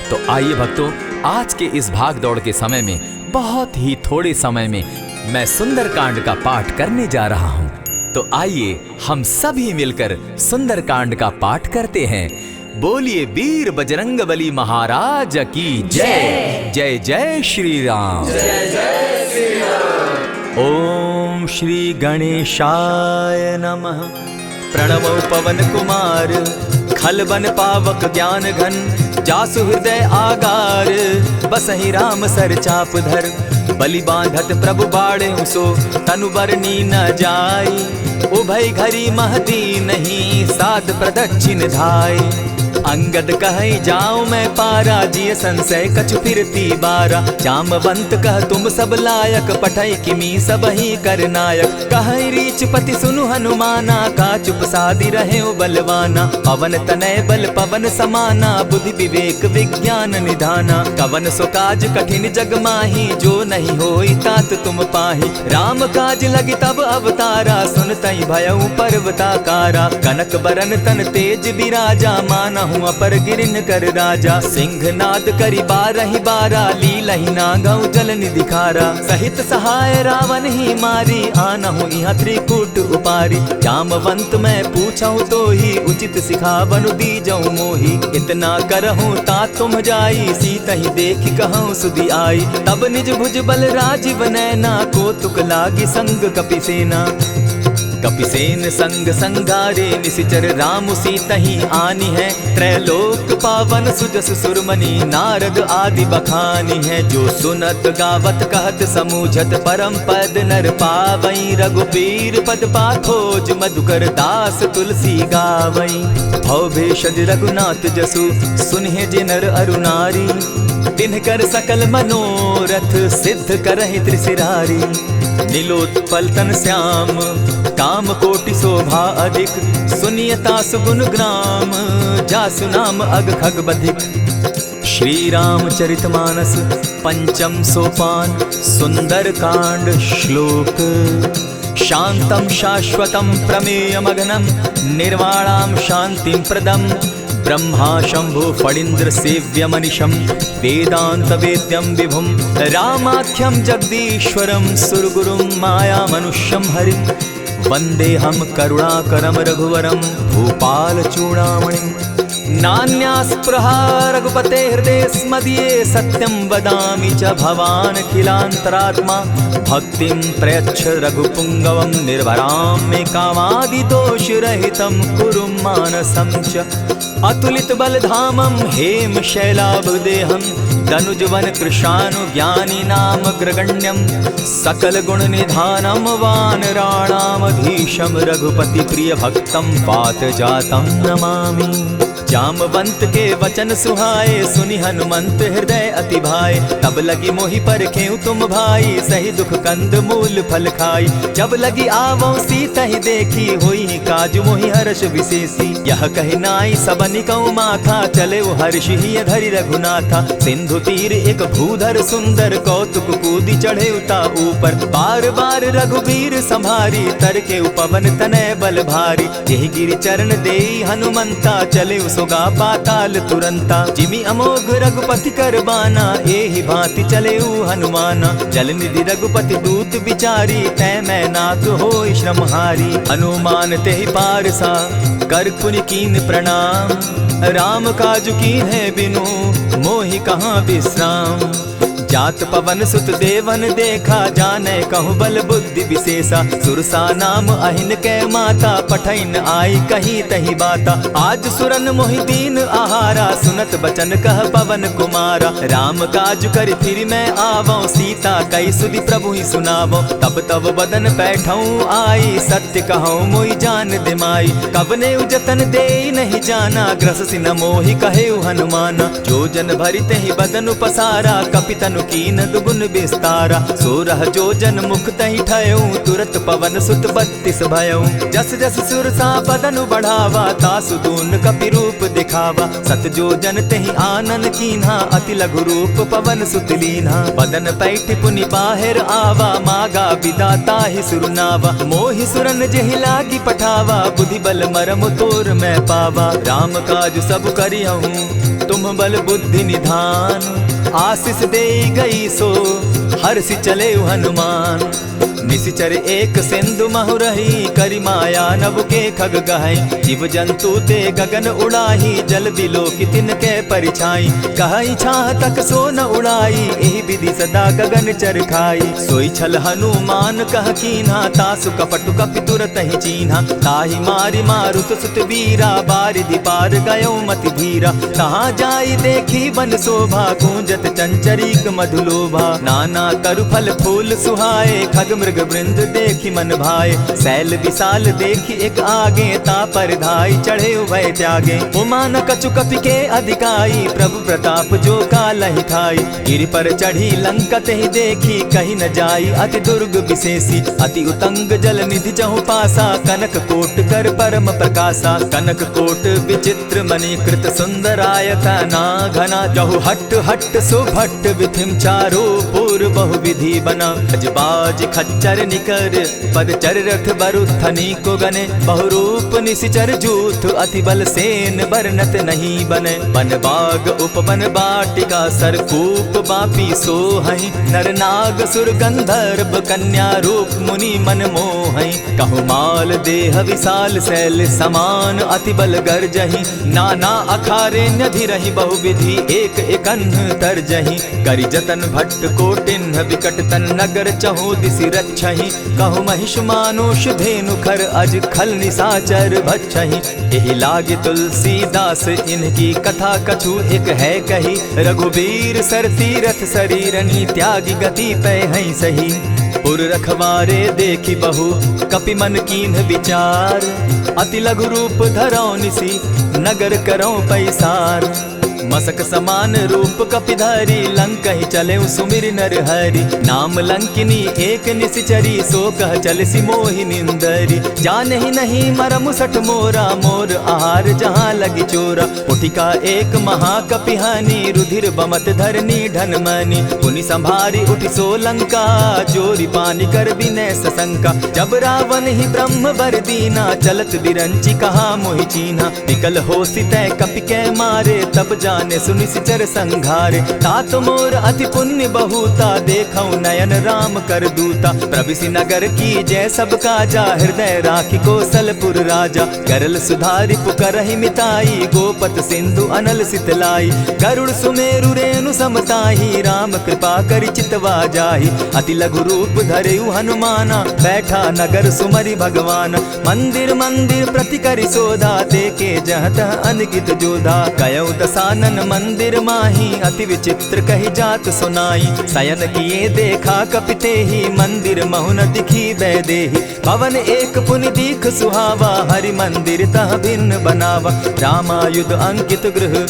तो आइए भक्तों, आज के इस भाग दौड़ के समय में बहुत ही थोड़े समय में मैं सुंदरकांड का पाठ करने जा रहा हूँ। तो आइए हम सभी मिलकर सुंदरकांड का पाठ करते हैं। बोलिए वीर बजरंगबली महाराज की जय। जय जय श्री राम। जय जय श्री राम। ओम श्री गणेशाय नमः। प्रणमो पवन कुमार, खलबन पावक ज्ञान घन, जासु हृदय आगार, बसहि राम सर चाप धर, बलि बांधत प्रभु बाढ़े सो, तनु बरनी न जाई, उभय घरी महती नहीं, साध प्रदक्षिण धाई। अंगद कहे जाऊं मैं पारा, जिय संशय कछु फिरती बारा, जामवंत कह तुम सब लायक, पठै किमी सब ही कर नायक। कहे रीच पति सुनु हनुमाना, का चुप सादी रहे बलवाना, पवन तनय बल पवन समाना, बुद्धि विवेक विज्ञान निधाना। कवन सो काज कठिन जग माही, जो नहीं होई तात तुम पाही। राम काज लगी तब अवतारा, सुनतई भयउ पर्वताकारा। कनक बरन तन तेज बिराजा, माना अपर गिरिन कर राजा। सिंहनाद करी बारहि बारा, लीलहि नागौ जल निधि खारा। सहित सहाय रावण ही मारी, आनहु इहाँ त्रिकूट उपारी। जामवंत मैं पूछऊं तो ही, उचित सिखावनु दीजऊं मोही। इतना करहूं ता तुम जाई, सीतहि देखि कहूं सुधि आई। तब निज भुज बल राजीव नैना, को तुक लागी संग कपिसेना। कपिसेन संग संगारे, निशिचर राम सीतहि आनी है। त्रैलोक पावन सुजस सुरमणि, नारद आदि बखानी है। जो सुनत गावत कहत समूझत, परम पद नर पावई। रघुबीर पद पाखोज, मधुकर दास तुलसी गावई। भव भेषज रघुनाथ जसु, सुनहि जे नर अरु नारी। तिनकर सकल मनोरथ, सिद्ध करहि त्रिशिरारी। नीलोत्पल तन श्याम, काम कोटि शोभा अधिक। सुनियता सुगुण ग्राम, जासु नाम अग खग बधिक। श्री रामचरित मानस पंचम सोपान, सुंदर कांड श्लोक। शांतम शाश्वतम प्रमेयमग्नं, निर्वाणां शांतिं प्रदम्। ब्रह्मा शंभु फणीन्द्र सेव्य मनीषम, वेदांत वेद्यम विभुम। रामाख्यम जगदीश्वरम, सुरगुरुम माया मनुष्यम हरिम। वंदे हम करुणाकरम रघुवरम, भूपाल चूड़ामणिम। नान्यास्पृहा रघुपते हृदय स्मदीये, सत्यं वदामि च भवान् खिलान्तरात्मा। भक्तिं प्रयच्छ रघुपुंगवं, निर्भरां मे कामादिदोषरहितं, कुरु मानसं च। अतुलित बलधामं हेम शैलाभदेहं, दनुजवन कृशानु ज्ञानी नामग्रगण्यं। सकल गुण निधानं वानराणामधीशं, रघुपति प्रिय भक्तं पात जातं नमामि। जामवंत के वचन सुहाए, सुनि हनुमंत हृदय अति भाए। तब लगी मोहि परखेउ तुम भाई, सही दुख कंद मूल फल खाई। जब लगी आवो सीतहि देखी, होई काज मोहि हर्ष विशेषी। यह कहि नाई सबनि कौ माथा, चले वो हर्षि हिय धरि रघुनाथा। सिंधु तीर एक भूधर सुंदर, कौतुक कूदि चढ़े उता ऊपर। बार बार रघुबीर संभारी, तर के पवन तनय बल भारी। यही गिरि चरण देई हनुमंता, चले सोगा पाताल तुरंता। जिमि अमोघ रघुपति कर बाना, एहि भांति चले हनुमाना। जल निधि रघुपति दूत बिचारी, तै मैं नाथ होई श्रमहारी। हनुमान तेहि पारसा, कर पुनि कीन प्रणाम। राम काज कीन है बिनु, मोहि कहाँ विश्राम। जात पवन सुत देवन देखा, जाने कहूँ बल बुद्धि विशेषा। सुरसा नाम अहिन कै माता, पठैन आई कहीं तही बाता। आज सुरन मोहि दीन आहारा, सुनत बचन कह पवन कुमारा। राम काज कर फिर मैं आवो, सीता कई सुधि प्रभु ही सुनावो। तब तब बदन बैठऊँ आई, सत्य कहूँ मोहि जान दिमाई। कबने उजतन दे नहीं जाना, ग्रस सिन मोहि कहे हनुमाना। जो जन भरित ही बदन पसारा, कपितन कीन दुगुन विस्तारा। सोरह जो जन मुख तहि ठयऊ, तुरत पवन सुत 32 भयऊ। जस जस सुरसा बदन बढ़ावा, तासु दून कपि रूप दिखावा। सत जो जन तहि आनन कीन्हा, अति लघु रूप पवन सुत लीन्हा। बदन पैठ पुनि बाहिर आवा, मागा विदाता ही सुरनावा। मोहि सुरन जेहि लागी पठावा, बुद्धि बल मरम तोर मैं पावा। राम काज सब करियहूँ तुम तुम बल बुद्धि निधान। आशीष दे गई सो हर्षि चले हनुमान। निशिचर एक सिंधु महु रही, करी माया नभ के खग गहई। जीव जंतु ते गगन उड़ाही, जल बिलो की तिनके परिछाई। कहई छाह तक सो न उड़ाई, एहि विधि सदा गगन चर खाई। सोई छल हनुमान कह कीन्हा, तासु कपटु कपि तुरत ही चीन्हा। ताहि मारि मारुत सुत वीरा, बारिधि पार गयो मति धीरा। कहाँ जाई देखी बन शोभा, गूंजत चंचरीक मधुलोभा। नाना तरु फल फूल सुहाए, खग मृग वृंद देखी मन भाए। सैल विशाल देखी एक आगे, तापर धाई चढ़े उभय त्यागे। उमान कछु कपि के अधिकाई, प्रभु प्रताप जो कालहि खाई। गिरि पर चढ़ी लंका तेहि देखी, कही न जाई अति दुर्ग विशेषी। अति उतंग जल निधि जहु पासा, कनक कोट कर परम प्रकाशा। कनक कोट विचित्र मणि कृत सुंदरायता ना घना। जहु हट हट सुभट विधिम चारो पूर्व बहु विधि बना। अजबाज खच्चर निकर पद चर रथ बरुथनी को गने। बहुरूप निशिचर जूथ अति बल सेन बरनत नहीं बने। बन बाग उपवन बाटिका सरकूप बापी सोहई। नर नाग सुर गंधर्व कन्या रूप मुनि मन मोहई। कहु माल देह विशाल शैल समान, अति बल गर्जही। नाना अखारे न्यधिरहि बहुविधि, एक एकन्ह तरजही। करि जतन भट्ट कोटिन्ह विकट तन नगर चहु दिसि रक्षहि। कहु महिष मानुष धेनु खर, अज खल निशाचर भक्षहि। एहि लागे तुलसीदास इनकी कथा, कछु एक है कही। रघुबीर सर तीरथ शरीरनी, त्यागी गति पै हई सही। पुर रखवारे देखी बहु, कपि मन कीन्ह विचार। अति लघु रूप धरौ निसी, नगर करौ पैसार। मसक समान रूप कपिधारी, लंकहि चले सुमिर नर हरि। नाम लंकिनी एक निशिचरी, सो कह चल सी मोहि निंदरी। जानहि नहीं मरम सठ मोरा, मोर आहार जहाँ लगी चोरा। उठिका एक महाकपिहानी, रुधिर बमत धरनी ढनमनी। पुनि संभारी उठि सो लंका, जोरी पानी कर बिनै सशंका। जब रावण ही ब्रह्म बर दीना, चलत बिरंची कहा मोहि चीन्हा। निकल होसी तै कपि कै मारे, तब जाने सुनिशिचर संघारे। तात मोर अति पुण्य बहुता, देखौ नयन राम कर दूता। प्रविशि नगर की जय सब काजा, हृदय राखी कौशलपुर राजा। करल सुधारि पुकरहि मिताई, गोपत सिंधु अनल सितलाई। गरुड़ सुमेरु रेणु समताही, राम कृपा करि चितवा जाहि। अति लघु रूप धरेउ हनुमाना, बैठा नगर सुमरि भगवान। मंदिर मंदिर प्रति करि सोधा, देखे जहाँ तह अनगित जोधा। कयौ दसानन मंदिर माही, अति विचित्र कही जात सुनाई। शयन किए देखा कपिते ही, मंदिर महु न दिखी बैदेही। भवन एक पुनि दीख सुहावा, हरि मंदिर तह भिन्न बनावा। रामायुध अंकित गृह,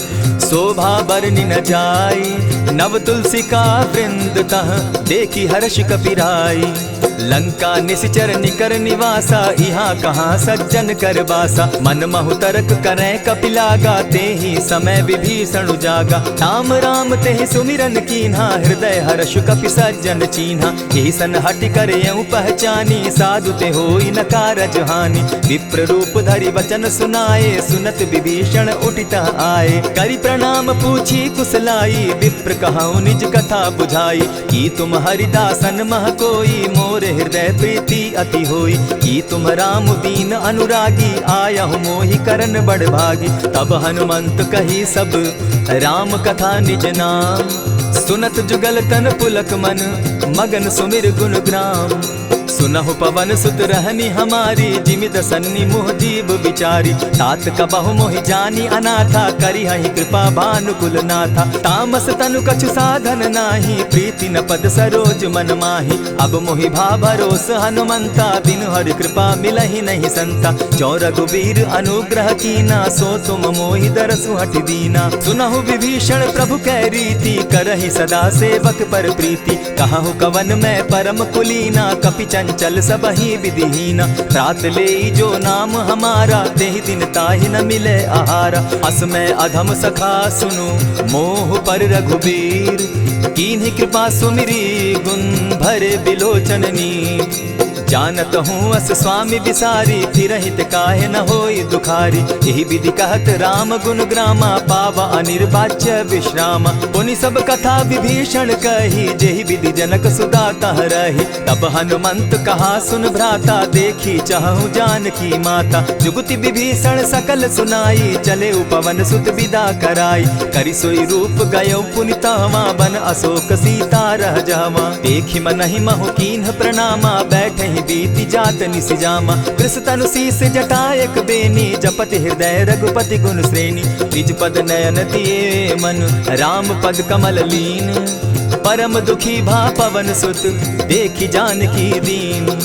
शोभा बरनि न जाई। नव तुलसी का वृंद तह, देखी हर्ष कपिराई। लंका निशिचर निकर निवासा, यहाँ कहाँ सज्जन कर बासा। मन महु तरक करै कपिलागा, तेहि समय विभीषण जागा। राम राम तेहि सुमिरन कीन्हा, हृदय हर्ष कपि सज्जन चीन्हा। एहि सन हटि कर यऊ पहचानी, साधु ते होई न कारज हानि। विप्र रूप धरि वचन सुनाए, सुनत विभीषण उठितः आए। करि प्रणाम पूछी कुशलाई, विप्र कहऊँ निज कथा बुझाई। की तुम हरिदासन मह कोई, मोर हृदय प्रीति अति होई। की तुम राम दीन अनुरागी, आयहु मोहि करन बड़ भागी। तब हनुमंत कही सब राम कथा निज नाम, सुनत जुगल तन पुलक मन, मगन सुमिर गुण ग्राम। सुनहु पवन सुत रहनी हमारी, जिमि दसन्नी मुह जीव विचारी। तात कबहु मोहि जानी अनाथा, करी हहि कृपा भानुकुल नाथा। तामस तनु कछु साधन नाही, प्रीति न पद सरोज मन माही। अब मोहि भा भरोस हनुमंता, बिनु हरि कृपा मिलहि नहीं संता। जो रघुबीर अनुग्रह कीना, सो तुम मोहि दरसु हठि दीना। सुनहु विभीषण प्रभु कै रीति, करहि सदा सेवक पर प्रीति। कहु कवन मैं परम कुलीना, कपि चंचल सबहि विधिहीना। रात ले जो नाम हमारा, तेहि दिन ताहि न मिले आहारा। अस मैं अधम सखा सुनु, मोह पर रघुबीर। कीन्हि कृपा सुमिरी, गुण भरे बिलोचन नीर। जानत हूँ अस स्वामी बिसारी, फिर हित काहे न होई दुखारी। यही विधि कहत राम गुण ग्रामा, पावा अनिर्वाच्य विश्राम। पुनि सब कथा विभीषण कही, जेहि विधि जनक सुता तह रही। तब हनुमंत कहा सुन भ्राता, देखी चाहूँ जानकी माता। जुगति विभीषण सकल सुनाई, चले पवन सुत विदा कराई। करि सोई रूप गयो पुनि तहवा, बन अशोक सीता रह जावा। देखि मनहि महु कीन्ह प्रणामा, बैठहि बीति जात निसि जामा। कृष तनु शीस जटा एक बेनी, जपति हृदय रघुपति गुण श्रेणी। निज पद नयन दिए मन, राम पद कमल लीन। परम दुखी भा पवन सुत, देखि जानकी दीन।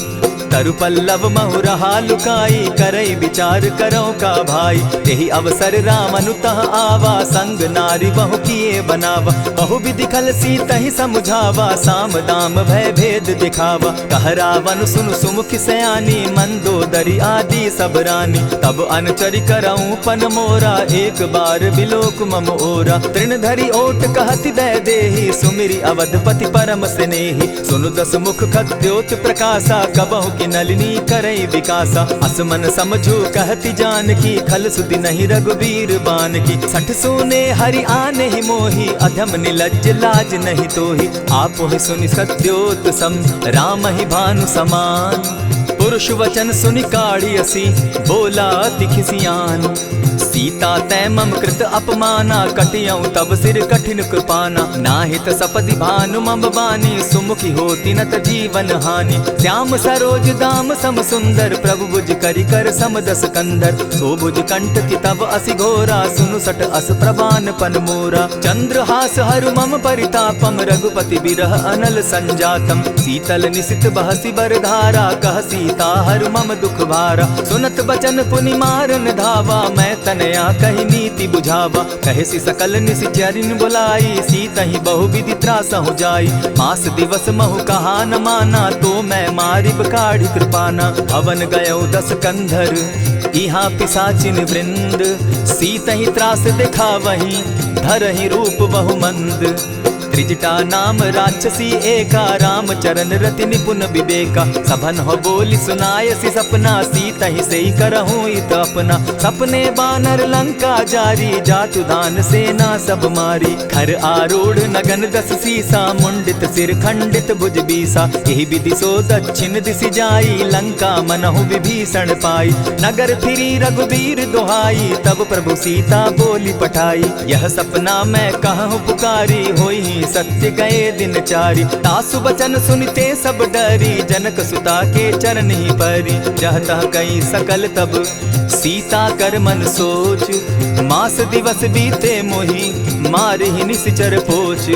तरु पल्लव महु रहा लुकाई, करई विचार करो का भाई। यही अवसर राम अनुतः आवा, संग नारी बहु किए बनावा। बहु विधि खल सीतहि समुझावा, साम दाम भय भेद दिखावा। कह रावण सुन सुमुखि सयानी, मंदोदरी आदि सब रानी। तब अनचरि करऊं पन मोरा, एक बार बिलोक मम ओरा। तृण धरि ओट कहति दय देहि, सुमिरि अवधपति परम स्नेही। सुनु दस मुख खद्योत प्रकाशा, कबहु की नलिनी करई विकासा। असमन समझो कहति जानकी, खल सुधि नहीं रघुबीर बान की। सठ सोने हरि आने ही मोही, अधम निलज्ज लाज नहीं तोही। आपो ही सुनि सत्योत सम, राम ही भानु समान। पुरुष वचन सुनि काढ़ियसी, बोला अति खिसियान। सीता तै मम कृत अपमाना, कटियऊं तब सिर कठिन कृपाना। नाहित सपदि भानु मम बानी, सुमुखी होती नत जीवन हानि। श्याम सरोज दाम सम सुंदर, प्रभु भुज करि कर सम दस कंधर। सो भुज कंठ की तब असि घोरा, सुनु सट अस प्रवान पन मोरा। चंद्रहास हरु मम परितापम, रघुपति बिरह अनल संजातम। शीतल निशित बहसी बरधारा, कह सीता हरु मम दुख भारा। सुनत बचन पुनि मारन धावा, मैं तनया कही नीति बुझावा। कहसी सकल निशिचरिन बुलाई, सीतहि बहु विधि त्रासहु जाई। मास दिवस महु कहा न माना, तो मैं मारिब काढ़ी कृपाना। हवन गयो दस कंधर, इहाँ पिशाचिन वृंद। सीतहि त्रास दिखावहीं, धरहि रूप बहु मंद। त्रिजटा नाम राक्षसी एका, राम चरण रति निपुण विवेका। सभन हो बोली सुनायसी सपना, सीतहि सेई करहूँ इत अपना। सपने बानर लंका जारी, जातु दान सेना सब मारी। खर आरूढ़ नगन दस सीसा, मुंडित सिर खंडित भुज बीसा। यही विधि सो दक्षिण दिशि जाई, लंका मनहु विभीषण पाई। नगर फिरी रघुबीर दुहाई, तब प्रभु सीता बोली पठाई। यह सपना मैं कहूँ पुकारी, होई सत्य गए दिन चारी। तासु बचन सुनते सब डरी, जनक सुता के चरण ही परी। जहता कई सकल तब सीता कर मन सोच, मास दिवस बीते मोही, मार ही निश्चर पोच।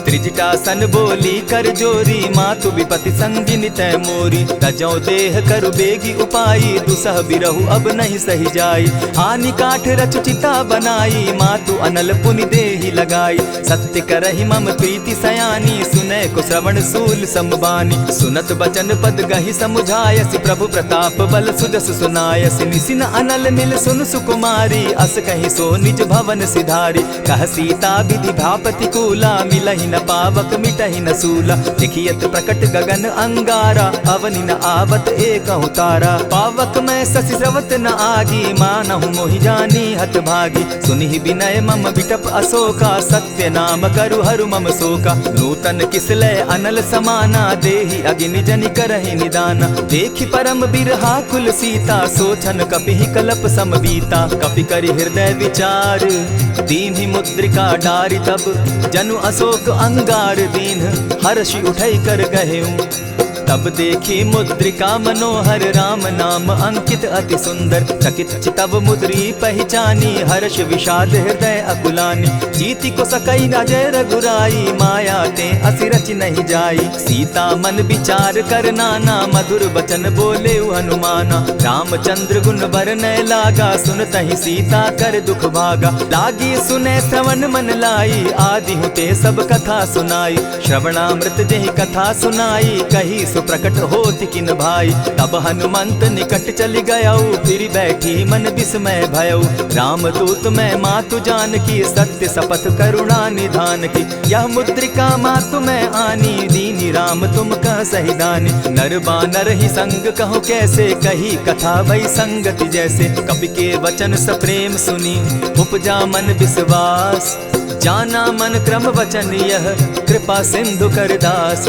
त्रिजटा सन बोली कर जोरी, मातु विपति संगिनी तै मोरी। तजौ देह करु बेगी उपाई, दुसह बिरहु अब नहीं सही जाई। आनि काठ रच चिता बनाई, मातु अनल पुनि देहि लगाई। सत्य करहि मम प्रीति सयानी, सुनै को श्रवण सूल संबानी। सुनत बचन पद गहि समुझायसि, प्रभु प्रताप बल सुजस सुनायसि। निसिन अनल मिल सुन सुकुमारी, अस कहि सो निज भवन सिधारी। कह सीता विधि भापति कूला, मिलहि न पावक मिटहि न सूला। देखियत प्रकट गगन अंगारा, अवनि न आवत एकहु तारा। पावक मैं शशि स्रवत न आगी, मानहु मोहि जानी हत भागी। सुनिहि विनय मम विटप अशोका, सत्य नाम करु हरु मम शोका। नूतन किसलय अनल समाना, देहि अगिनि जनि करहि निदाना। देखि परम बिरहा कुल सीता, सोचन कपिहि कलप सम बीता। कपि करि हृदय विचार, दीन्हि मुद्रिका डारि। तब जनु अशोक अंगार दीन, हर्षि उठै कर गहेऊं। तब देखी मुद्रिका मनोहर, राम नाम अंकित अति सुंदर। चकित चितव मुद्री पहचानी, हर्ष विषाद हृदय अकुलानी। जीति को सकई न जय रघुराई, माया ते असि रचि नहीं जाई। सीता मन विचार कर नाना, मधुर बचन बोले हनुमाना। रामचंद्र गुण बरनय लागा, सुनतहि सीता कर दुख भागा। लागी सुने श्रवण मन लाई, आदि होते सब कथा सुनाई। श्रवणामृत जेहि कथा सुनाई, कही सुख प्रकट होत किन भाई। तब हनुमंत निकट चली गयऊ, फिर बैठी मन विस्मय भयऊ। राम दूत मैं मातु जान की, सत्य शपथ करुणा निधान की। यह मुद्रिका मातु मैं आनी, दीनी राम तुम कह सही दानी। नर बानर ही संग कहूँ कैसे, कही कथा भई संगति जैसे। कपि के वचन सप्रेम सुनी, उपजा मन विश्वास। जाना मन क्रम वचन यह, कृपा सिंधु कर दास।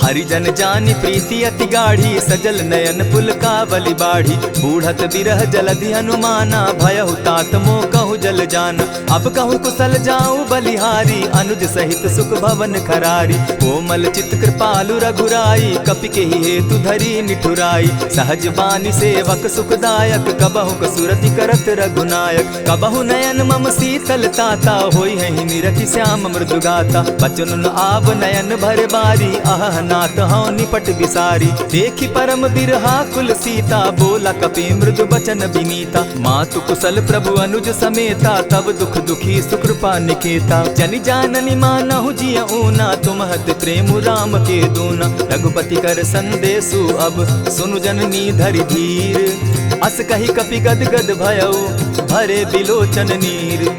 हरिजन जानी प्रीति अति गाढ़ी, सजल नयन पुलकावली बाढ़ी। बूढ़त बिरह जलधि हनुमाना, भयहु तात मोह कहु जल जाना। अब कहूँ कुशल जाऊँ बलिहारी, अनुज सहित सुख भवन खरारी। कोमल चित कृपालु रघुराई, कपि के ही हेतु धरी निठुराई। सहज बानी सेवक सुखदायक, कबहु कसुरति करत रघुनायक। कबहु नयन मम शीतल ताता, होई है निरखि श्याम मृदु गाता। बचन आव नयन भर बारी, आह नाथ हौ निपट बिसारी। देखी परम बिरहा कुल सीता, बोला कपि मृदु बचन विनीता। मातु कुशल प्रभु अनुज समेता, तब दुख दुखी सुकृपा निकेता। जनि जाननी मानहु जिय ऊना, तुम हत प्रेम राम के दूना। रघुपति कर संदेशु अब, सुनु जननी धरि धीर। अस कही कपि गद गद भयऊ, भरे बिलोचन नीर।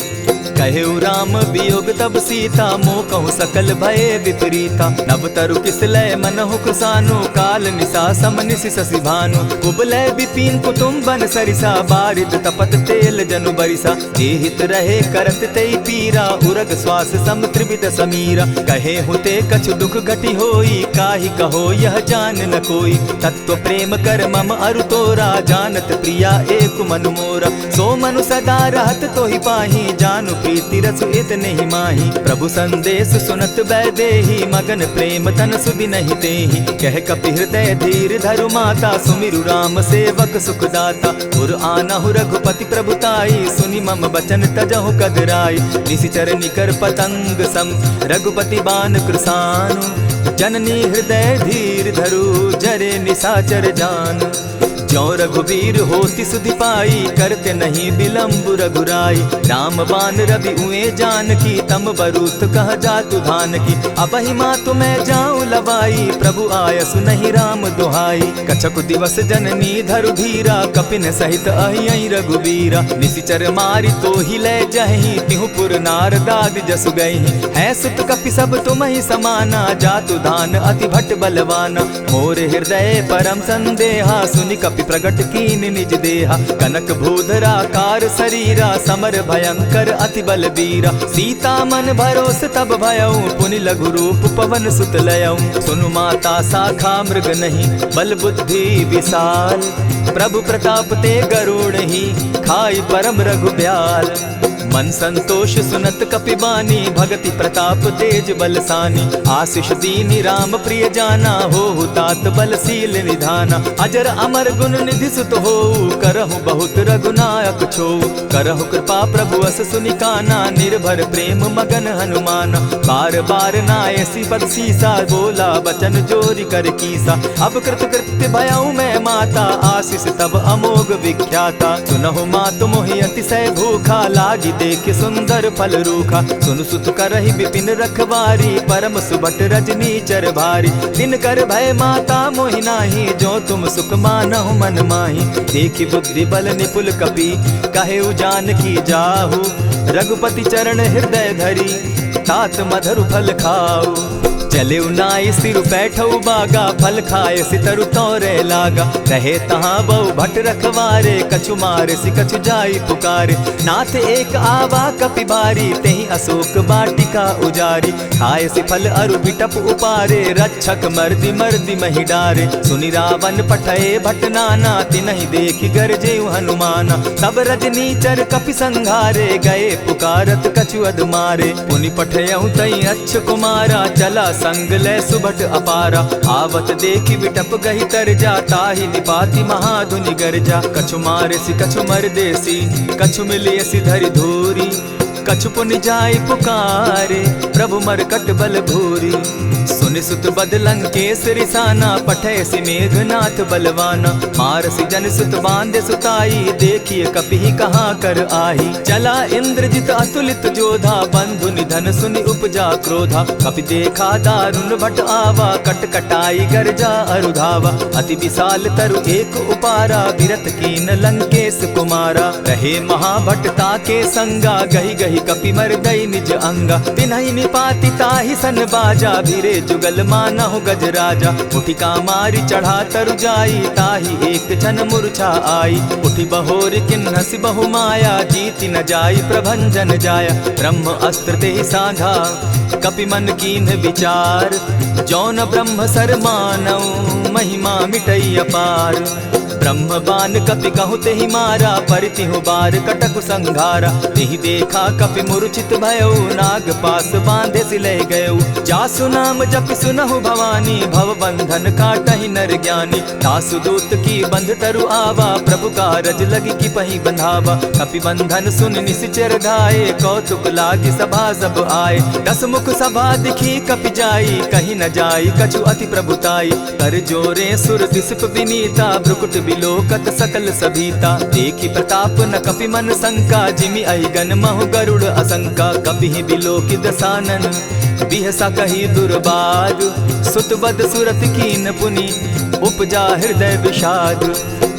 कहेउ राम वियोग तब सीता, मोह कहूँ सकल भये विपरीता। नव तरु किसलय मनहु कुसानु, काल निशा सम निशि शशि भानु। कुबलय विपिन कुटुम्बन सरिसा, बारिद तपत तेल जनु बरिसा। जेहित रहे करत तेई पीरा, उरग श्वास सम त्रिविध समीरा। कहे हुते कछु दुख घटी होई, काहि कहो यह जान न कोई। तत्व प्रेम कर मम अरु तोरा, जानत प्रिया एक मनु मोरा। सो मनु सदा रहत तोहि पाही, जानु प्रीति रस इतने ही माही। प्रभु संदेश सुनत बैदेही, मगन प्रेम तन सुधि नहीं तेहि। कह कपि हृदय धीर धरु माता, सुमिरु राम सेवक सुखदाता। उर आनहु रघुपति प्रभुताई, सुनि मम बचन तजहु कदराई। निशिचर निकर पतंग सम, रघुपति बान कृसानु। जननी हृदय धीर धरु, जरे निशाचर जान। ज्यों रघुवीर होति सुधि पाई, करते नहीं विलम्ब रघुराई। राम बान रवि उए जान की, तम बरूथ कह जातु धान की। अबहि मातु मैं जाऊं लवाई, प्रभु आयसु नहीं राम दुहाई। कछक दिवस जननी धरु धीरा, कपिन सहित अहियहि रघुबीरा। निशिचर मारी तो ही ले जहि, तिहु पुर नारदादि जसु गहि। है सुत कपि सब तुम ही समाना, जातु धान अति भट बलवाना। मोर हृदय परम संदेहा, सुनि कपि प्रगट कीन निज देहा। कनक भूधराकार शरीरा, समर भयंकर अति बलबीरा। सीता मन भरोस तब भयऊ, पुनि लघु रूप पवन सुत लयऊ। सुनु माता शाखा मृग नहीं, बल बुद्धि विशाल। प्रभु प्रताप ते गरुड़ ही, खाई परम रघुब्याल। मन संतोष सुनत कपिबानी, भगति प्रताप तेज बलसानी। आशीष दीनी राम प्रिय जाना, हो तात बलशील निधाना। अजर अमर गुण निधि सुत हो, करहु बहुत रघुनायक छो। करहु कृपा प्रभु अस सुनिकाना, निर्भर प्रेम मगन हनुमाना। बार बार नायसी पद सीसा, बोला बचन जोरी कर कीसा। अब कृत कृत्य भयऊ मैं माता, आशीष तब अमोघ विख्याता। सुनहु मातु मोहि अतिशय भूखा, लागी देख सुंदर फल रूखा। सुन सुत करहि विपिन रखवारी, परम सुबट रजनी चर भारी। दिन कर भय माता मोहि नाही, जो तुम सुख मानहु मन माही। देखि बुद्धि बल निपुल कपि, कहेउ जानकी जाहु। रघुपति चरण हृदय धरी, तात मधुर फल खाऊ। चले नाई सिर बैठऊ बागा, फल खाए सितरु तोरे लागा। रहे तहाँ बहु भट रखवारे, कछु मारे सि कछु जाई पुकारे। नाथ एक आवा कपि बारी, तेहि अशोक बाटिका उजारी। खाए सि फल अरु बिटप उपारे, रक्षक मर्दि मर्दि महि डारे। सुनि रावण पठये भट नाना, तिनहि देखि गरजेउ हनुमाना। सब रजनी चर कपि संघारे, गए पुकारत कछु अध मारे। पुनि पठयउ तई अच्छ कुमारा, चला संग ले सुभट अपारा। आवत देखि बिटप गहि तर जा, ताहि निपाति महाधुनि गरजा। कछु मारे सि कछु मर देसी, कछु मिलियसि धरि धूरी। कछु पुनि जाय पुकारे, प्रभु मरकट बल भूरी। सुनि सुत बद लंकेश रिसाना, पठय सि मेघनाथ बलवाना। मारसि जन सुत बांधे सुताई, देखिए कपि कहाँ कर आही। चला इंद्रजित अतुलित जोधा, बंधु निधन सुनि उपजा क्रोधा। कपि देखा दारुण भट आवा, कट कटाई गर्जा अरुधावा। अति विशाल तरु एक उपारा, विरत कीन लंकेश कुमारा। रहे महाभट ताके संगा, गही गही कपि मरदई निज अंगा। तिन्हि निपाति ताहि सन बाजा, भीरे जुगल मानहु गजराजा। उठिका मारी चढ़ा तरु जाई, ताहि एक क्षण मूर्छा आई। उठि बहोर किन्हसि बहु माया, जीति न जाई प्रभंजन जाया। ब्रह्म अस्त्र तेहि साधा, कपि मन कीन्ह विचार। जौन ब्रह्म सर मानऊ, महिमा मिटई अपार। ब्रह्म बान कपि कहु तेहि मारा, परितिहु बार कटकु संघारा। तेहि देखा कपि मूर्छित भयउ, नाग पास बांधे सिलय गयउ। जासु नाम जपि सुनहु भवानी, भव बंधन काटहि नर ज्ञानी। तासु दूत की बंध तरु आवा, प्रभु कारज लगी कि पहि बंधावा। कपि बंधन सुन निश्चर धाये, कौतुक लागी सभा सब आए। दस मुख सभा दिखी कपि जाई, कहीं न जाई कछु अति प्रभुताई। कर जोरे सुर दिसप विनीता, भ्रुकुट बिलोकत सकल सभीता। देखी प्रताप न कपि मन शंका, जिमि अहिगन महु गरुड़ असंका। कपि बिलोकि दसानन, बिहसा कही दुर्बाद। सुत बद सुरत कीन पुनि, उपजा हृदय विषाद।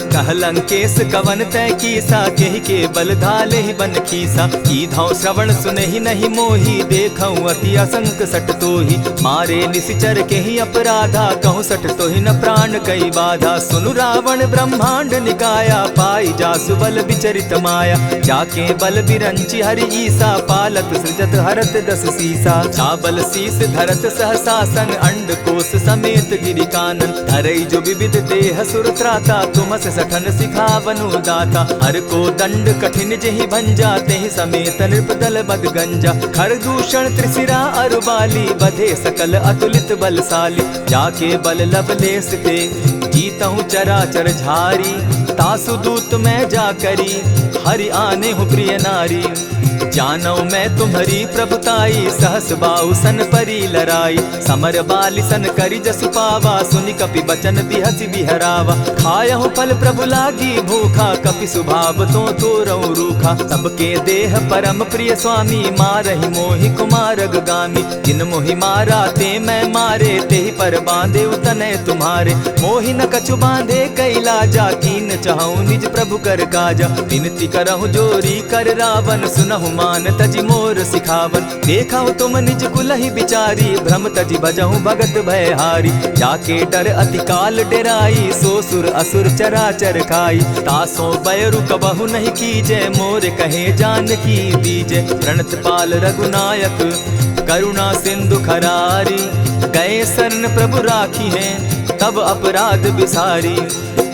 कह लंकेश कवन तय कीसा, केहि के बल धाले ही बन खीसा। कीधौ श्रवण सुनहि नहीं मोही, देखऊं अति असंक सट तोही। मारे निशिचर केहि अपराधा, कहूँ सट तोहि न प्राण कई बाधा। सुनु रावण ब्रह्मांड निकाया, पाई जासु बल विचरित माया। जाके बल बिरंचि हरि ईसा, पालत सृजत हरत दस सीसा। चाबल शीस धरत सहसासन, अंड कोश समेत गिरि कानन। धरई जो विविध देह सुर त्राता, तुमस सठन सिखावनु दाता। हर को दंड कठिन जेहि भंजा, तेहि समेत नृपदल बद गंजा। खर दूषण त्रिशिरा अरुबाली, बधे सकल अतुलित बलशाली। जाके बल लवलेस ते, जीतहु चराचर झारी। तासु दूत मैं जा करी, हरि आने हूँ प्रिय नारी। जानो मैं तुम्हारी प्रभुताई, सहस बाहु सन परी लराई। समर बाली सन करी जसु पावा, सुनि कपि बचन बिहसि बिहरावा। खायहु फल प्रभु लागी भूखा, कपि सुभाव तो तोरहु रूखा। सबके देह परम प्रिय स्वामी, मारहि मोहि कुमारग गामी। जिन मोहि मारा ते मैं मारे, तेहि पर बांधे उतने तुम्हारे। मोहि न कछु बांधे कैलाजा, कीन चहु निज प्रभु कर काजा। विनती करहु जोरी कर रावण, सुनहु मान तजि मोर सिखावन। देखा तुम निज कुलहि बिचारी, भ्रम तजि भजहु भगत भयहारी। जाके डर अति काल डेराई, सो सुर असुर चराचर खाई। तासो बैरु कबहु नहीं कीजे, मोर कहे जानकी दीजे। प्रणत पाल रघुनायक, करुणा सिंधु खरारी। गए शरण प्रभु राखी हैं, तब अपराध बिसारी।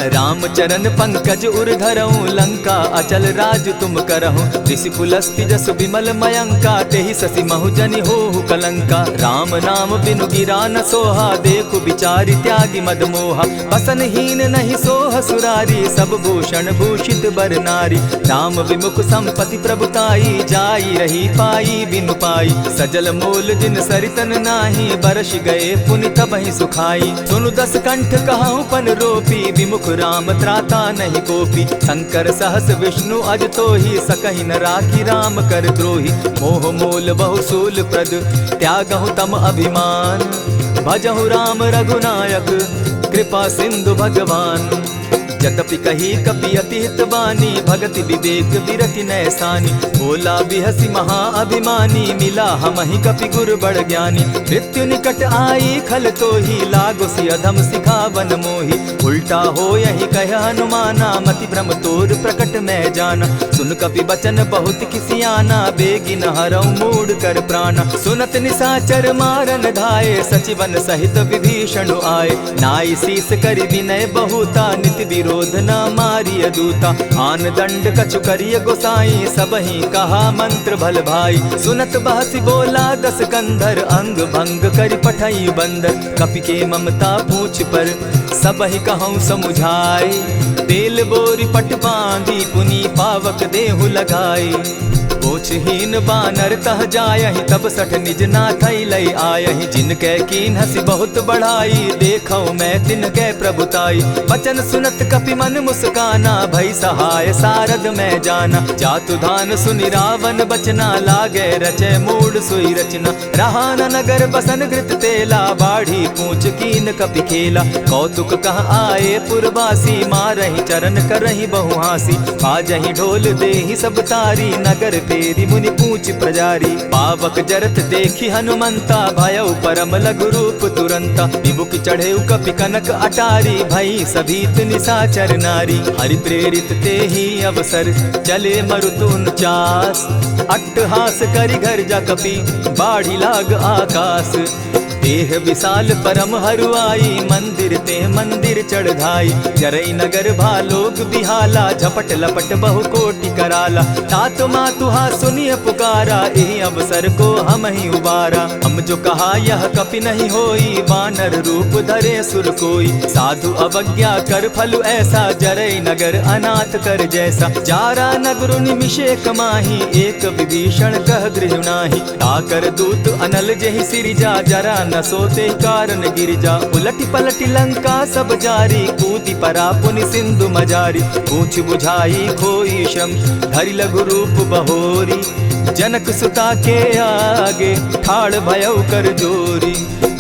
राम चरण पंकज उर धरऊं, लंका अचल राज तुम करहूं। ऋषि पुलस्ति जस विमल मयंका, तेहि ससि महु जनि होहु कलंका। राम नाम बिनु गिरा न सोहा, देखु बिचारी त्यागी मद मोहा। बसन हीन नहीं सोह सुरारी, सब भूषण भूषित बर नारी। राम विमुख संपति प्रभुताई, जाई रही पाई बिनु पाई। सजल मोल जिन सरितन नाही, बरस गए पुनि तबहि सुखाई। सुनु दस कंठ कहाऊं पन रोपी, विमुख राम त्राता नहीं कोपी। शंकर सहस विष्णु अज तोहि, सकहि न राखी राम कर द्रोही। मोह मोल बहु सूल प्रद, त्यागहु तम अभिमान। भजहु राम रघुनायक, कृपा सिंधु भगवान। यद्यपि कही कपि अति हितवानी, भगति विवेक विरति नैसानी। बोला बिहसी महा अभिमानी, मिला हमहि कपि गुर बड़ ज्ञानी। मृत्यु निकट आई खल तोहि, लागो सि अधम सिखावन मोहि। उल्टा हो यही कह हनुमाना, मति भ्रम तोर प्रकट मैं जाना। सुन कपि बचन बहुत किसियाना, बेगी न हरऊ मूड कर प्राणा। सुनत निसाचर मारन धाये, सचिवन सहित विभीषण आए। नाई शीस करि विनय बहुता, नित विरोध न मारिय दूता। आन दंड कछु करिय गोसाई, सबहि कहा मंत्र भल भाई। सुनत बहसी बोला दस कंधर, अंग भंग करि पठई बंदर। कपि के ममता पूछ पर, सबहि कहूँ समुझाई। तेल बोरी पट बांधी, पुनि पावक देहु लगाई। पूछहीन बानर तह जायहि तब सठ निज नाथै लई आयहि जिनके कीन हसी बहुत बढ़ाई देखौ मैं तिनके प्रभुताई बचन सुनत कपि मन मुस्काना भई सहाय सारद में जाना जातु धान सुनि रावण बचना लागे रचे मूड सोई रचना रहा न नगर बसन घृत तेला बाढ़ी पूछ कीन कपि खेला कौतुक कह आए पुरवासी मारहि चरण करहि बहु हासी बाजहि ढोल देहि सब तारी नगर फेरी मुनि पूछ प्रजारी पावक जरत देखी हनुमंता भयउ परम लघु रूप तुरंता विमुख चढ़े कपि कनक अटारी भई सभीत निशाचर नारी हरि प्रेरित ते ही अवसर चले मरुत 49 अट्टहास करि घर जा कपि बाढ़ी लाग आकाश देह विशाल परम हरुआई मंदिर ते मंदिर चढ़ाई जरई नगर भालोग बिहाला झपट लपट बहु कोटि कराला तात मातुहा सुनिय पुकारा यही अवसर को हम ही उबारा हम जो कहा यह कपि नहीं होई बानर रूप धरे सुर कोई साधु अवज्ञा कर फल ऐसा जरई नगर अनाथ कर जैसा जारा नगरु निमिषे कमाही एक विभीषण कह गृह नाही ताकर दूत अनल जहि सिरिजा जरा न सोते कारण गिरिजा उलटी पलटी लंका सब जारी कूदी परा पुनि सिंधु मजारी पूछ बुझाई खोई श्रम धरि लघु रूप बहोरी जनक सुता के आगे ठाड़ भयउ कर जोरी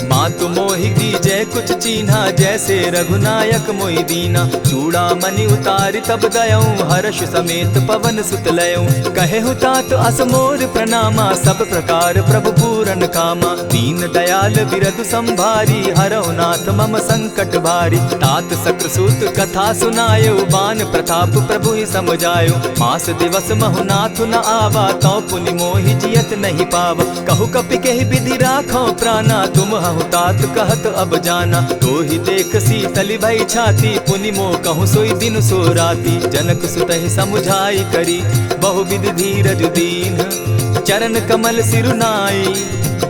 मातु मोहि दीजै कुछ चीन्हा जैसे रघुनायक मोहि दीना चूड़ा मणि उतारि तब दयऊं हर्ष समेत पवन सुत लयऊं कहे तात असमोर प्रणामा सब प्रकार प्रभु पूरन कामा दीन दयाल बिरदु संभारी हरौ नाथ मम संकट भारी तात सक्रसूत कथा सुनायो बान प्रताप प्रभु ही समझायो मास दिवस महु नाथ न आवा तौ पुनि मोहि जियत नहीं पावा कहु कपि केहि विधि राखो प्राणा तुम तात कहत अब जाना तो ही देख शीतली भई छाती पुनि मो कहूँ सोई दिन सो राती जनक सुतहि समुझाई करी बहुविध धीरज दीन चरण कमल सिरुनाई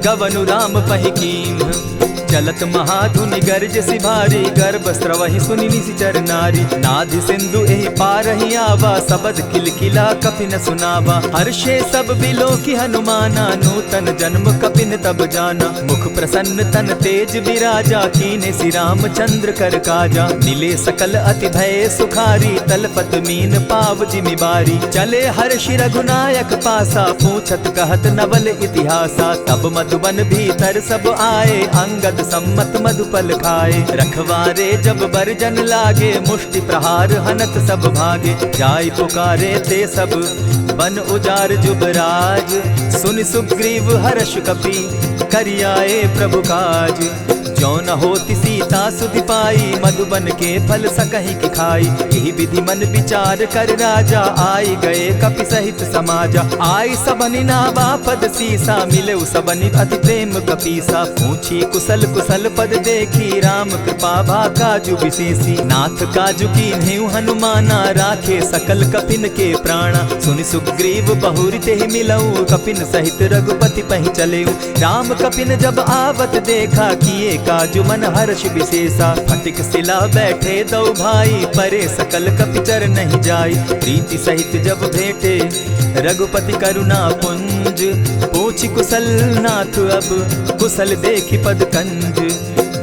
गवनु राम पहि कीन चलत महाधुनि गर्ज सिभारी गर्भ स्रवहि सुनि निशिचर नारी नाधि सिंधु एहि पारहि आवा सबद किलकिला कपि न सुनावा हर्षे सब बिलोकि हनुमाना नूतन जन्म कपिन तब जाना मुख प्रसन्न तन तेज विराजा कीने श्री रामचंद्र कर काजा मिले सकल अति भय सुखारी तलपत मीन पाव जिमि बारी चले हर्षि रघुनायक पासा पूछत कहत नवल इतिहासा तब मधुबन भीतर सब आए अंगद सम्मत मधुपल खाए रखवारे जब बरजन लागे मुष्टि प्रहार हनत सब भागे जाय पुकारे ते सब बन उजार जुबराज सुनि सुग्रीव हर्ष कपि करियाए प्रभु काज जो न होती सीता सुधि पाई मधुबन के फल सकहि की खाई यही विधि मन विचार कर राजा आई गए कपि सहित समाजा आई सबनि नावा पद सीसा मिले सबनि अति प्रेम कपीसा पूछी कुशल कुशल पद देखी राम कृपा भा काजु विशेषी नाथ काजु कीन्हे हनुमाना राखे सकल कपिन के प्राणा सुनि सुग्रीव बहुरी ते मिलऊ कपिन सहित रघुपति पहि चलेऊ राम कपिन जब आवत देखा किए काजु मन हर्ष विशेषा फटिक सिला बैठे दो भाई परे सकल कपिचर नहीं जाई प्रीति सहित जब भेटे रघुपति करुणा पुंज पूछ कुशल नाथ अब कुशल देखी पद कंज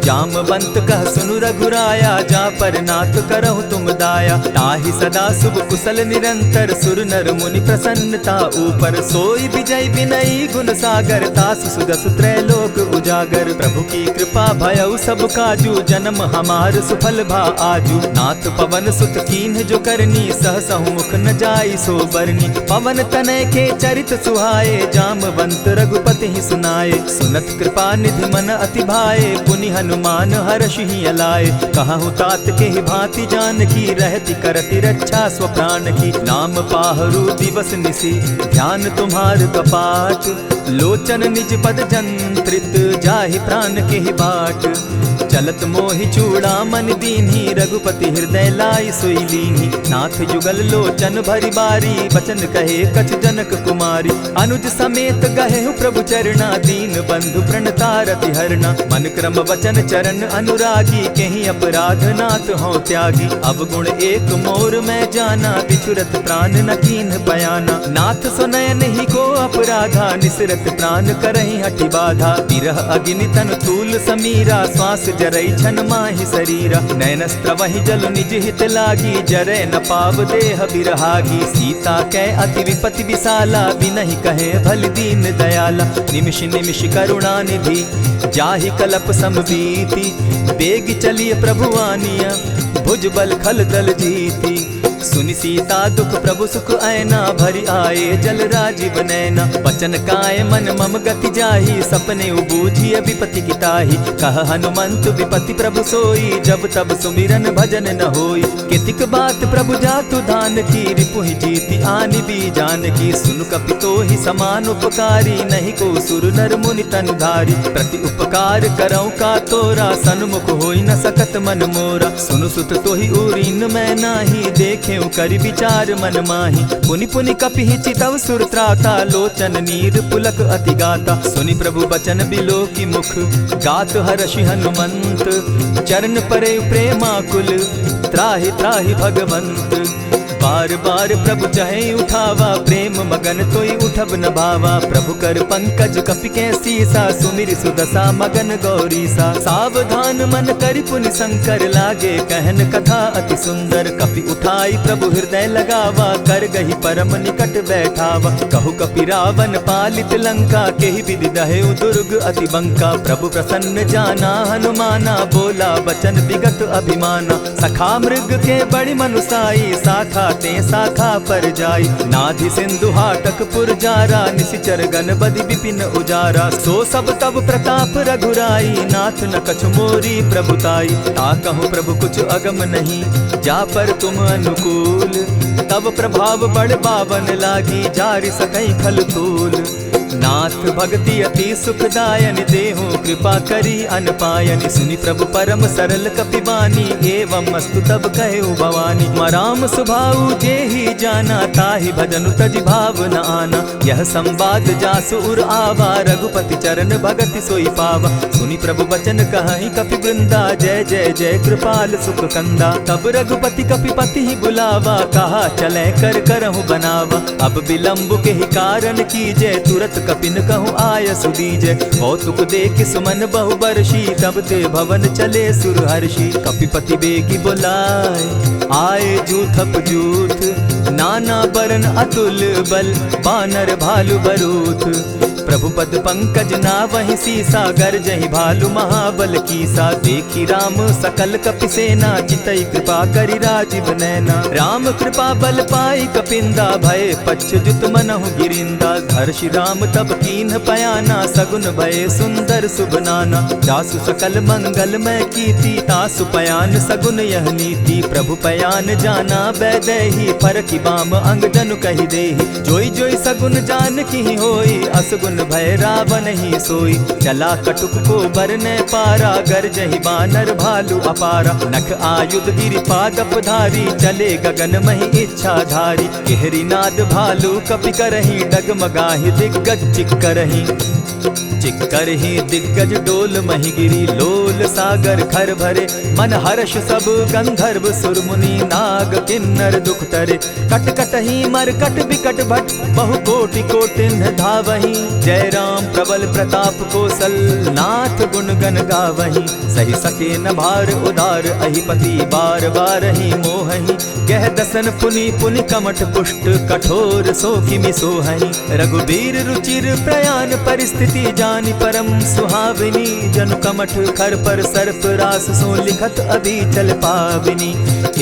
जामवंत कह सुनु रघुराया जा पर नाथ करहु तुम दाया ताहि सदा शुभ कुशल निरंतर सुर नर मुनि प्रसन्नता ऊपर सोई विजय विनयी गुण सागर तास सुदस त्रैलोक उजागर प्रभु की कृपा भयउ सब काजू जन्म हमार सुफल भा आजू नाथ पवन सुत कीन्ह जो करनी सहसहु मुख न जाई सो बरनी पवन तनय के चरित सुहाए जामवंत रघुपति ही सुनाए सुनत कृपा निधि मन अति भाए पुनि हनुमान हर्ष ही अलाए कहूँ तात के ही भांति जान की रहती करती रक्षा स्व प्राण की नाम पाहरु दिवस निसी ध्यान तुम्हार कपाट लोचन निज पद जंत्रित जाहि प्राण के ही बाट चलत मोहि चूड़ामन दीन्ही, रघुपति हृदय लाई सोई लीन्ही। नाथ जुगल लोचन भरी बारी, बचन कहे कछ जनक कुमारी। अनुज समेत गहे प्रभु चरणा, दीन बंधु प्रणतारति हरना। मन क्रम वचन चरण अनुरागी, कहीं अपराध नाथ हो त्यागी। अब गुण एक मोर में जाना, बिछुरत प्राण न कीन्ह बयाना। नाथ सुनयन ही को अपराधा, निसरत प्राण करहि हठि बाधा। विरह अग्नि तन तूल समीरा, श्वास जरई छन माहि शरीरा। नयनस्त्र वही जल निज हित लागी, जरै न पाव देह बिरहागी। सीता कै अति विपति विशाला, बिनहि कहे भल दीन दयाला। निमिष निमिष करुणा निधि, जाहि कलप समबीति। बेग चलिए प्रभु आनिया, भुज बल खल दल जीती। सुनि सीता दुख प्रभु सुख ऐना, भरी आए जल राजीव नैना। वचन काय मन मम गति जाहि, सपने बूझिय विपति किताहि। कह हनुमंत विपति प्रभु सोई, जब तब सुमिरन भजन न होई। कितिक बात प्रभु जातु धान की, रिपुहि जीति आनि भी जान की। सुनु कपितोहि समान उपकारी, नहीं को सुर नर मुनि तनु धारी। प्रति उपकार करौ का तोरा, सन्मुख होई न सकत मन मोरा। सुनु सुत तोहि उरीन मैं नाही, देखे करि विचार मन माही। पुनि पुनि कपिहि चितव सुर त्राता, लोचन नीर पुलक अति गाता। सुनि प्रभु बचन बिलो की मुख, गात हर्षि हनुमंत। चरण परे प्रेमाकुल, त्राहि त्राहि भगवंत। बार बार प्रभु चाहे उठावा, प्रेम मगन तोई उठब न भावा। प्रभु कर पंकज कपि के सीसा, सुमिर सुदशा मगन गौरीसा। सावधान मन करि पुनि शंकर, लागे कहन कथा अति सुंदर। कपि उठाई प्रभु हृदय लगावा, कर गही परम निकट बैठावा। कहु कपि रावण पालित लंका, केहि विधि दहेउ दुर्ग अति बंका। प्रभु प्रसन्न जाना हनुमाना, बोला बचन विगत अभिमाना। सखा मृग के बड़ी मनुसाई, साखा ते शाखा पर जाई। नाधि सिंधु हाटक पुर जारा, निशिचर गण बदि विपिन उजारा। सो सब तब प्रताप रघुराई, नाथ न कछु मोरी प्रभुताई। ता कहूँ प्रभु कुछ अगम नहीं, जा पर तुम अनुकूल। तब प्रभाव बड़ पावन लागी, जारि सकई खल तूल। नाथ भक्ति अति सुखदायन, देहु कृपा करी अनपायन। सुनि प्रभु परम सरल कपिबानी, एवं अस्तु तब कहे भवानी। मराम सुभाऊ जेहि जाना, ताहि भजनु तजि भाव न आना। यह संवाद जासु उर आवा, रघुपति चरण भगति सोई पावा। सुनि प्रभु बचन कहि कपि वृंदा, जय जय जय कृपाल सुख कंदा। तब रघुपति कपिपति ही बुलावा, कहा चले कर करहु बनावा। अब विलंब के ही कारण कीजय, तुरत कपिन कहूँ आय सुदीजय। कौतुक देख सुमन बहु बरसी, तब ते भवन चले सुर हर्षि। कपिपति बेगी बुलाए, आए जूथप जूथ। नाना बरन अतुल बल, बानर भालु बरूथ। प्रभु पद पंकज ना वही सीसा, गर्जहि भालु महाबल कीसा। देखी राम सकल कपि सेना, चितई कृपा करि राजीव नैना। राम कृपा बल पाई कपिंदा, भय पच्युत मनहु गिरिंदा। हर्षि राम तब कीन्ह पयाना, सगुन भय सुंदर शुभ नाना। जासु सकल मंगल मैं कीति, तासु पयान सगुन यह नीति। प्रभु पयान जाना बैदेही, फरकि बाम अंग जनु कहि देहि। जोई जोई सगुन जान की होई, असगुन भय रावण ही सोई। चला कटुक को बरने पारा, गरजहि बानर भालु अपारा। नख आयुध गिरिपादप धारी, चले गगन महि इच्छाधारी। केहरी नाद भालु कपि करहि, डगमगाहि दिग्गज चिक्करहि। चिक्करहि दिग्गज डोल महि गिरी, लोल सागर खर भरे। मन हर्ष सब गंधर्व सुर मुनि, नाग किन्नर दुख तरे। कट कटहि मरकट बिकट भट, बहु कोटि कोटिन्ह धावहि। जय राम प्रबल प्रताप कौशल, नाथ गुण गण गावहि। सही सके न भार उदार, अहिपति बार बार ही मोहहि। कह दसन पुनि पुनि कमठ पुष्ट, कठोर सो किमि सोहहि। रघुबीर रुचिर प्रयाण परिस्थिति, जानि परम सुहाविनी। जनु कमठ खर पर सर्प रास, सो लिखत अभी चल पाविनी।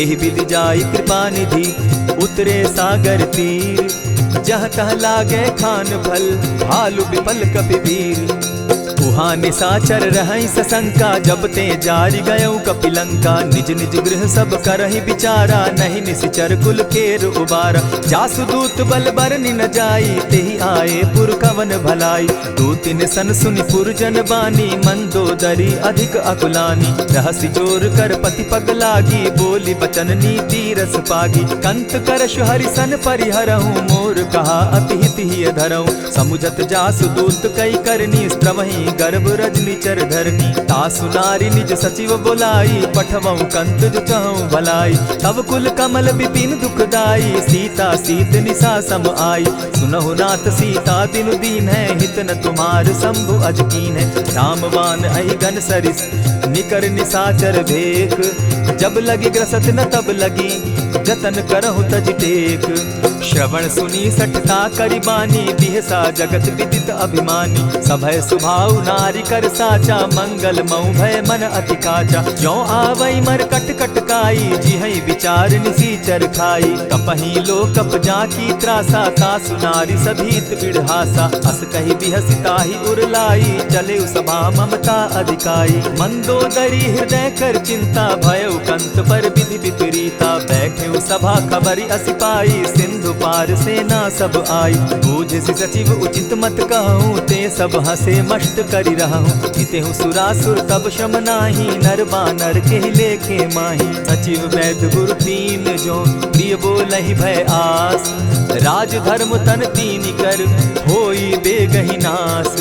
एहि विधि जाई कृपा निधि, उतरे सागर तीर। जह तह लागे खान फल, भालु विपल कपि वीर। उह वहाँ निशाचर रहई सशंका, जब ते जारी गयऊ कपिलंका। निज निज गृह सब करहि विचारा, नहीं निशिचर कुल केर उबारा। जासुदूत बल बरनि न जाई, तेहि आए पुर कवन भलाई। दूतिन सन सुनि पुरजन बानी, मंदोदरी अधिक अकुलानी। रहसि जोर कर पति पग लागी, बोली बचन नीति रस पागी। कंत करश हरिसन परिहरहूँ, मोर कहा अति हित ही धरऊँ। समुझत जासुदूत कई करनी, स्त्रवहि गर्भ रजनी चर धरनी। तासु नारी निज सचिव बोलाई, पठवऊँ कंत जो चहूँ भलाई। तब कुल कमल विपिन दुखदाई, सीता सीत निशा सम आई। सुनहु नाथ सीता दिनु दीन है, हित न तुम्हार शंभु अजकीन है। रामवान अहि गन सरिस निकर निशाचर भेक, जब लगी ग्रसत न तब लगी जतन करहु तज टेक। श्रवण सुनी सठता करिबानी, बिहसा जगत विदित अभिमानी। सभय सुभाव नारी कर साचा, मंगल मऊ भय मन अति काचा। जो आवई मर कट कट काई, जिहई विचार निसीचर खाई। कपही लो कप जाकी त्रासा, तासु नारी सभीत बिढ़ासा। अस कही बिहसिताहि उरलाई, चले सभा ममता अधिकाई। मंदोदरी हृदय कर चिंता, भयउ कंत पर विधि विपरीता। बैठे सभा खबरी असिपाई, सिंधु पार सेना सब आई। बूझसि सचिव उचित मत कहूँ, ते सब हसे मष्ट करि रहूँ। इतेहु सुरासुर तब श्रम नाही, नर बानर के लेखे माही। सचिव वैद्य गुरु तीन जो, प्रिय बोलहि भय आस। राज धर्म तन तीन कर, होई बेगहि नास।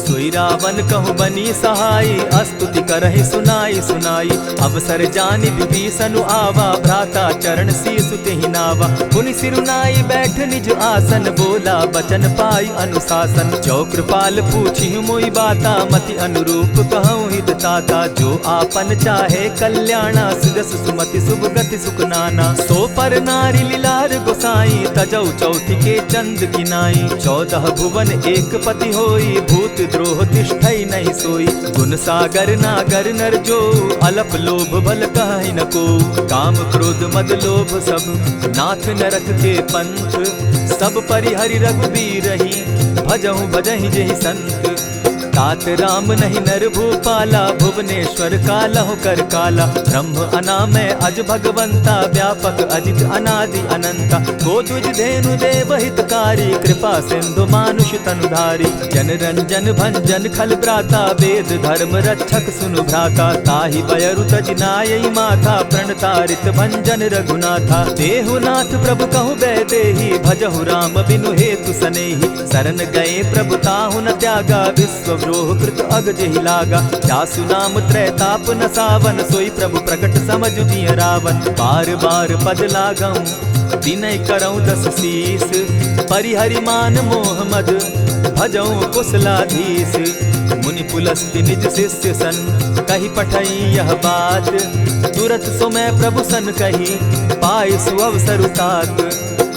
सोई रावण कहु बनी सहाई, अस्तुति करहि सुनाई सुनाई। अवसर जानि विभीषण आवा, भ्राता चरण शीस तेहि नावा। पुनि सिरुनाई बैठ निज आसन, बोला बचन पाई अनुशासन। जो कृपाल पूछि मोई बाता, मति अनुरूप कहूँ हित ताता। जो आपन चाहे कल्याणा, सुजस सुमति शुभ गति सुख नाना। सो पर नारी लीलार गोसाई, तजौ चौथि के चंद किनाई। 14 भुवन एक पति होई, भूत द्रोह तिष्ठई नहीं सोई। गुण सागर नागर नर जो, अलप लोभ बल कहि न को। काम क्रोध मद लोभ सब, नाथ नरक के पंथ। सब परिहरि रघुबीरहि, भजहु भजहि जेहि संत। तात राम नहीं नर भूपाला, भुवनेश्वर कालहु कर काला। ब्रह्म अनामय अज भगवंता, व्यापक अजित अनादि अनंता। गोद्विज धेनु देव हितकारी, कृपा सिंधु मानुष तनुधारी। जन रंजन भंजन खल भ्राता, वेद धर्म रक्षक सुनु भ्राता। ताहि बयरु तज नायई माथा, प्रणतारित भंजन रघुनाथा। देहुनाथ प्रभु कहु बैदेही, भजहु राम बिनु हेतु सनेही। शरण गए प्रभु ताहु न त्यागा, विश्व द्रोह कृत अग जेहि लागा। जासु नाम त्रैताप न सावन, सोई प्रभु प्रकट समझ जिय रावण। बार बार पद लागऊं, विनय करऊं 10 शीस। परिहरि मान मोह मद, भजऊं कुशलाधीश। मुनि पुलस्ति निज शिष्य सन, कही पठई यह बात। तुरत सो मैं प्रभु सन कही, पाई सुअवसर तात।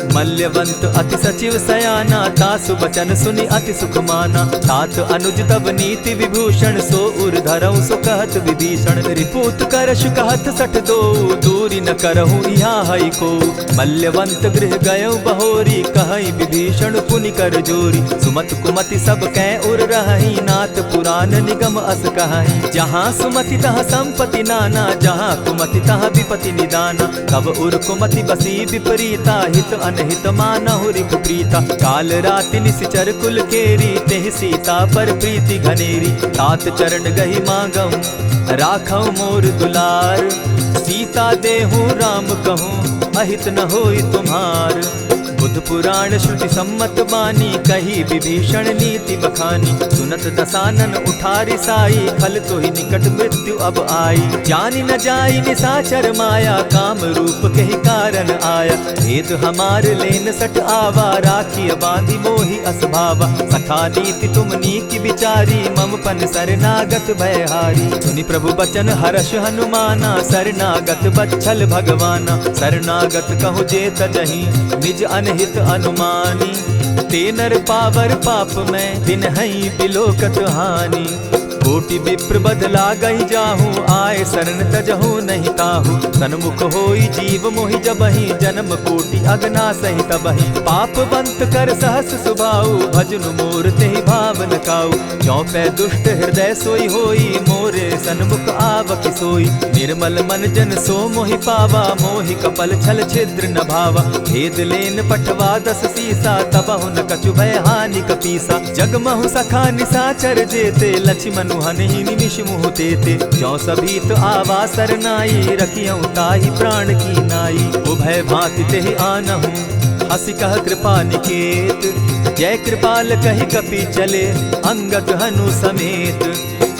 मल्यवंत अति सचिव सयाना, तासु बचन सुनि अति सुख माना। तात अनुज तब नीति विभूषण, सो उर धरऊं सो कहत विभीषण। रिपुत करश कहत सठ दो, दूरी न करहूँ यहाँ हई को। मल्यवंत गृह गयऊ बहोरी, कहई विभीषण पुनि कर जोरी। सुमत कुमति सब कै उर रहई, नाथ पुराण निगम अस कहई। जहाँ सुमति तहाँ संपत्ति नाना, जहाँ कुमति तहाँ विपति निदाना। तब उर कुमति बसी विपरीता, हित अनहित मानहु रिपु प्रीता। काल राति निशिचर कुल केरी, तेहि सीता पर प्रीति घनेरी। तात चरण गहि मांगऊं, राखऊं मोर दुलार। सीता देहूँ राम कहूँ, अहित न होई तुम्हार। बुध पुराण श्रुति सम्मत बानी, कही विभीषण नीति बखानी। सुनत दसानन उठारी साई, खल तो ही निकट मृत्यु अब आई। जानी न जाई निशाचर माया, काम रूप के ही कारण आया। भेद हमार लेन सट आवा, राखी बांधी मोहि असभावा। सखा नीति तुम नीति विचारी, मम पन शरणागत भयहारी। सुनि प्रभु बचन हर्ष हनुमाना, शरणागत बच्छल भगवाना। शरणागत कहु जे तजहि, निज अनहित अनुमानी। ते नर पावर पाप में, दिन हई बिलोकत हानि। कोटि विप्र बदला गई जाहूँ, आए शरण तजहू नहीं ताहू। सन्मुख होई जीव मोहि जबहि, जन्म कोटि अगना सही तबहि। पाप बंत कर सहस सुभाऊ, भजनु मोर तेहि भावन काऊ। चौपै दुष्ट हृदय सोई होई, मोरे सन्मुख आवक सोई। निर्मल मन जन सो मोहि पावा, मोहि कपल छल छिद्र न भावा। भेद लेन पठवा दस सीसा, तबहु न कछु भय हानि कपीसा। जगमहु सखा निसाचर जेते, लक्ष्मण हनहि निमिष मुहु तेते। जो सभीत आवा सरनाई, रखियौ ताहि प्राण की नाई। उभय भांति तेहि आनहु, हसी कह कृपा निकेत। जय कृपाल कहि कपि चले, अंगद हनु समेत।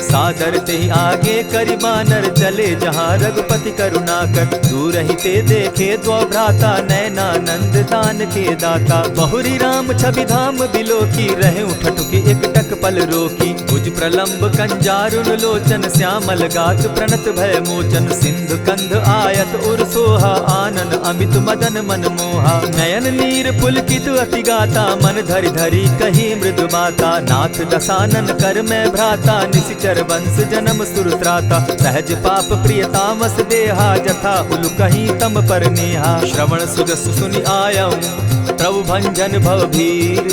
सादर तेहि आगे करि बानर, चले जहाँ रघुपति करुणाकर। दूर ही ते देखे द्वौ भ्राता, नयनानंद दान के दाता। बहुरी राम छवि धाम बिलोकी, रहे ठठुकी एकटक पल रोकी। भुज प्रलंब कंजारुन लोचन, श्यामल गात प्रणत भय मोचन। सिंधु कंध आयत उर सोहा, आनन अमित मदन मन मोहा। नयन नीर पुलकित अति गाता, मन धरि धरि कही मृदु बाता। नाथ दसानन कर मैं भ्राता, निशिचर वंश जन्म सुरत्राता। सहज पाप प्रियतामस देहा, जथा उलु कहीं तम पर नेहा। श्रवण सुजस सुनि आयऊं, प्रभु भंजन भव भीर।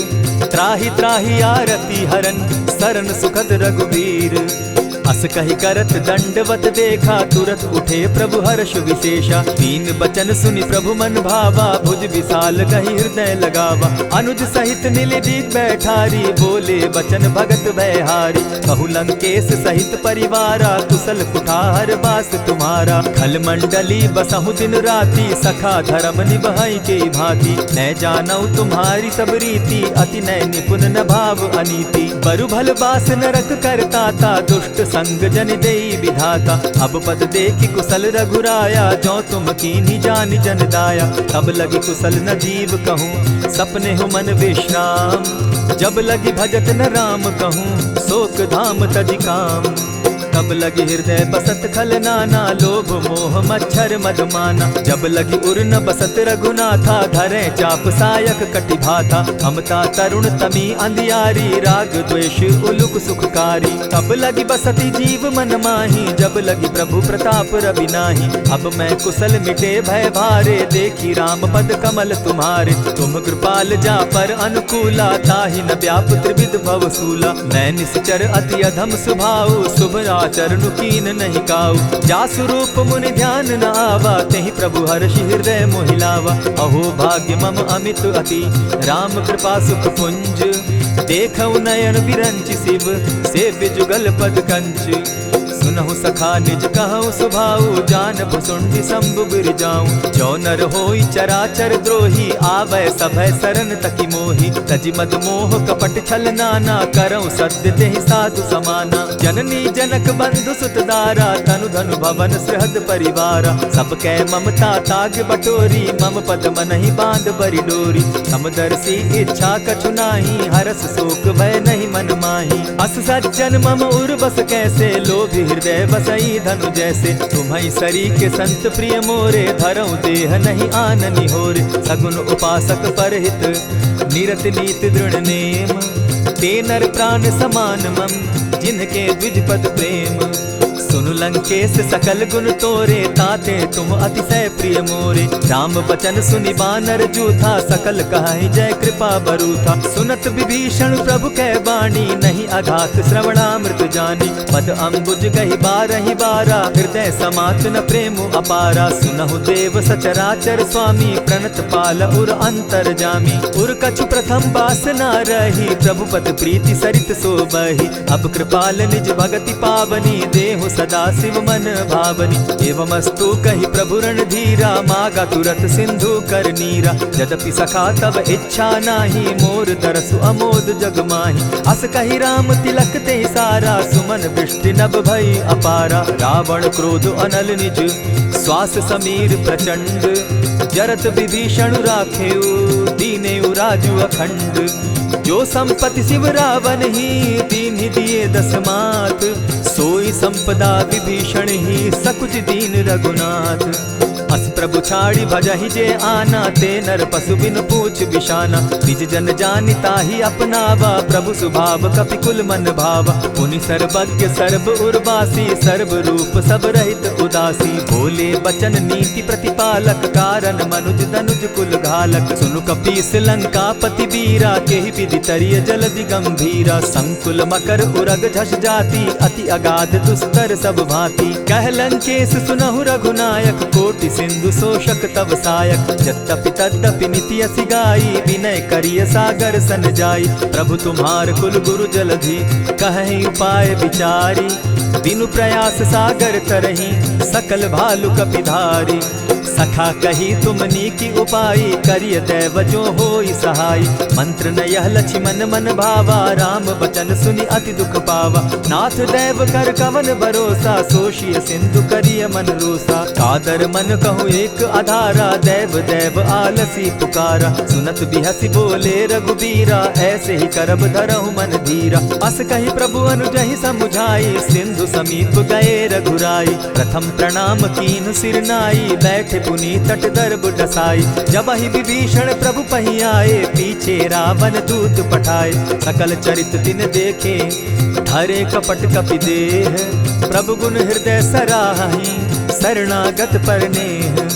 त्राहि त्राहि आरती हरन, सरन सुखद रघुबीर। अस कहि करत दंडवत देखा, तुरत उठे प्रभु हर्ष विशेषा। तीन बचन सुनि प्रभु मन भावा, भुज विशाल कहि हृदय लगावा। अनुज सहित नीलदीप बैठारी, बोले बचन भगत भयहारी। कहु लंकेश सहित परिवारा, कुशल कुठार बास तुम्हारा। खल मंडली बसहु दिन राति, सखा धर्म निभाई के भांति। न जानऊ तुम्हारी सब रीति, अति नय निपुण न भाव अनीति। बरु भल बास नरक करताता, दुष्ट संग जन देई विधाता। अब पद देखि कुशल रघुराया, जो तुम कीन्ही जानि जन दाया। तब लगी कुशल न जीव कहूँ, सपने हो मन विश्राम। जब लगी भजत न राम कहूँ, शोक धाम तजि काम। तब लगी हृदय बसत खल नाना, लोभ मोह मच्छर मदमाना। जब लगी उर न बसत रघुनाथा, धरे चाप सायक कटि भाथा। ममता तरुण तमी अंधियारी, राग द्वेष उलुक सुखकारी। तब लगी बसती जीव मन माही, जब लगी प्रभु प्रताप रवि नाही। अब मैं कुशल मिटे भय भारे, देखी राम पद कमल तुम्हारे। तुम कृपाल जा पर अनुकूला, ताहि न व्याप त्रिविध भव सूला। मैं निश्चर अति अधम स्वभाव, शुभ चरण कीन नहीं काऊ। जासु रूप मुनि ध्यान न आवा, तेहि प्रभु हर्षि हृदय मोहिलावा। अहो भाग्य मम अमित अति, राम कृपा सुख पुंज। देखऊ नयन विरंचि शिव, सेव्य जुगल पद कंच। सुनहु सखा निज कहूँ सुभाऊ, जानब सुंडि शंभु गिर जाऊं। जो नर होई चराचर द्रोही, आवे सभय शरण तकी मोही। तजि मद मोह कपट छल नाना, करऊं सत्य तेहि साधु समाना। जननी जनक बंधु सुत दारा, तनु धनु भवन सृहद परिवारा। सब कै ममता ताग बटोरी, मम पद मनहि बांध बरि डोरी। समदर्शी इच्छा कछु नाही, हरस शोक भय नहीं मन माही। अस सज्जन मम उर बस कैसे, लोभी हृदय बसई धनु जैसे। तुम्हि सरी के संत प्रिय मोरे, धरऊं देह नहीं आननि होरे। सगुन उपासक परहित, निरत नीत दृढ़ नेम। ते नर प्राण समान मम, जिनके द्विज पद प्रेम। सुनु लंकेश सकल गुण तोरे, ताते तुम अतिशय प्रिय मोरे। राम बचन सुनि बानर जूथा, सकल कहाहि जय कृपा बरूथा। सुनत विभीषण प्रभु कै बाणी, नहीं अघात श्रवणामृत जानी। पद अम्बुज गहि बारहि बारा, हृदय समात न प्रेम अपारा। सुनहु देव सचराचर स्वामी, प्रणत पाल उर अंतर जामी। उर कछु प्रथम बास न रही, प्रभु पद प्रीति सरित सोबहि। अब कृपाल निज भगति पावनी, देहु सदा शिव मन भावनी। एवमस्तु कहि प्रभु रणधीरा, मागा तुरत सिंधु कर नीरा। यद्यपि सखा तब इच्छा नाही, मोर दरसु अमोद जग माही। अस कहि राम तिलक ते सारा, सुमन दृष्टि नभ भई अपारा। रावण क्रोध अनल निज, श्वास समीर प्रचंड। जरत विभीषण राखेउ, दीनेउ राजु अखंड। जो संपत्ति शिव रावण ही, दीन्हि दिए दस मात। सोई संपदा विभीषण ही सकुच दीन रघुनाथ। अस प्रभु छाड़ी भजहि जे आना, ते नर पशु बिन पूछ बिशाना। निज जन जानिता ही अपनावा, प्रभु स्वभाव कपि कुल मन भावा। मुनि सर्वज्ञ सर्व उर्वासी, सर्व रूप सब रहित उदासी। बोले बचन नीति प्रतिपालक, कारण मनुज दनुज कुल घालक। सुनु कपीस लंकापति बीरा, केहि विधि तरिय जलधि गंभीरा। संकुल मकर उरग झष जाति, अति अगाध दुस्तर सब भांति। कह लंकेश सुनहु रघुनायक, कोटि सिंधु शोषक तव सायक। यद्यपि तद्यपि निति असि गाई, विनय करिय सागर सन जाई। प्रभु तुम्हार कुल गुरु जलधि, कहि उपाय विचारी। बिनु प्रयास सागर तरही, सकल भालु कपिधारी। सखा कही तुमनी की उपाई, करिय दैव जो होई सहाय। मंत्र न यह लक्ष्मण मन भावा, राम बचन सुनि अति दुख पावा। नाथ दैव कर कवन भरोसा, सोषिय सिंधु करिय मन रोसा। कादर मन कहूँ एक आधारा, दैव दैव आलसी पुकारा। सुनत बिहसी बोले रघुबीरा, ऐसे ही करब धरहु मन धीरा। अस कही प्रभु अनुजहि समुझाई, सिंधु समीप गए रघुराई। प्रथम प्रणाम कीन सिर नाई, बैठे पुनि तट दर्ब डसाई। जब ही विभीषण प्रभु पही आए, पीछे रावण दूत पठाए। सकल चरित दिन देखे, धरे कपट कपि देह। प्रभु गुण हृदय सराहि, शरणागत पर नेह।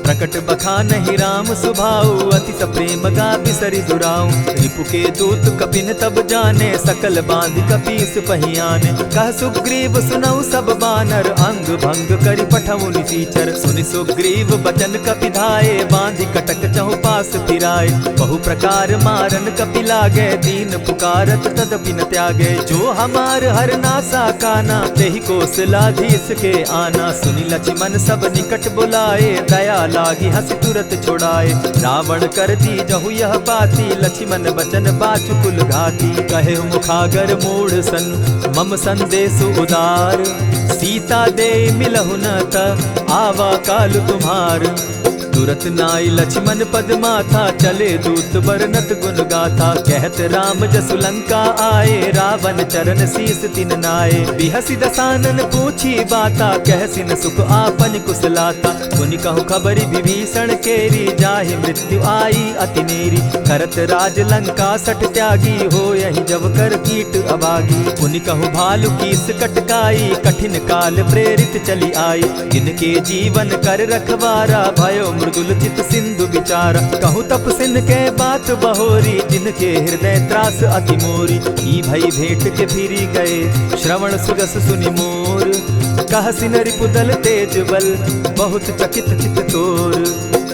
प्रकट बखानहि राम सुभाऊ, अति प्रेम गा बिसरि दुराऊ। रिपु के दूत कपिन तब जाने, सकल बांधि कपीस पहियाने। कह सुग्रीव सुनऊ सब बानर, अंग भंग करि पठऊ निसीचर। सुनि सुग्रीव बचन कपि धाये, बांधि कटक चहु पास फिराए। बहु प्रकार मारन कपि लागे, दीन पुकारत तदपि न त्यागे। जो हमार हर नासा काना, तेहि कौशलाधीश के आना। सुनि लक्ष्मण सब निकट बुलाए, दया लागी हंस तुरत छुड़ाए। रावण कर दी जहु यह बाती, लक्ष्मण बचन बाचु कुल घाती। कहे मुखागर मूढ़ सन, मम संदेश उदार। सीता दे मिलहु न त, आवा काल तुम्हार। तुरत नाई लक्ष्मण पद माथा, चले दूत बरनत गुण गाथा। कहत राम जसु लंका आए, रावण चरण शीस तिन नाए। बिहसी दसानन पूछी बाता, कहसिन सुख आपन कुशलाता। सुनि कहु खबरि विभीषण केरी, जाहि मृत्यु आई अति नेरी। करत राज लंका सठ त्यागी, हो यही जब कर कीट अभागी। पुनि कहु भालु कीस कटकाई, कठिन काल प्रेरित चली आई। जिनके जीवन कर रखवारा, भयो मृदुल चित सिंधु विचारा। कहु तप सिन के बात बहोरी, जिनके हृदय त्रास अति मोरी। ई भई भेंट के फिरी गए, श्रवण सुगस सुनि मोर। कह सिन रिपुदल तेज बल, बहुत चकित चित तोर।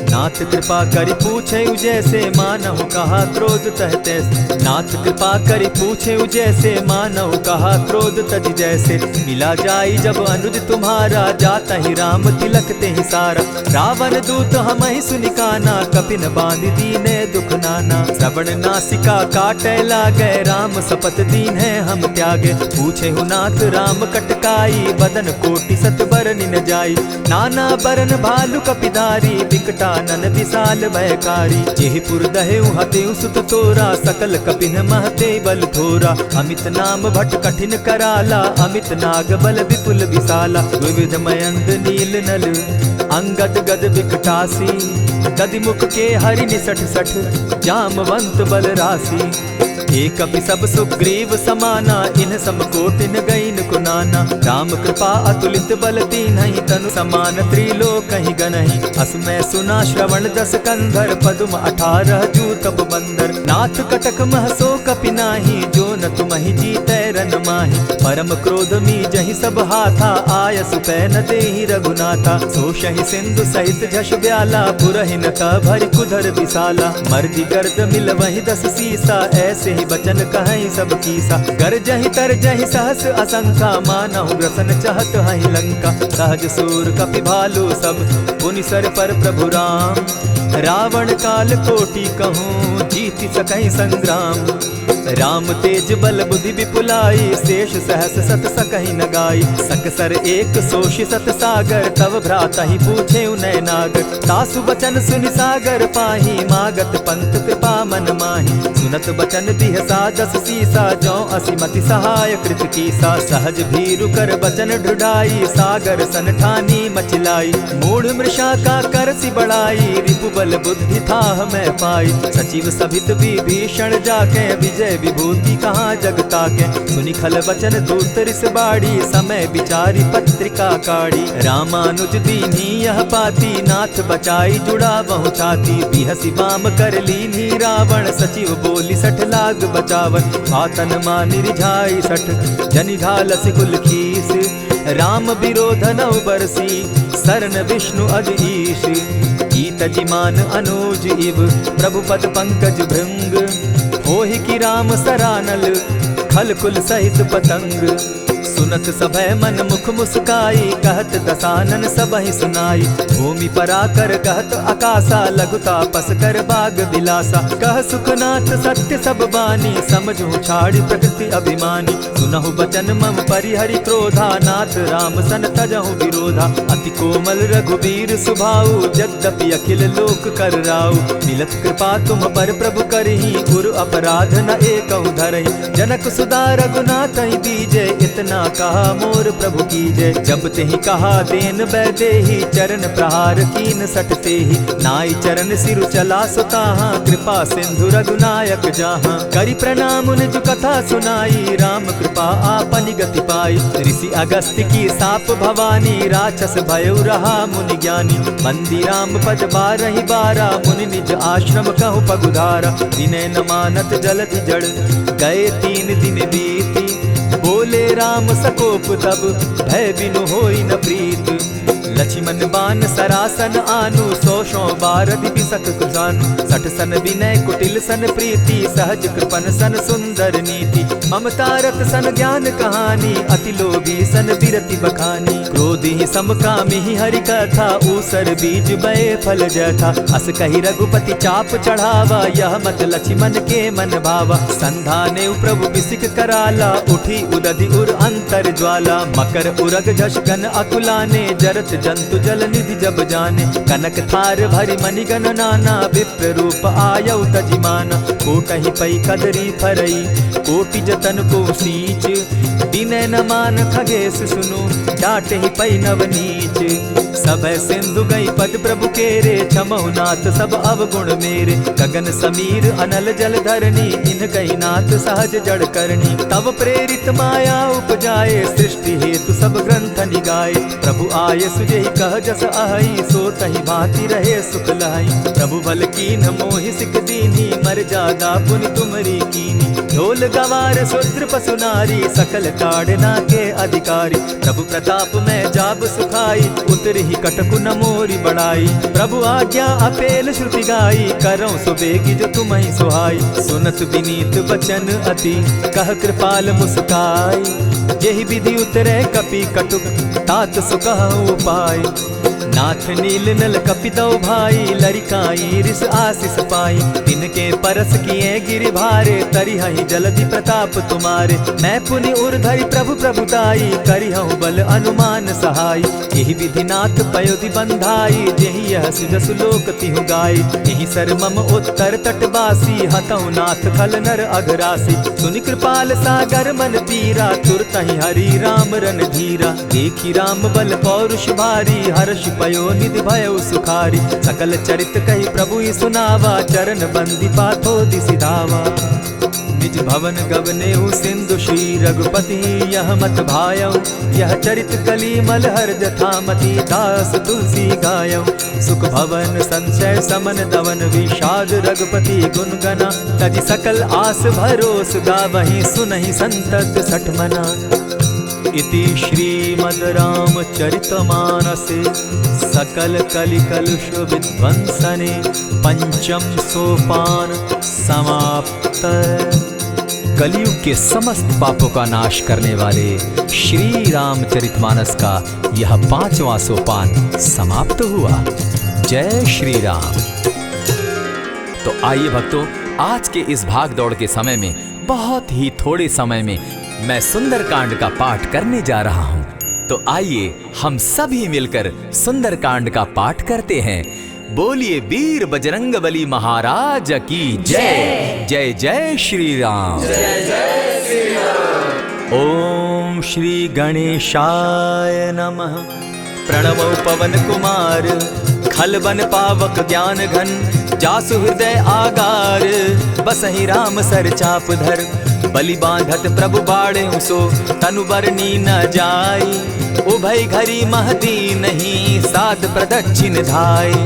नाथ कृपा करि पूछे जैसे, मानहु कहा क्रोध तह तैसे। नाथ कृपा करि पूछे जैसे, मानहु कहा क्रोध तज जैसे। मिला जाई जब अनुज तुम्हारा, जाता ही राम तिलक ते ही सारा। रावण दूत हमहि सुनि काना, कपिन बांधि दीने दुख नाना। श्रवण नासिका काटे लागे, राम सपत दीन है हम त्यागे। पूछे नाथ राम कटकाई, बदन कोटि सत बरनि न जाई। नाना बरन भालु कपिधारी, विकटा नन विशाल भयकारी। जेहि पुर दहेउ हतेउ सुत तोरा, सकल कपिन महते बल थोरा। अमित नाम भट कठिन कराला, अमित नाग बल विपुल विशाला। विविध मयंद नील नल, अंगद गद विकटासी। गदि मुख के हरि निसठ सठ, जामवंत बल राशि। एक कपि सब सुग्रीव समाना, इन सम कोटिन गईन कुनाना। राम कृपा अतुलित बल दीन्हि, तनु समान त्रिलोक ही गनहि। अस मैं सुना श्रवण दस कंधर, पदुम 18 जूतब बंदर। नाथ कटक मह सो कपि नाही, जो न तुमहि जीतै रन माहि। परम क्रोध मी जहि सब हाथा, आयसु पै न देहि रघुनाथा। सोषहि सिंधु सहित झष ब्याला, पुरहिन त भरि कुधर विशाला। मर्दि गर्द मिल वहि 10 सीसा, ऐसे ही बचन कहीं सब कीसा। गरजहि तरजहि सहस असंखा, मानहु ग्रसन चहत हहि लंका। सहज सूर कपि भालु सब, पुनि सर पर प्रभु राम। रावण काल कोटि कहूँ, जीति सकहि संग्राम। राम तेज बल बुद्धि विपुलाई, शेष सहस सत सकहि न गाई। सकसर एक सोषि सत सागर, तव भ्राता ही पूछे उनय नागर। तासु बचन सुनि सागर पाही, मागत पंत कृपा मन माही। सुनत बचन बिहसा दस सीसा, जौ असिमति सहाय कृत कीसा। सहज भीरु कर बचन ढुढ़ाई, सागर सन ठानी मचिलाई। मूढ़ मृषा का करसि बढ़ाई, रिपु बल बुद्धि थाह मैं पाई। सचिव सभित विभीषण जाके, विजय विभूति कहाँ जग ताके। सुनि खल बचन दूत रिस बाड़ी, समय विचारी पत्रिका काढ़ी। रामानुज दीन्ही यह पाती, नाथ बचाई जुड़ा बहु छाती। बिहसी बाम कर लीन्ही रावण, सचिव बोली सठ लाग बचावन। आतन मानि रिझाई सठ, जनि ढालसि कुल खीस। राम विरोध नौ बरसी, सरन विष्णु अज ईश। कीत जिमान अनुज इव, प्रभु पद पंकज भृंग। होहि की राम सरानल, खल कुल सहित पतंग। सुनत सभय मन मुख मुस्काई, कहत दसानन सबहि सुनाई। भूमि पराकर कहत आकाशा, लघुता पस कर बाग बिलासा। कह सुखनाथ सत्य सब बानी, समझू छाड़ी प्रकृति अभिमानी। सुनहु बचन मम परिहरि क्रोधा, नाथ राम सन तजहु विरोधा। अति कोमल रघुबीर सुभाऊ, यद्यपि अखिल लोक कर राऊ। मिलत कृपा तुम पर प्रभु करही, गुरु अपराध न एकहु धरहि। जनक सुदा रघुनाथ ही दीजे, इतना कहा मोर प्रभु की जय। जब तेहि कहा देन बैदेही, चरण प्रहार कीन सटते ही। नाई चरण सिरु चला सुताहा, कृपा सिंधु रघुनायक जाहा। करि प्रणाम निज कथा सुनाई, राम कृपा आपनि गति पाई। ऋषि अगस्त्य की साप भवानी, राक्षस भयउ रहा मुनि ज्ञानी। बंदी राम पद बारहि बारा, मुनि निज आश्रम कहु पगुधारा। विनय न मानत जलधि जड़, गए 3 दिन बीती। बोले राम सकोप तब, भय बिनु होई न प्रीत। लक्ष्मण बान सरासन आनु, 100 बारदि बिसक कुजानु। 60 सन विनय कुटिल सन प्रीति, सहज कृपन सन सुंदर नीति। ममता रत सन ज्ञान कहानी, अति लोभी सन बिरति बखानी। क्रोधि समकामी हरि कथा, ऊसर बीज बये फल जथा। अस कहि रघुपति चाप चढ़ावा, यह मत लक्ष्मण के मन भावा। संधाने प्रभु बिसिक कराला, उठी उदधि उर अंतर ज्वाला। मकर उरग झष गन अकुलाने, जरत जंतु जल निधि जब जाने। कनक थार भरि मणिगण नाना, विप्र रूप आयौ तजिमाना। कोटहि पै कदरी फरई, कोटि जतन को सींच। विनय न मान खगेश सुनु, डांटहि पै नवनीच। सब सिंधु गई पद प्रभु केरे, क्षमहु नाथ सब अवगुण मेरे। गगन समीर अनल जल धरनी, इन कही नाथ सहज जड़ करनी। तब प्रेरित माया उपजाए, सृष्टि हेतु सब ग्रंथ निगाए। प्रभु आये सुजेहि कह जस अहई, सो तहि भांति रहे सुख लहई। प्रभु भल कीन मोहि सिख दीनी, मर जादा पुनि तुमरी कीनी। ढोल गवार शूद्र पशु नारी, सकल ताड़ना के अधिकारी। प्रभु प्रताप में जाब सुखाई, उतरहि कटकु न मोरी बड़ाई। प्रभु आज्ञा अपेल श्रुति गाई, करौं सुबेगी जो तुम्हि सुहाई। सुनत विनीत बचन अति, कह कृपाल मुस्काई। जेहि विधि उतरे कपि कटुक, तात सुकहु उपाय। नाथ नील नल कपि दौ भाई, लरिकाई रिस आशीष पाई। तिनके परस किए गिरि भारे, तरिहहि जलधि प्रताप तुम्हारे। मैं पुनि उर्धरि प्रभु प्रभुताई, करिहु बल अनुमान सहाय। एहि विधि नाथ पयोधि बंधाई, जेहि यह सुजसु लोक तिहु गाई। एहि सर मम उत्तर तटवासी, हतहु नाथ खल नर अघरासी। सुनि कृपाल सागर मन पीरा, तुरतहि हरि राम रन धीरा। देखी राम बल पौरुष भारी, हर्ष पयो निधि भयउ सुखारी। सकल चरित कहि प्रभु ही सुनावा, चरण बंदी पाथो दिसि धावा। निज भवन गवनेहु सिंधु श्री रघुपति, यह मत भायौ। यह चरित कली मलहर जथामति, दास तुलसी गायौ। सुख भवन संशय समन दवन, विषाद रघुपति गुण गना। तजि सकल आस भरोस, गावहि सुनहि संतत सठ मना। इति श्रीमद् रामचरितमानसे, सकल कलि कलुष विध्वंसने। पंचम सोपान समाप्त। कलयुग के समस्त पापों का नाश करने वाले श्री रामचरितमानस का यह 5वां सोपान समाप्त हुआ। जय श्री राम। तो आइए भक्तों, आज के इस भाग दौड़ के समय में बहुत ही थोड़े समय में मैं सुंदरकांड का पाठ करने जा रहा हूँ। तो आइए हम सभी मिलकर सुंदरकांड का पाठ करते हैं। बोलिए वीर बजरंगबली महाराज की जय। जय जय श्री राम। जय जय श्री राम। ओम श्री गणेशाय नमः। प्रणवो पवन कुमार खलबन पावक ज्ञान घन जासु हृदय आगार बसहि राम सर चाप धर बलि बांधत प्रभु बाढ़े सो तनु बरनी न जाई उभय घरी महदी नहीं साध प्रदक्षिण धाई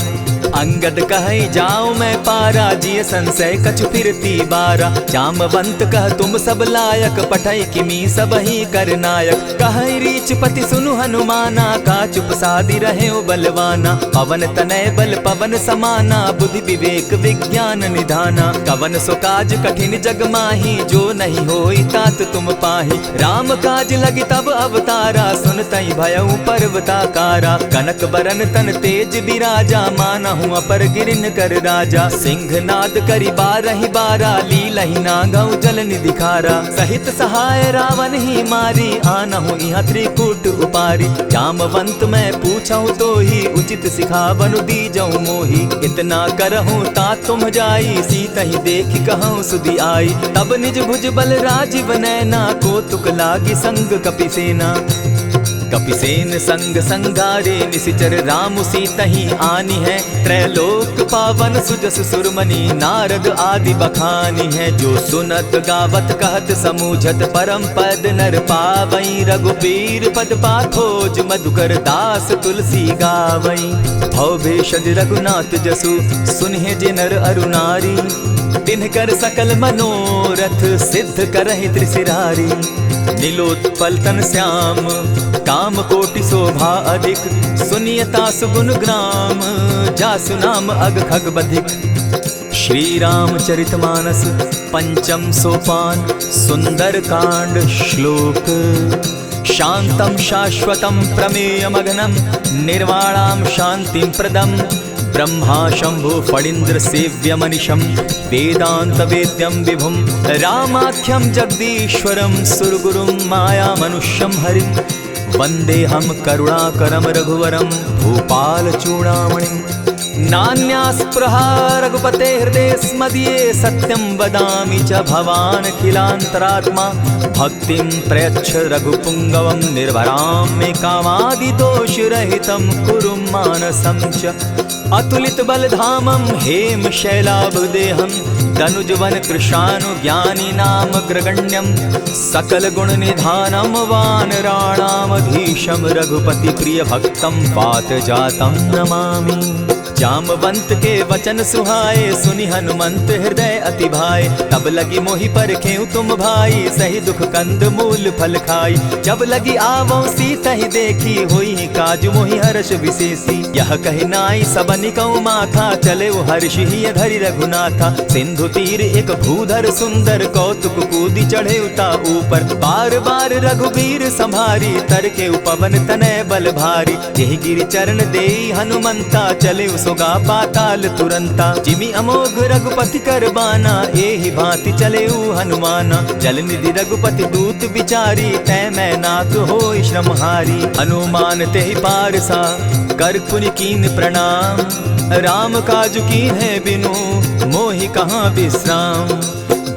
अंगद कहे जाऊं मैं पारा जिय संशय कछु फिरती बारा जामवंत कह तुम सब लायक पठय किमी सब ही कर नायक कहे रीच पति सुनु हनुमाना का चुप सादी रहे बलवाना पवन तनय बल पवन समाना बुद्धि विवेक विज्ञान निधाना कवन सो काज कठिन जग माही जो नहीं होई तात तुम पाही राम काज लगी तब अवतारा सुनतई भयउ पर्वताकारा कनक बरन तन तेज बिराजा माना हूँ अपर गिरिन कर राजा सिंह नाद करी बारहि बारा लीलहि नागौ जल निधि खारा सहित सहाय रावण ही मारी आनहु यहाँ त्रिकूट उपारी जामवंत मैं पूछऊँ तो ही उचित सिखावनु दीजऊँ मोही इतना करहूँ ता तुम जाई सीता ही देखी कहूँ सुधि आई तब निज भुज बल राजीव नैना को तुक लागी संग कपिसेना कपिसेन संग संगारे निशिचर राम सीता ही आनी है त्रैलोक पावन सुजस सुरमणि नारद आदि बखानी है जो सुनत गावत कहत समूझत परम पद नर पावई रघुबीर पद पाखोज मधुकर दास तुलसी गावई भव भेषज रघुनाथ जसु सुनहि जे नर अरुनारी तिनकर सकल मनोरथ सिद्ध करहि त्रिशिरारी नीलोत्पल तन श्याम काम कोटि शोभा अधिक सुनियता सुगुण ग्राम जासु नाम अग खग बधिक श्री रामचरितमानस पंचम सोपान सुंदर कांड श्लोक शांतम शाश्वतम प्रमेयमगनम निर्वाणाम शांतिं प्रदम ब्रह्मा शंभु फणीन्द्र सेव्य मनिशम वेदांत वेद्यम विभुम रामाख्यम जगदीश्वरम सुरगुरुम माया मनुष्यम हरिम वंदे हम करुणाकरम रघुवरम भूपाल चूड़ामणिम नान्यास्पृहा रघुपते हृदय स्मदीये सत्यं वदामि च भवान् खिलान्तरात्मा भक्तिं प्रयच्छ रघुपुङ्गवं निर्भरां मे कामादिदोषरहितं कुरु मानसं च अतुलित बलधामं हेम शैलाभदेहं तनुजवन कृशानुज्ञानी नाम ग्रगण्यं सकल गुण निधानं वानराणामधीशं रघुपति प्रिय भक्तं पात जातं नमामि जामवंत के वचन सुहाए सुनि हनुमंत हृदय अति भाए तब लगी मोहि परखेउ तुम भाई सही दुख कंद मूल फल खाई जब लगी आवो सीता ही देखी होई काज मोहि हर्ष विशेषी यह कहि नाई सबनि कौ माथा चले वो हर्ष ही धरि रघुनाथा सिंधु तीर एक भूधर सुंदर कौतुक कूदी चढ़े उता ऊपर बार बार रघुबीर संभारी तर के उपवन तनय बल भारी यही गिरि चरण देई हनुमंता चले सोगा पाताल तुरंता जिमि अमोघ रघुपति कर बाना एहि भांति चले हनुमाना जल निधि रघुपति दूत बिचारी तै मैं नाक होई श्रमहारी हनुमान तेहि पारसा कर पुनि कीन प्रणाम राम काज कीन है बिनु मोहि कहाँ विश्राम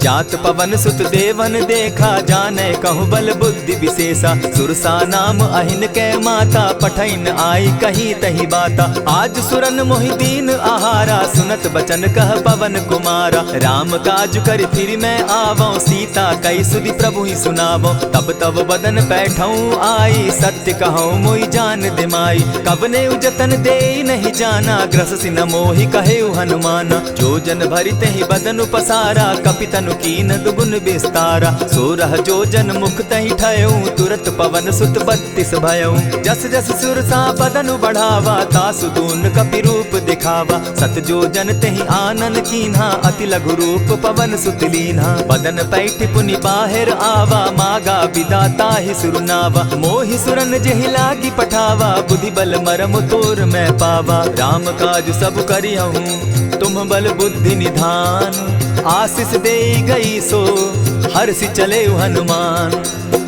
जात पवन सुत देवन देखा जाने कहु बल बुद्धि विशेषा सुरसा नाम अहिन कै माता पठैन आई कहीं तही बाता आज सुरन मोहि दीन आहारा सुनत बचन कह पवन कुमारा राम काज कर फिर मैं आवो सीता कई सुधि प्रभु ही सुनावो तब तब बदन बैठऊं आई सत्य कहूँ मोहि जान दिमाई कबने उजतन दे नहीं जाना ग्रस सिन मोहि कहे हनुमाना जो जन भरित ही बदन पसारा कपितनु कीन दुगुन विस्तारा सोरह जो जन मुख तहि ठयऊ तुरत पवन सुत 32 भयऊ जस जस सुरसा बदनु बढ़ावा तासु दून कपि रूप दिखावा सत जो जन तहि आनन कीन्हा अति लघु रूप पवन सुत लीन्हा बदन पैठ पुनि बाहिर आवा मागा विदा ताहि सुरनावा मोहि सुरन जेहि लागी पठावा बुद्धि बल मरम तोर मैं पावा राम काज सब करियहूँ तुम बल बुद्धि निधान आशीष दे गई सो हर्षि चले हनुमान।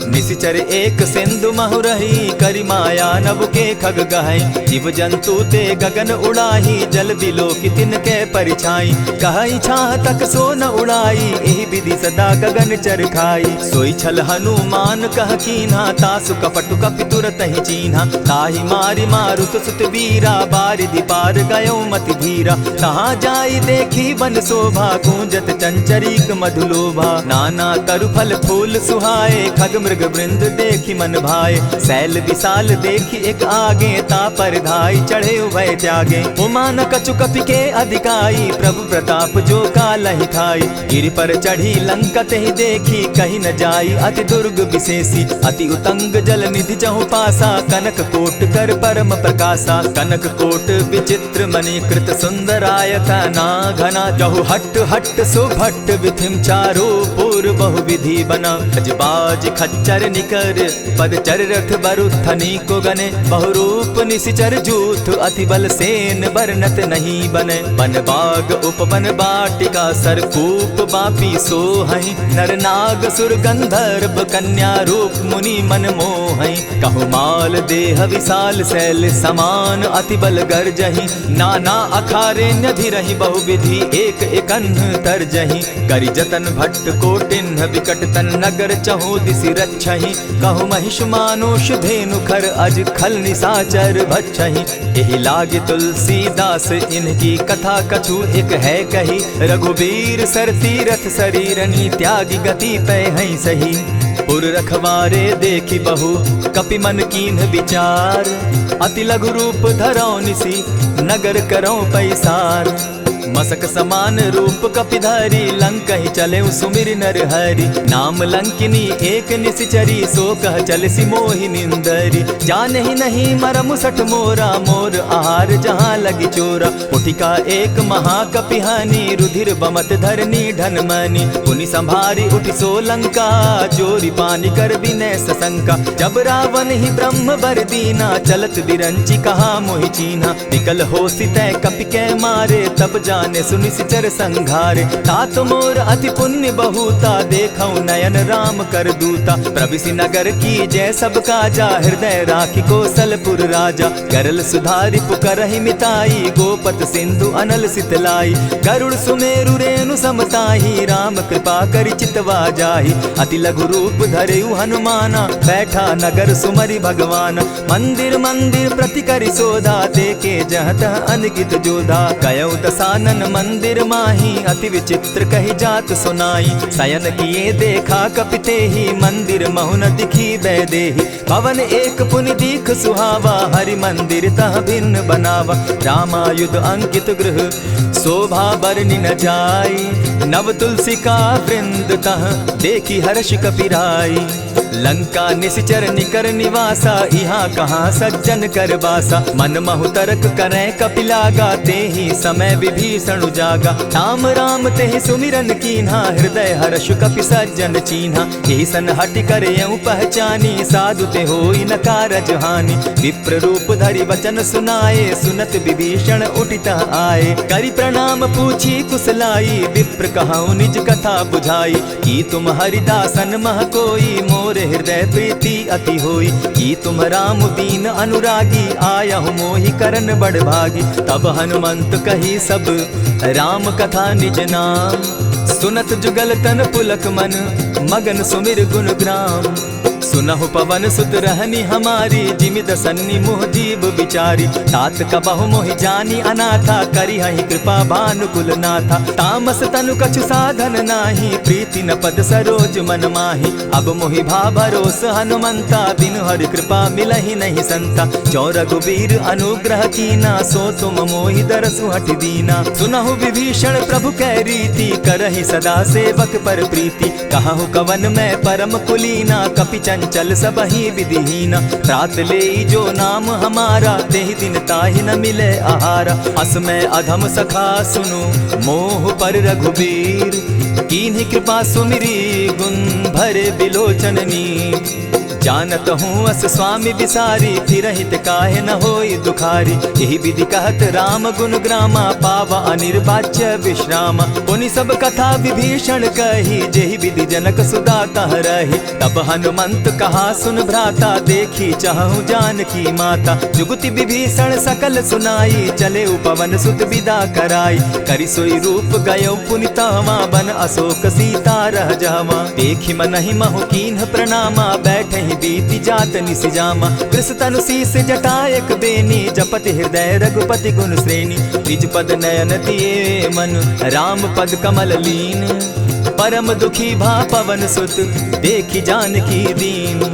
निशिचर एक सिंधु महु रही, करि माया नभ के खग गहई। जीव जंतु ते गगन उड़ाही, जल बिलो की तिनके परिछाई। कहई छाह तक सो न उड़ाई, एहि विधि सदा गगन चर खाई। सोई छल हनुमान कह कीन्हा, तासु कपटु कपि तुरत ही चीन्हा। ताहि मारि मारुत सुत वीरा, बारिधि पार गयो मति धीरा। कहाँ जाई देखी वन शोभा, गूंजत चंचरीक मधुलोभा। नाना तरु फल फूल सुहाए, खग मृग वृंद देखी मन भाए। शैल विशाल देखी एक आगे, ता पर धाई चढ़े उभय त्यागे। उमान कछु कपि के अधिकाई, प्रभु प्रताप जो कालहि खाई। गिरि पर चढ़ी लंका तेहि देखी, कहीं न जाई अति दुर्ग विशेषी। अति उतंग जल निधि चहु पासा, कनक कोट कर परम प्रकाशा। कनक कोट विचित्र मणिकृत सुंदरायता ना घना। जहु हट हट सुभट विधिम चारो पूर्व बहु विधि बना। अजबाज खच्चर निकर पदचर रथ बरुथनी को गने। बहुरूप निशिचर जूथ अति बल सेन बरनत नहीं बने। बन बाग उपवन बाटिका सरकूप बापी सोहई। नर नाग सुर गंधर्व कन्या रूप मुनि मन मोहई। कहु माल देह विशाल शैल समान, अति बल गर्जही। नाना अखारे नधिरहि बहुविधि, एक एकन्ह तरजही। करि जतन भट्ट कोटिन्ह विकट तन नगर, चहु दिसि रक्षहि। कहु महिष मानुष धेनु खर, अज खल निशाचर भक्षहि। एहि लागे तुलसीदास इनकी कथा, कछु एक है कही। रघुबीर सर तीरथ शरीरनी, त्यागी गति पै हई सही। पुर रखवारे देखी बहु, कपि मन कीन्ह विचार। अति लघु रूप धरौ निसी, नगर करौ पैसार। मसक समान रूप कपिधारी, लंकहि चले सुमिर नर हरि। नाम लंकिनी एक निशिचरी, सो कह चल सी मोहि निंदरी। जानहि नहीं मरम सठ मोरा, मोर आहार जहाँ लगी चोरा। उठिका एक महाकपिहानी, रुधिर बमत धरनी ढन मनी। पुनि संभारी उठि सो लंका, जोरी पानी कर विनय सशंका। जब रावण ही ब्रह्म बर दीना, चलत बिरंची कहा मोहि चीन्हा। निकल होसी तै कपि कै मारे, तब जाने सुनिशिचर संघारे। तात मोर अति पुण्य बहुता, देखौ नयन राम कर दूता। प्रविशि नगर की जय सब काजा, हृदय राखी कौशलपुर राजा। करल सुधारि पुकरहि मिताई, गोपत सिंधु अनल सितलाई। गरुड़ सुमेरु रेणु समताही, राम कृपा करि चितवा जाहि। अति लघु रूप धरेउ हनुमाना, बैठा नगर सुमरि भगवान। मंदिर मंदिर प्रति करि सोधा, देखे जहत अनगित जोधा। गयौ दसानन मंदिर माही, अति विचित्र कही जात सुनाई। शयन किए देखा कपिते ही, मंदिर महु न दिखी बैदेही। भवन एक पुनि दीख सुहावा, हरि मंदिर तह भिन्न बनावा। रामायुध अंकित गृह, शोभा बरनि न जाई। नव तुलसी का वृंद तह, देखी हर्ष कपिराई। लंका निशिचर निकर निवासा, यहाँ कहाँ सज्जन कर बासा। मन महु तरक करै कपिलागा, तेहि समय विभीषण जागा। राम राम तेहि सुमिरन कीन्हा, हृदय हर्ष कपि सज्जन चीन्हा। एहि सन हटि कर यऊ पहचानी, साधु ते होई न कारज हानि। विप्र रूप धरि वचन सुनाए, सुनत विभीषण उठितः आए। करि प्रणाम पूछी कुशलाई, विप्र कहौ निज कथा बुझाई। की तुम हरिदासन मह कोई, मोर हृदय प्रीति अति होई। की तुम राम दीन अनुरागी, आयहु मोहि करन बड़ भागी। तब हनुमंत कही सब राम कथा निज नाम। सुनत जुगल तन पुलक मन, मगन सुमिर गुण ग्राम। सुनहु पवन सुत रहनी हमारी, जिमित सन्नि मुह जीव विचारी। तात कबहु मोहि जानी अनाथा, करी हहि कृपा भानुकुल नाथा। तामस तनु कछु साधन नाही, प्रीति न पद सरोज मन माही। अब मोहि भा भरोस हनुमंता, बिनु हरि कृपा मिलहि नहीं संता। जो रघुबीर अनुग्रह कीना, सो तुम मोहि दरसु हठि दीना। सुनहु विभीषण प्रभु कै रीति, करहि सदा सेवक पर प्रीति। कहु कवन मैं परम कुलीना, कपि चंचल सबहि विधिहीना। रात ले जो नाम हमारा, तेहि दिन ताहि न मिले आहारा। अस मैं अधम सखा सुनु, मोह पर रघुबीर। कीन्हि कृपा सुमिरी, गुण भरे बिलोचन नीर। जानत हूँ अस स्वामी बिसारी, फिर हित काहे न होई दुखारी। यही विधि कहत राम गुण ग्रामा, पावा अनिर्वाच्य विश्राम। पुनि सब कथा विभीषण कही, जेहि विधि जनक सुदा कह रही। तब हनुमंत कहा सुन भ्राता, देखी चाहूँ जानकी माता। जुगति विभीषण सकल सुनाई, चले पवन सुत विदा कराई। करि सोई रूप गयो पुनितावा, बन अशोक सीता रह जावा। देखी मनहि महु कीन्ह प्रणामा, बैठे ही बीती जात निसिजामा। कृष तनु शीस जटायक बेनी, जपति हृदय रघुपति गुण श्रेणी। निज पद नयन दिए मन, राम पद कमल लीन। परम दुखी भा पवन सुत, देखी जानकी दीन।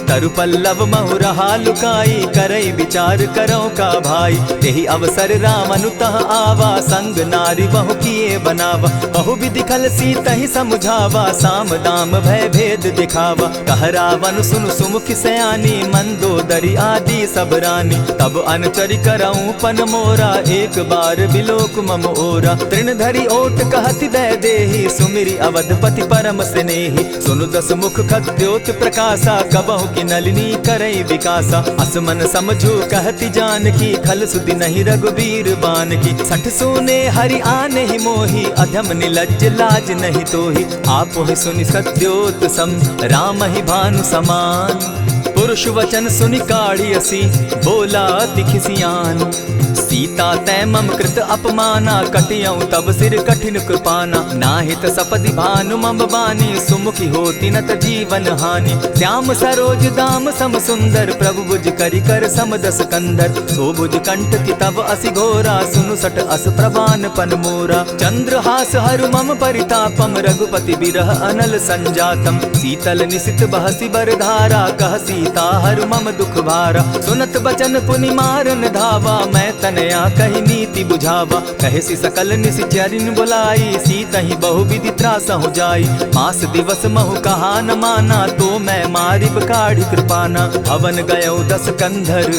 तरु पल्लव महु रहा लुकाई, करई विचार करो का भाई। यही अवसर राम अनुतः आवा, संग नारी बहु किए बनावा। बहु विधि खल सीतहि समझावा, साम दाम भय भेद दिखावा। कह रावण सुन सुमुखि सयानी, मंदोदरी आदि सब रानी। तब अनुचरि करऊं पन मोरा, एक बार बिलोक मम ओरा। तृण धरि ओट कहति दय देहि, सुमिरि अवधपति परम स्नेही। सुनु दस मुख खद्योत प्रकाशा, कबहु की नलिनी करई विकासा। असमन समझो कहति जानकी, खल सुधि नहीं रघुबीर बान की। सठ सोने हरि आने ही मोही, अधम निलज्ज लाज नहीं तोही। आपो ही सुनि सत्योत सम, राम ही भानु समान। पुरुष वचन सुनि काढ़ियसी, बोला अति खिसियान। सीता तै मम कृत अपमाना, कटियऊं तब सिर कठिन कृपाना। नाहित सपदि भानु मम बानी, सुमुखी होती नत जीवन हानि। श्याम सरोज दाम सम सुंदर, प्रभु बुझ करि कर समदस कंदर। सो बुझ कंठ की तब असि घोरा, सुनु सट अस प्रवान पन मोरा। चंद्रहास हरु मम परितापम, रघुपति बिरह अनल संजातम। शीतल निशित बहसी बरधारा, कह सीता हरु मम दुख भारा। सुनत बचन पुनि मारन धावा, मैं तनया कही नीति बुझावा। कहेसी सकल निशिचरिन बुलाई, सीतहि बहु विधि त्रास हो जाई। मास दिवस महु कहा न माना, तो मैं मारिब काढ़ी कृपाना। भवन गयो दस कंधर,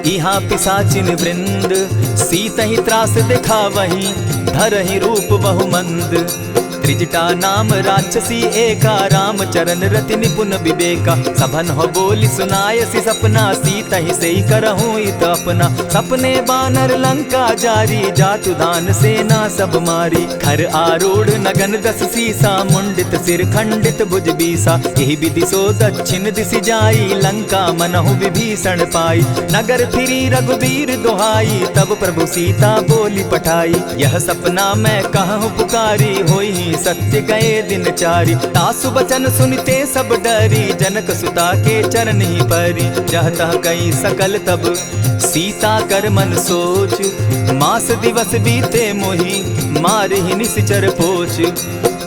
इहाँ पिशाचिन वृंद। सीतहि त्रास दिखावहि, धरहि रूप बहु मंद। त्रिजटा नाम राक्षसी एका, राम चरण रति निपुण विवेका। सभन हो बोली सुनायसी सपना, सीतहि सेई करहूँ इत अपना। सपने बानर लंका जारी, जातु दान सेना सब मारी। खर आरूढ़ नगन दस सीसा, मुंडित सिर खंडित भुज बीसा। यही विधि सो दक्षिण दिशि जाई, लंका मनहु विभीषण पाई। नगर फिरी रघुबीर दुहाई, तब प्रभु सीता बोली पठाई। यह सपना मैं कहूँ पुकारी, होई सत्य गए दिन चारि। तासु बचन सुनते सब डरी, जनक सुता के चरण ही परी। जह तह कई सकल तब, सीता कर मन सोच। मास दिवस बीते मोही, मारे ही निश्चर पोच।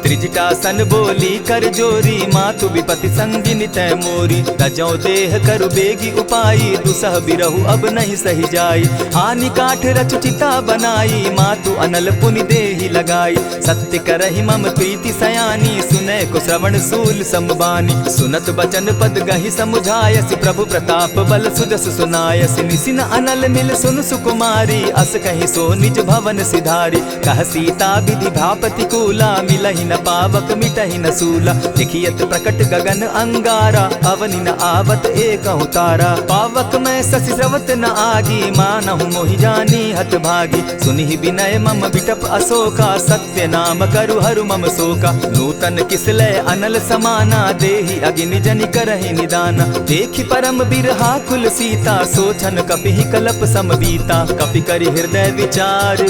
त्रिजटा सन बोली कर जोरी, मातु विपति संगिनी तै मोरी। तजौ देह करु बेगी उपाई, दुसह बिरहु अब नहीं सही जाई। हानि काठ रच चिता बनाई, मातु अनल पुनि देहि लगाई। सत्य करहि मम प्रीति सयानी, सुनै को श्रवण सूल समबानी। सुनत बचन पद गहि समुझायसि, प्रभु प्रताप बल सुजस सुनायसि। निसिन अनल मिल सुन सुकुमारी, अस कहि सो निज भवन सिधारी। कह सीता विधि भापति कूला, मिलहि न पावक मिटहि न सूला। लिखियत प्रकट गगन अंगारा, अवनि न आवत एकहु तारा। पावक मैं शशि स्रवत न आगी, मानहु मोहि जानी हत भागी। सुनिहि विनय मम बिटप अशोका, सत्य नाम करु हरु मम शोका। नूतन किसलय अनल समाना, देहि अगिनि जनि करहि निदाना। देखि परम बिरहा कुल सीता, सोचन कपिहि कलप सम बीता। कपि करि हृदय विचार,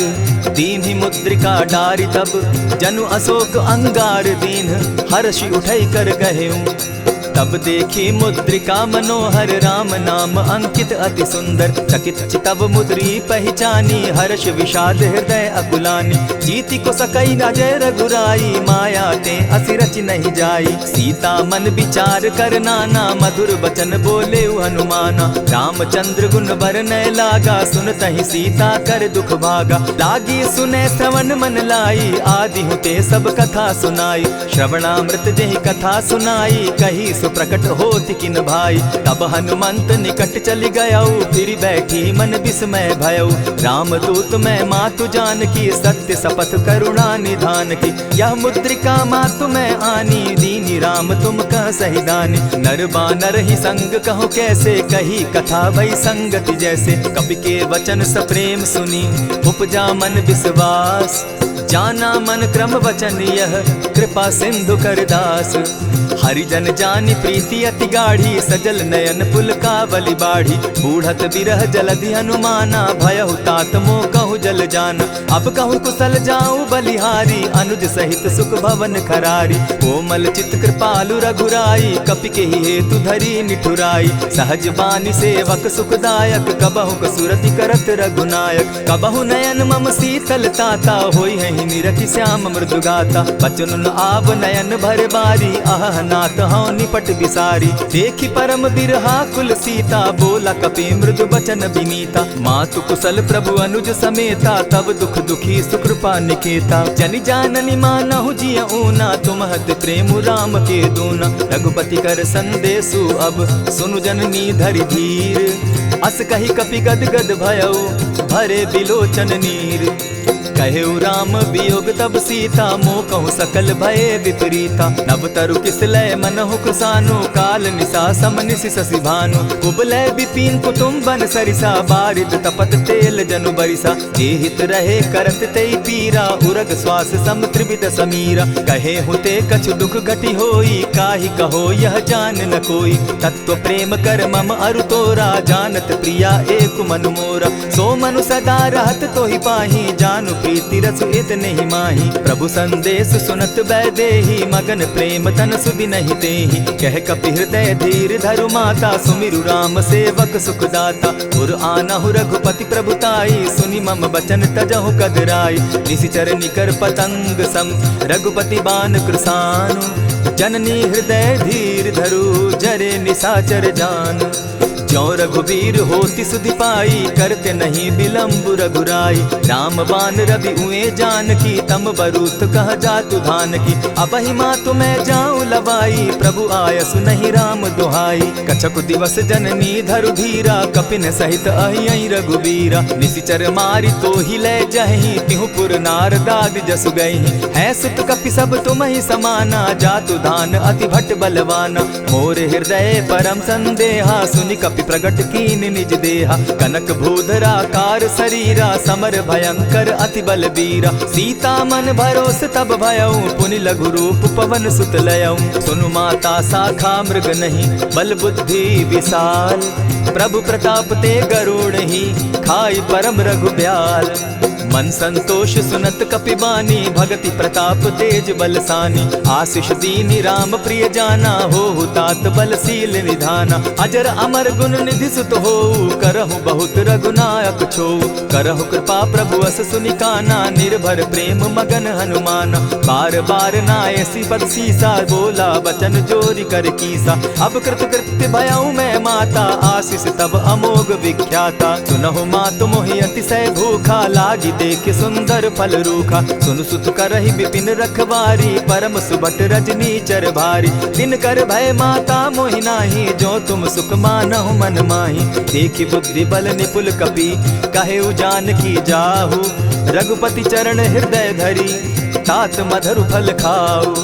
दीन्हि मुद्रिका डारि। तब जनु अशोक अंगार दीन, हर्षि उठै कर गहेऊं। तब देखी मुद्रिका मनोहर, राम नाम अंकित अति सुंदर। चकित चितव मुद्री पहचानी, हर्ष विषाद हृदय अकुलानी। जीति को सकई अजय रघुराई, माया ते असि रचि नहीं जाई। सीता मन विचार कर नाना, मधुर बचन बोले हनुमाना। रामचंद्र गुण बरनय लागा, सुनतहि सीता कर दुख भागा। लागी सुने श्रवण मन लाई, आदि हुते सब कथा सुनाई। श्रवणामृत जेहि कथा सुनाई, कही प्रकट होति किन भाई। तब हनुमंत निकट चली गयऊ, फिर बैठी मन विस्मय भयऊ। राम दूत मैं मातु जानकी, सत्य शपथ करुणा निधान की। यह मुद्रिका मातु मैं आनी, दीनी सुनी राम तुम कह सही दानी। नर बानर ही संग कहो कैसे, कही कथा भई संगति जैसे। कपि के वचन सप्रेम सुनी उपजा मन विश्वास, जाना मन क्रम वचन यह कृपा सिंधु कर दास। हरिजन जानी प्रीति अति गाढ़ी, सजल नयन पुल का बलि बाढ़ी। बूढ़त बिरह जलधि हनुमाना, भयहु तात मोह कहु जल जाना। अब कहु कुशल जाऊं बलिहारी, अनुज सहित सुख भवन खरारी। कोमल चित कृपालु रघुराई, कपि के ही हेतु धरी निठुराई। सहज बानी सेवक सुखदायक, कबहु कसुरति करत रघुनायक। कबहु नयन मम शीतल ताता, होई है निरखि श्याम मृदु गाता। बचन आब नयन भर बारी, आह नाथ हूँ निपट बिसारी। देखी परम बिरहा कुल सीता, बोला कपि मृदु बचन विनीता। मातु कुशल प्रभु अनुज समेता, तब दुख दुखी सुकृपा निकेता। जनि जाननी मानहु जिय ऊना, तुमहत प्रेम राम के दूना। रघुपति कर संदेशु अब सुनु जननी धरि धीर। अस कही कपि गद गद भयउ, भरे बिलोचन नीर। कहेउ राम वियोग तब सीता, मोह कहूँ सकल भये विपरीता। नव तरु किस लय मनहु कृसानु, काल निशा समनिशि शशि भानु। कुबलय विपिन कुटुम्बन सरिसा, बारिद तपत तेल जनु बरिसा। जे हित रहे करत तेई पीरा, उरग श्वास सम त्रिविध समीरा। कहे हुते कछु दुख घटी होई, काहि कहो यह जान न कोई। तत्व प्रेम कर मम अरु तोरा, जानत प्रिया एक मनु मोरा। सो मनु सदा रहत तोहि पाही, जानु प्रीति रसु इतने ही माही। प्रभु संदेश सुनत बैदेही, मगन प्रेम तन सुधि नहीं तेहि। कह कपि हृदय धीर धरु माता, सुमिरु राम सेवक सुखदाता। उर आनहु रघुपति प्रभुताई, सुनि मम बचन तजहु कदराई। निशिचर निकर पतंग सम, रघुपति बान कृसानु। जननी हृदय धीर धरु, जरे निशाचर जान। ज्यों रघुबीर होति सुधि पाई, करते नहीं विलम्ब रघुराई। राम बान रवि उए जानकी, तम बरूथ कह जातु धान की। अबहि मातु मैं जाऊं लवाई, प्रभु आयसु नहीं राम दुहाई। कछक दिवस जननी धरु धीरा, कपिन सहित अहियहि रघुबीरा। निशिचर मारि तो ही लय जहि, तिहु पुर नारदादि जसु गई। है सुत कपि सब तुम ही समाना, जातु धान अति भट बलवाना। मोर हृदय परम संदेहा, सुनि कपि प्रगट कीन निज देहा। कनक भूधराकार शरीरा, समर भयंकर अति बलबीरा। सीता मन भरोस तब भयउ, पुनि लघु रूप पवन सुत लयउ। सुनु माता शाखा मृग नहीं, बल बुद्धि विशाल। प्रभु प्रताप ते गरुड़ ही, खाई परम रघु ब्याल। मन संतोष सुनत कपि बानी, भगति प्रताप तेज बलसानी। आशीष दीनि राम प्रिय जाना, हो तात बलशील निधाना। अजर अमर गुण निधि सुत हो, करहु बहुत रघुनायक छो। करहु कृपा प्रभु अस सुनि काना, निर्भर प्रेम मगन हनुमाना। बार बार नायसी पद सीसा, बोला बचन जोरी कर कीसा। अब कृत कृत्य भयउ मैं माता, आशीष तब अमोघ विख्याता। सुनहु मातु मोहि अतिशय भूखा, लागी देख सुंदर फल रूखा। सुन सुत करहि विपिन रखवारी, परम सुबट रजनी चर भारी। दिन कर भय माता मोहि नाही, जो तुम सुख मानहु मन माही। देखि बुद्धि बल निपुल कपि, कहे जानकी जाहु। रघुपति चरण हृदय धरी, तात मधुर फल खाऊ।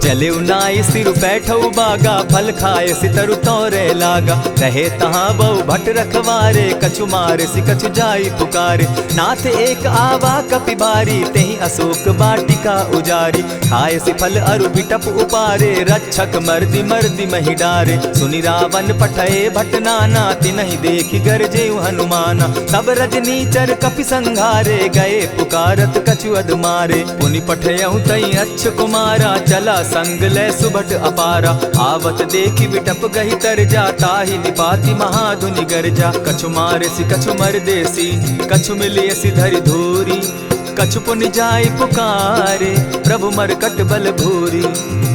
चले नाई सिर बैठऊ बागा, फल खाए सितरु तोरे लागा। रहे तहाँ बहु भट रखवारे, कछु मारे सि कछु जाई पुकारे। नाथ एक आवा कपि बारी, तेहि अशोक बाटिका उजारी। खाए सि फल अरु बिटप उपारे, रक्षक मर्दि मर्दि महि डारे। सुनि रावण पठये भट नाना, तिनहि देखि गरजेउ हनुमाना। तब रजनीचर कपि संघारे, गए पुकारत कछु अधमारे। पुनि पठयउ तई अच्छ कुमारा, चला संग लय सुभट अपारा। आवत देखि बिटप गहि तर जा, ताहि निपाति महाधुनि गर्जा। कछु मारेसि कछु मरदेसी, कछु मिलियसि धरि धूरी। कछु पुनि जाय पुकारे, प्रभु मरकट बल भूरी।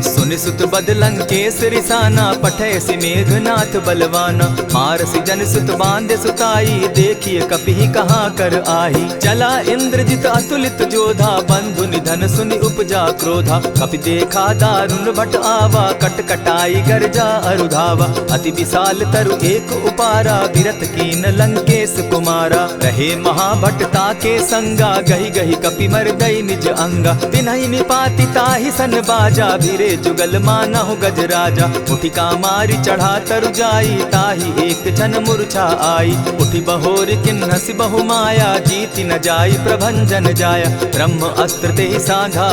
सुनि सुत बद लंकेश रिसाना, पठयसि मेघनाथ बलवाना। मारसि जन सुत बांधे सुताई, देखिए कपि कहाँ कर आही। चला इंद्रजित अतुलित जोधा, बंधु निधन सुनि उपजा क्रोधा। कपि देखा दारुण भट आवा, कट कटाई गर्जा अरुधावा। अति विशाल तरु एक उपारा, विरत कीन लंकेश कुमारा। रहे महाभटता के संगा, गहि गहि कपि मरदई निज अंगा। तिन्हि निपाति ताहि सन बाजा, भिरे जुग जुगल मानहु गज राजा। उठिका मारी चढ़ा तरु जाई, ताही एक क्षण मूर्छा आई। उठि बहोर किन्हसि बहु माया, जीति न जाई प्रभंजन जाया। ब्रह्म अस्त्र ते साधा,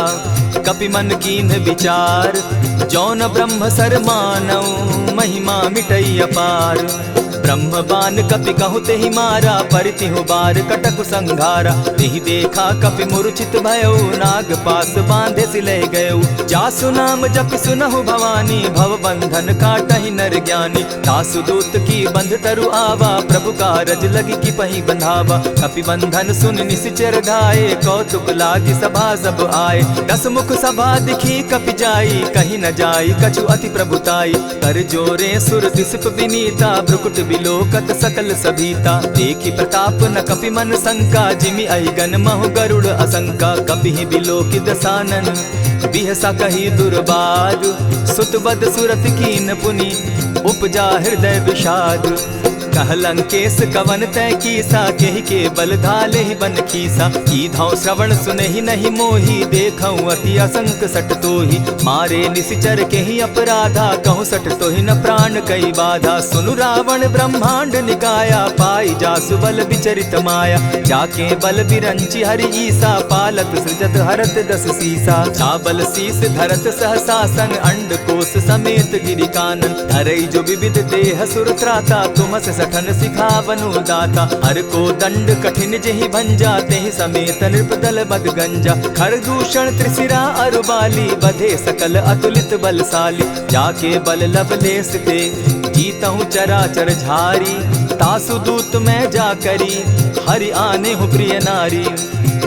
कपि मन कीन्ह विचार। जौन ब्रह्म सर मानौ, महिमा मिटई अपार। ब्रह्म बान कपि कहु तेहि मारा, परितिहु बार कटक संघारा। तेहि देखा कपि मूर्छित भयो, नाग पास बांधे सिले गयो। जासु नाम जपि सुनहु भवानी, भव बंधन काटहि नर ज्ञानी। तासु दूत की बंध तरु आवा, प्रभु कारज लगी की पही बंधावा। कपि बंधन सुन निसिचर धाये, कौतुक लागी सभा सब आए। दस मुख सभा दिखी कपि जाई, कहीं न जाई कछु अति प्रभुताई। कर जोरे सुर दिसप विनीता, भ्रुकुट बिलोकत सकल सभीता। देखी प्रताप न कपि मन शंका, जिमि अहिगन महु गरुड़ असंका। कपि बिलोकि दसानन, बिहसा कही दुर्बाद। सुत बद सुरत कीन पुनि, उपजा हृदय विषाद। कहलंकेश कवन तय कीसा, केहि के बल धाले ही बन खीसा। कीधौ श्रवण सुनहि नहीं मोही, देखऊं अति असंक सट तोहि। मारे निसिचर केहि अपराधा, कहूँ सट तोहि न प्राण कई बाधा। सुनु रावण ब्रह्मांड निकाया, पाई जासु बल विचरित माया। जाके बल बिरंचि हरि ईसा, पालत सृजत हरत दस सीसा। चाबल शीस धरत सहसासन, अंड कोश समेत गिरि कानन। धरई जो विविध देह सुर त्राता, तुमस सठन सिखावनु दाता। हर को दंड कठिन जेहि भंजा, तेहि समेत नृपदल बद गंजा। खरदूषण त्रिशिरा अरुबाली, बधे सकल अतुलित बलशाली। जाके बल लवलेस ते, जीतहु चराचर झारी। तासु दूत मैं जा करी, हरि आने हूँ प्रिय नारी।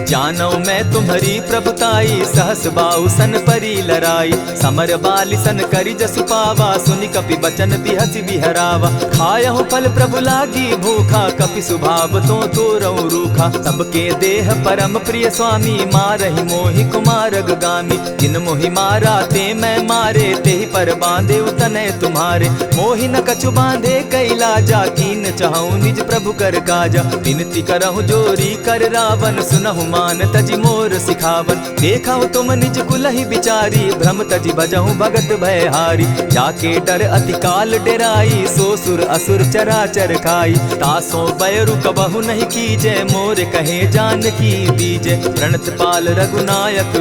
जानौ मैं तुम्हारी प्रभुताई, सहस बाहु सन परी लराई। समर बाली सन करि जसु पावा, सुनि कपि बचन बिहसि बिहरावा। खायहु फल प्रभु लागी भूखा, कपि सुभाव तो तोरऊ रूखा। सबके देह परम प्रिय स्वामी, मारहि मोहि कुमारग गामी। जिन मोहि मारा ते मैं मारे, तेहि पर बांधे उतने तुम्हारे। मोहि न कछु बांधे कई लाजा, कीन चाहूं निज प्रभु कर काजा। विनती करहु जोरी कर रावण, सुनहु मान तजि मोर सिखावन। देखहु तुम निज कुलहि बिचारी, भ्रम तजि भजहु भगत भयहारी। जाके डर अति काल डेराई, सो सुर असुर चराचर खाई। तासो बैरु कबहु नहीं कीजे, मोर कहे जानकी दीजे। प्रणत पाल रघुनायक,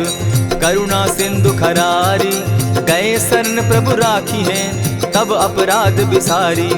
करुणा सिंधु खरारी। गए शरण प्रभु राखी हैं, तब अपराध बिसारी।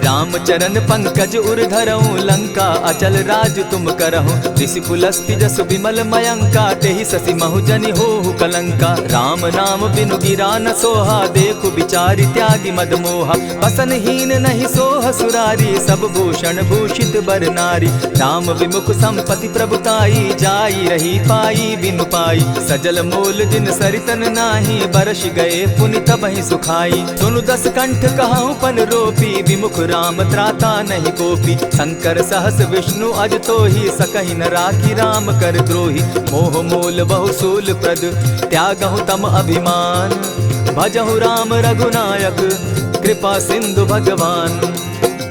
राम चरण पंकज उर धरऊं, लंका अचल राज तुम करहूं। ऋषि पुलस्ति जसु विमल मयंका, तेहि ससि महु जनि होहु कलंका। राम नाम बिनु गिरा न सोहा, देखु बिचारी त्यागी मद मोहा। बसनहीन नहीं सोह सुरारी, सब भूषण भूषित बर नारी। राम विमुख संपति प्रभुताई, जाई रही पाई बिनु पाई। सजल मूल जिन सरितन नाही, बरस गए पुनि तबहि सुखाई। सुनु दस कंठ कहूँ पन रोपी, विमुख राम त्राता नहीं कोपी। शंकर सहस विष्णु अज तोहि, सकहि न राखी राम कर द्रोही। मोह मूल बहु सूल प्रद, त्यागहु तम अभिमान। भजहु राम रघुनायक, कृपा सिंधु भगवान।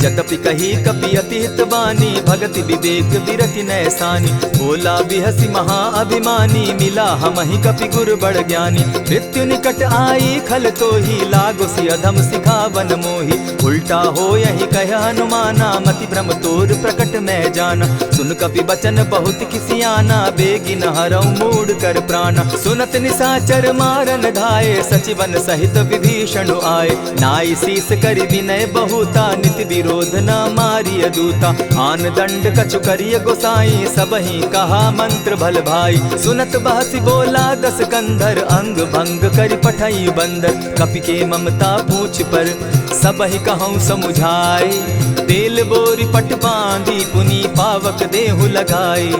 जतपि कही कपि अति हित बानी, भगति विवेक विरति नैसानी। बोला बिहसि महा अभिमानी, मिला हमहि कपि गुर बड़ ज्ञानी। मृत्यु निकट आई खल तोहि, लागो सि अधम सिखावन मोहि। उल्टा हो यही कह हनुमाना, मति भ्रम तोर प्रकट मैं जाना। सुन कपि बचन बहुत किसियाना, बेगी न हरऊ मूढ़ कर प्राणा। सुनत निसाचर मारन धाये, सचिवन सहित विभीषण आए। नाई शीस करि विनय बहुता, नित विरोध न मारिय दूता। आन दंड कछु करिय गोसाई, सबहि कहा मंत्र भल भाई। सुनत बहसि बोला दस कंधर, अंग भंग करि पठई बंदर। कपि के ममता पूछ पर, सबहि कहूँ समुझाई। तेल बोरी पट बांधी, पुनि पावक देहु लगाई।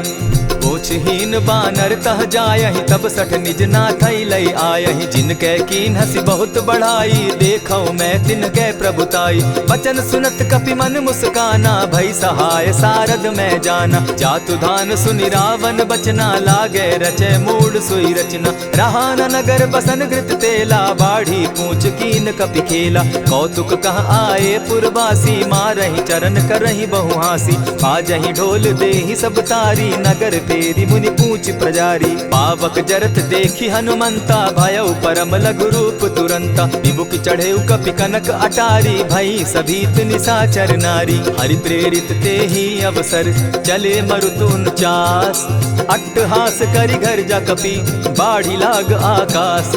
पूछहीन बानर तह जायहि, तब सठ निज नाथई लई आयहि। जिनकै कीन हसी बहुत बढ़ाई, देखौ मैं तिनकै प्रभुताई। वचन सुनत कपि मन मुस्काना, भई सहाय सारद मैं जाना। जातु धान सुनि रावण बचना, लागे रचे मूढ़ सोई रचना। रहा न नगर बसन घृत तेला, बाढ़ी पूछ कीन कपि खेला। कौतुक कह आए पुरवासी, मारहि चरण करहि बहु हासी। बाजहि ढोल देहि सब तारी, नगर फेरी मुनि पूछ प्रजारी। पावक जरत देखी हनुमंता, भयउ परम लघु रूप तुरंता। विमुख चढ़े कपि कनक अटारी, भई सभीत निशाचर नारी। हरि प्रेरित ते ही अवसर, चले मरुत 49। अट्टहास करि घर जा कपि, बाढ़ी लाग आकाश।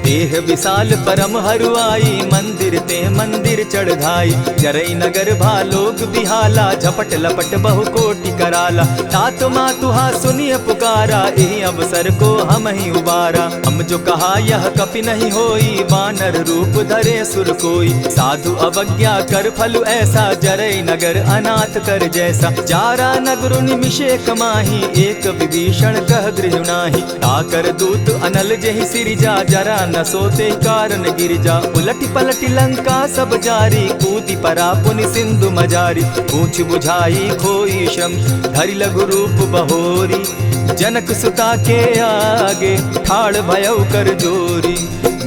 देह विशाल परम हरुआई, मंदिर ते मंदिर चढ़ाई। जरई नगर भालोग बिहाला, झपट लपट बहु कोटि कराला। तात मातुहा सुनिय पुकारा, यही अवसर को हम ही उबारा। हम जो कहा यह कपि नहीं होई, वानर रूप धरे सुर कोई। साधु अवज्ञा कर फल ऐसा, जरई नगर अनाथ कर जैसा। जारा नगर निमिषे कमाही, एक विभीषण कह गृह नाही। ताकर दूत अनल जहि सिरिजा, जरा न सोते कारण गिरिजा। उलटी पलटी लंका सब जारी, कूदी परा पुनि सिंधु मजारी। पूछ बुझाई खोई श्रम, धरि लघु रूप बहोरी। जनक सुता के आगे, ठाड़ भयउ कर जोरी।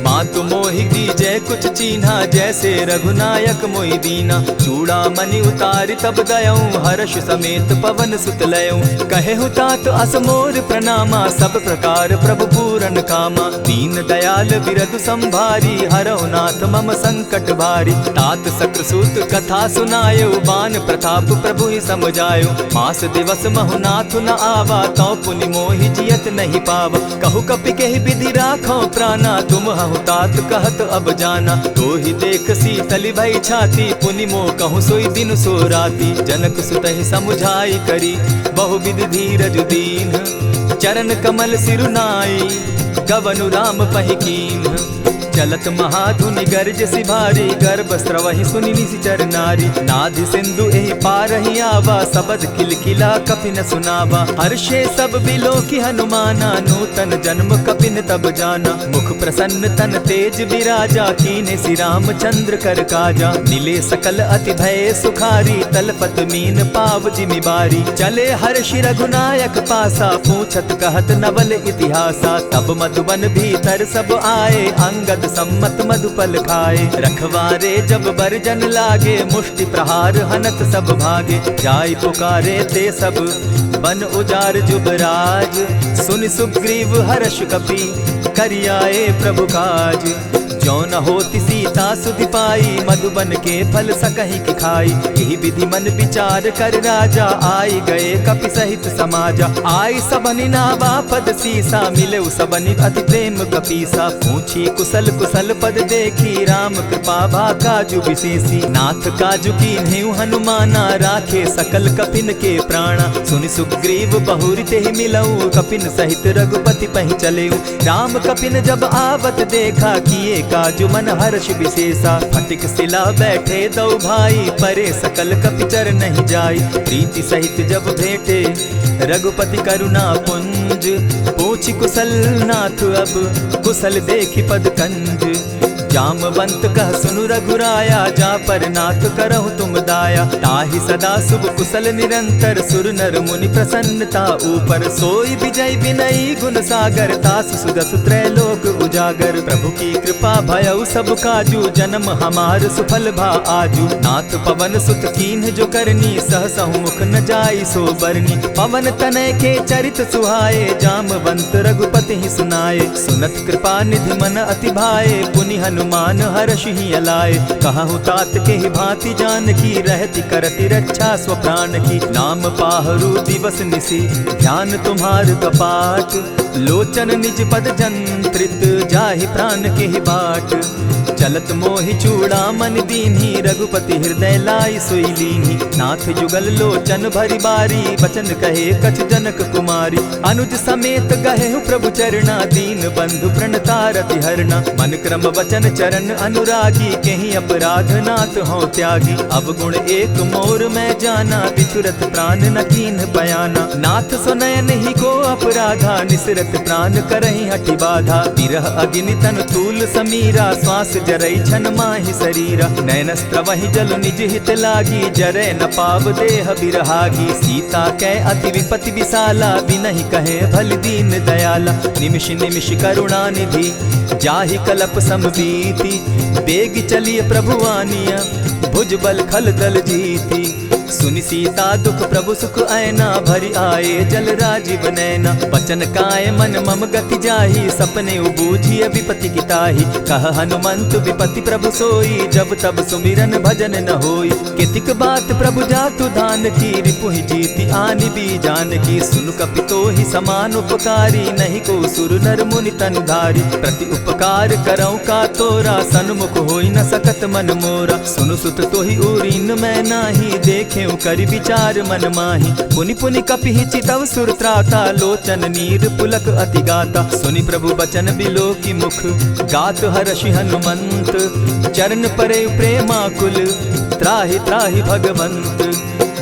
मातु मोहि दीजै कुछ चीन्हा, जैसे रघुनायक मोहि दीना। चूड़ा मणि उतारि तब दयऊं, हर्ष समेत पवन सुत लयऊं। कहेहु तात असमोर प्रणामा, सब प्रकार प्रभु पूरन कामा। दीन दयाल बिरधु संभारी, हरौ नाथ मम संकट भारी। तात सक्रसूत कथा सुनायो, बान प्रताप प्रभु ही समझायो। मास दिवस महु नाथ न आवा, तौ पुनि मोहि जियत नहीं पावा। कहु कपि केहि विधि राखो प्राणा, तुम हहु तात कहत अब जाना। तो ही देख शीतल भई छाती, पुनि मो कहूँ सोई दिन सो राती। जनक सुतहि समुझाई करी, बहु विधि धीरज दीन। चरण कमल सिरुनाई, गवनु राम पहि कीन्ह। चलत महाधुनि गर्ज सिभारी, गर्भ स्रवहि सुनि निशिचर नारी। नाधि सिंधु एहि पारहि आवा, सबद किलकिला कपि न सुनावा। हर्षे सब बिलो की हनुमाना, नूतन जन्म कपि न तब जाना। मुख प्रसन्न तन तेज विराजा, कीने श्री रामचंद्र कर काजा। मिले सकल अति भय सुखारी, तलपत मीन पाव जिमि बारी। चले हर्षि रघुनायक पासा, पूछत कहत नवल इतिहासा। तब मधुबन भीतर सब आए, अंगद सम्मत मधुपल खाए। रखवारे जब बरजन लागे, मुष्टि प्रहार हनत सब भागे। जाय पुकारे ते सब, बन उजार जुबराज। सुनि सुग्रीव हर्ष कपि, करियाए प्रभु काज। जो न होती सीता सुधि पाई, मधुबन के फल सकहि की खाई। यही विधि मन विचार कर राजा, आई गए कपि सहित समाजा। आई सबनि नावा पद सीसा, मिले सबनि अति प्रेम कपीसा। पूछी कुशल कुशल पद देखी, राम कृपा भा काजु विशेषी। नाथ काजु कीन्हेउ हनुमाना, राखे सकल कपिन के प्राणा। सुनि सुग्रीव बहुरि तेहि मिलऊ, कपिन सहित रघुपति पहि चलेऊ। राम कपिन जब आवत देखा, किए काजु मन हर्ष विशेषा। फटिक सिला बैठे दो भाई, परे सकल कपिचर नहीं जाई। प्रीति सहित जब भेटे, रघुपति करुणा पुंज। पूछि कुशल नाथ अब, कुशल देखि पद कंज। जामवंत कह सुनु रघुराया, जा पर नाथ करहु तुम दाया। ताहि सदा शुभ कुशल निरंतर, सुर नर मुनि प्रसन्नता ऊपर। सोई विजय विनयी गुण सागर, तास सुदस त्रैलोक उजागर। प्रभु की कृपा भयउ सब काजू, जन्म हमार सुफल भा आजू। नाथ पवन सुत कीन्ह जो करनी, सहसहु मुख न जाई सो बरनी। पवन तनय के चरित सुहाए, जामवंत रघुपति ही सुनाए। सुनत कृपा निधि मन अति भाए, पुनि हनुमान हर्ष ही अलाए। कहूँ तात के ही भांति जान की, रहती करती रक्षा स्व प्राण की। नाम पाहरु दिवस निसी, ध्यान तुम्हार कपाट। लोचन निज पद जंत्रित, जाहि प्राण के ही बाट। चलत मोहि चूड़ामन दीन्ही, रघुपति हृदय लाई सोई लीन्ही। नाथ जुगल लोचन भरी बारी, बचन कहे कछ जनक कुमारी। अनुज समेत गहे प्रभु चरणा, दीन बंधु प्रणतारति हरना। मन क्रम वचन चरण अनुरागी, कहीं अपराध नाथ हो त्यागी। अब गुण एक मोर में जाना, बिछुरत प्राण न कीन्ह बयाना। नाथ सुनयन ही को अपराधा, निसरत प्राण करहि हठि बाधा। विरह अग्नि तन तूल समीरा, श्वास जरई छन माहि शरीरा। नयन स्त्रवहि जल निज हित लागी, जरै न पाव देह बिरहागी। सीता कै अति विपति विशाला, बिनहि कहे भल दीन दयाला। निमिष निमिष करुणा निधि, जाहि कलप समबीति। बेग चलिए प्रभु आनिया, भुज बल खल दल जीती। सुनि सीता दुख प्रभु सुख ऐना, भरि आए जल राजीव नैना। बचन काय मन मम गति जाहि, सपने बूझिय विपति किताहि। कह हनुमंत विपति प्रभु सोई, जब तब सुमिरन भजन न होई। कितिक बात प्रभु जातु धान की, रिपुहि जीति आनि भी जान की। सुनु कपितो ही समान उपकारी, नहीं को सुर नर मुनि तन धारी। प्रति उपकार करऊँ का तोरा, सन्मुख होई न सकत मन मोरा। सुनु सुत तोहि उरीन मैं नाही, देखे करि विचार मन माही। पुनि पुनि कपिहि चितव सुर त्राता, लोचन नीर पुलक अति गाता। सुनि प्रभु बचन बिलो की मुख, गात हर्षि हनुमंत। चरण परे प्रेमाकुल, त्राहि त्राहि भगवंत।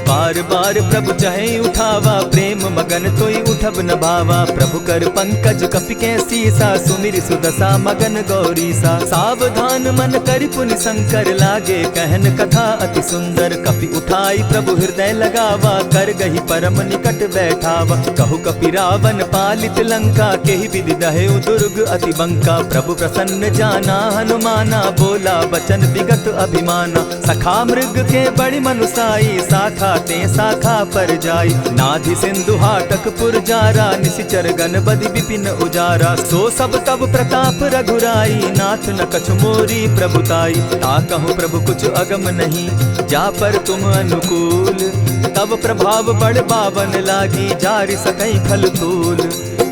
बार बार प्रभु चहे उठावा, प्रेम मगन तोई उठब न भावा। प्रभु कर पंकज कपि के सीसा, सुमिरि सुदशा मगन गौरीसा। सावधान मन करि पुनि शंकर, लागे कहन कथा अति सुंदर। कपि उठाई प्रभु हृदय लगावा, कर गही परम निकट बैठावा। कहु कपि रावण पालित लंका, केहि विधि दहेउ दुर्ग अति बंका। प्रभु प्रसन्न जाना हनुमाना, बोला बचन विगत अभिमाना। सखा मृग के बड़ी मनुसाई, शाखा ते शाखा पर जाई। नाधि सिंधु हाटक पुरजारा, निशिचर गण बदि विपिन उजारा। सो सब तब प्रताप रघुराई, नाथ न कछु मोरी प्रभुताई। ताकहु प्रभु कुछ अगम नहीं, जा पर तुम अनुकूल। तब प्रभाव बड़ बावन लागी, जारि सकई खल तूल।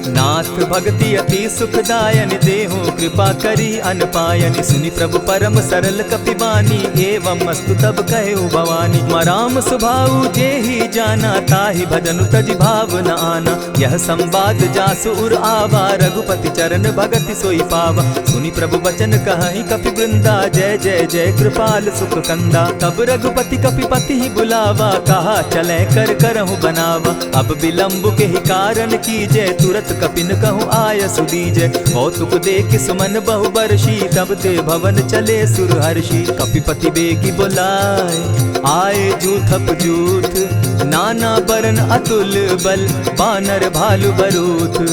नाथ भक्ति अति सुखदायन, देहु कृपा करी अनपायनि। सुनि प्रभु परम सरल कपिबानी, एवं मस्तु तब कहु भवानी। मराम सुभाऊ जेहि जाना, ताहि भजनु तजि भाव न आना। यह संवाद जासु उर आवा, रघुपति चरण भगति सोई पावा। सुनि प्रभु बचन कहहि कपि वृंदा, जय जय जय कृपाल सुख कंदा। तब रघुपति कपिपति ही बुलावा, कहा चले कर करहु बनावा। अब विलंब के ही कारण कीजय, तुरत कपिन कहूँ आय सुदीजय। कौतुक देख सुमन बहु बरसी, तब ते भवन चले सुर हर्षि। कपिपति बेगी बुलाए, आए जूथप जूथ। नाना बरन अतुल बल, बानर भालु बरूथ।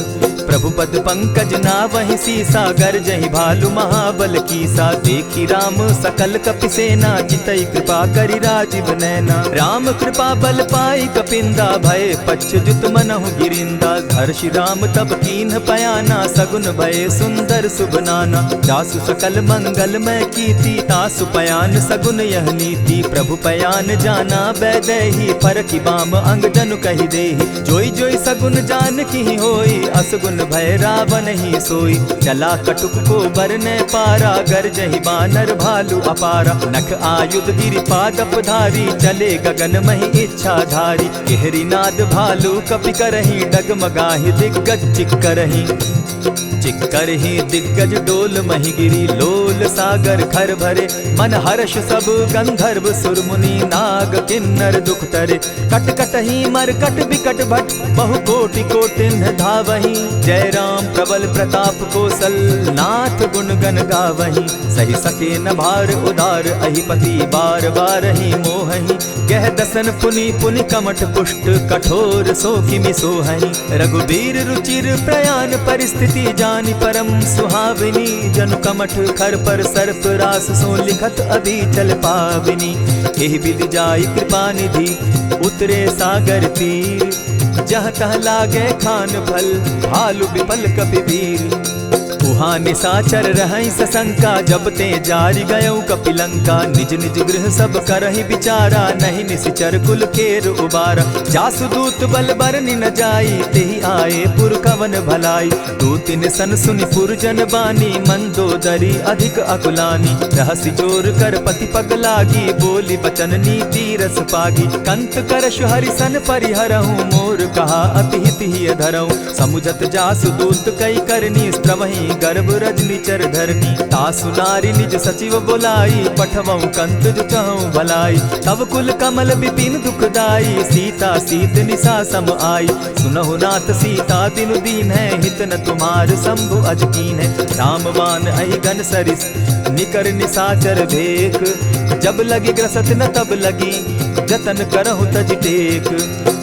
प्रभु पद पंकज नावहि सीसा, गरजहि भालु महाबल कीसा। देखी राम सकल कपि सेना, चितई कृपा करि राजीव नैना। राम कृपा बल पाई कपिंदा, भय पच्युत मनहु गिरिंदा। हर्षि राम तब कीन्ह पयाना, सगुन भय सुंदर शुभ नाना। जासु सकल मंगल मैं कीति, तासु पयान सगुन यह नीति। प्रभु पयान जाना बैदेही, फरकि बाम अंग जनु कहि देहि। जोई जोई सगुन जान की होई, असगुन भय रावण ही सोई। चला कटुक को बरने पारा, गरजहि बानर भालु अपारा। नख आयुध गिरि पादप धारी, चले गगन महि इच्छा धारी। केहरी नाद भालु कपि करहि, डगमगाहि दिग्गज चिक्करहि। चिक्करहि दिग्गज डोल महि गिरी, लोल सागर खर भरे। मन हर्ष सब गंधर्व सुर मुनि, नाग किन्नर दुख तरे। कट कटहि मरकट बिकट भट, बहु कोटि कोटिन्ह धावहि। जय राम प्रबल प्रताप कौशल, नाथ गुण गण गावहि। सही सके न भार उदार, अहिपति बार बार ही मोहहि। गह दसन पुनि पुनि कमठ पुष्ट, कठोर सो किमि सोहहि। रघुबीर रुचिर प्रयाण परिस्थिति, जानि परम सुहाविनी। जनु कमठ खर पर सर्प रास, सो लिखत अभी चल पाविनी। एहि विधि जाई कृपा निधि, उतरे सागर तीर। जह तह लागे खान फल, भालु विपल कपि वीर। उहाँ निशाचर रहै सशंका, जब ते जारि गयौ कपिलंका। निज निज गृह सब करहि विचारा, नहीं निशिचर कुल केर उबारा। जासु दूत बल बरनि न जाई, तेहि आए पुर कवन भलाई। दूतिन सन सुनि पुरजन बानी, मंदोदरी अधिक अकुलानी। रहसि जोर कर पति पग लागी, बोली बचन नीति रस पागी। कंत करश हरि सन परिहरहु, मोर कहा अति हित ही धरहु। समुझत जासु दूत कई करनी, स्त्रवहि गर्भ रजनी चर धरनी। तासु नारी निज सचिव बोलाई, पठवऊ कंत जो चहु भलाई। तब कुल कमल विपिन दुखदाई, सीता सीत निशा सम आई। सुनहु नाथ सीता बिनु दीन है, हित न तुम्हार शंभु अजकीन है। रामवान अहि गन सरिस, निकर निशाचर भेक। जब लगी ग्रसत न तब लगी, जतन करहु तज टेक।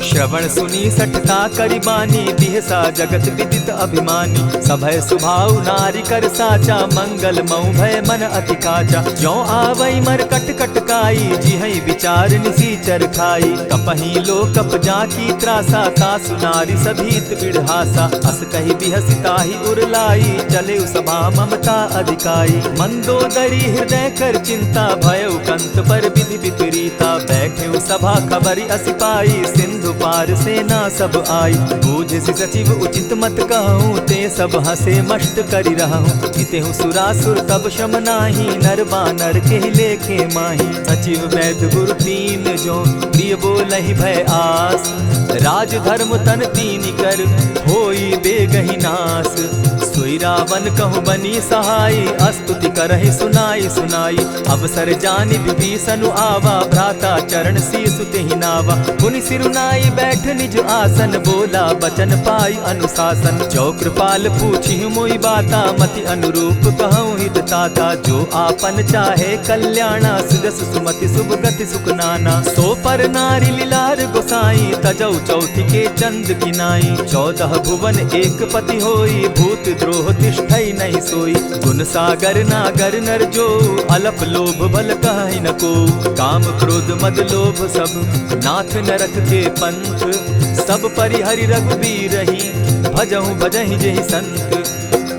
श्रवण सुनी सठता करि बानी, बिहसा जगत विदित अभिमानी। सभय सुभाव नारी कर साचा, मंगल मऊ भय मन अति काचा। ज्यों आवई मर कट कट काई, जिहई विचार निसीचर खाई। कपही लो कप जाकी त्रासा, तासु नारी सभीत बिढ़ासा। अस कही बिहसिता ही उरलाई, चले सभा ममता अधिकाई। मंदोदरी हृदय कर चिंता, भयउ कंत पर विधि विपरीता। बैठे सभा खबरी असी पाई, सिंधु पार सेना सब आई। बूझ सचिव उचित मत कहूँ, ते सब हंसे मस्त करि रहूँ। जितेहु सुरासुर तब शम नाही, नर बानर के लेखे माही। सचिव वैद्य गुरु तीन जो, प्रिय बोलहि भय आस। राज धर्म तन तीन कर, होई बेगहि नास। सोई रावण कहु बनी सहाई, अस्तुति करहि सुनाई सुनाई। अवसर जानि विभीषण आवा, भ्राता चरण शीसु तेहि नावा। पुनि सिरुनाई बैठ निज आसन, बोला बचन पाई अनुशासन। जो कृपाल पूछि मोहि बाता, मति अनुरूप कहूँ हित ताता। जो आपन चाहे कल्याणा, सुजस सुमति शुभ गति सुख नाना। सो पर नारी लीलार गोसाई, तजौ चौथि के चंद किनाई। 14 भुवन एक पति होई, भूत द्रोह तिष्ठई नहीं सोई। गुण सागर नागर नर जो, अलप लोभ बल कहहि न को। काम क्रोध मद लोभ सब, नाथ नरक के पंथ। सब परिहरि रघुबीर रही, भजहु भजहि जेहि संत।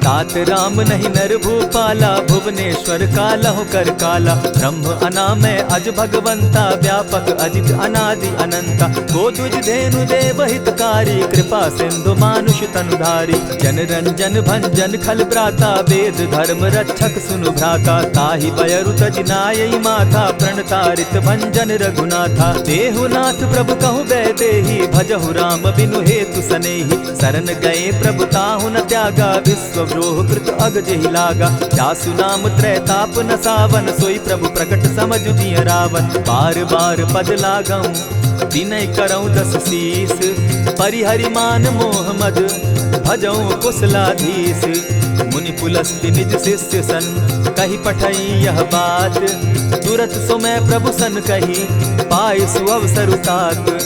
तात राम नहीं नर भूपाला, भुवनेश्वर कालहु कर काला। ब्रह्म अनामय अज भगवंता, व्यापक अजित अनादि अनंता। गोदुज धेनु देव हितकारी, कृपा सिंधु मानुष तनुधारी। जन रंजन भंजन खल भ्राता, वेद धर्म रक्षक सुनु भ्राता। ताहि बयरु तज नायई माथा, प्रणतारित भंजन रघुनाथा। देहुनाथ प्रभु कहु बैदेही, भजहु राम बिनु हेतु सनेही। शरण गए प्रभु ताहु न त्यागा, विश्व द्रोह कृत अग जेहि लागा। जासु नाम त्रैताप न सावन, सोई प्रभु प्रकट समझु जिय रावण। बार बार पद लागऊं, विनय करऊं 10 शीस। परिहरि मान मोह मद, भजऊं कुशलाधीश। मुनि पुलस्त्य निज शिष्य सन, कही पठई यह बात। तुरत सुमय प्रभु सन कही, पाय सुअवसर तात।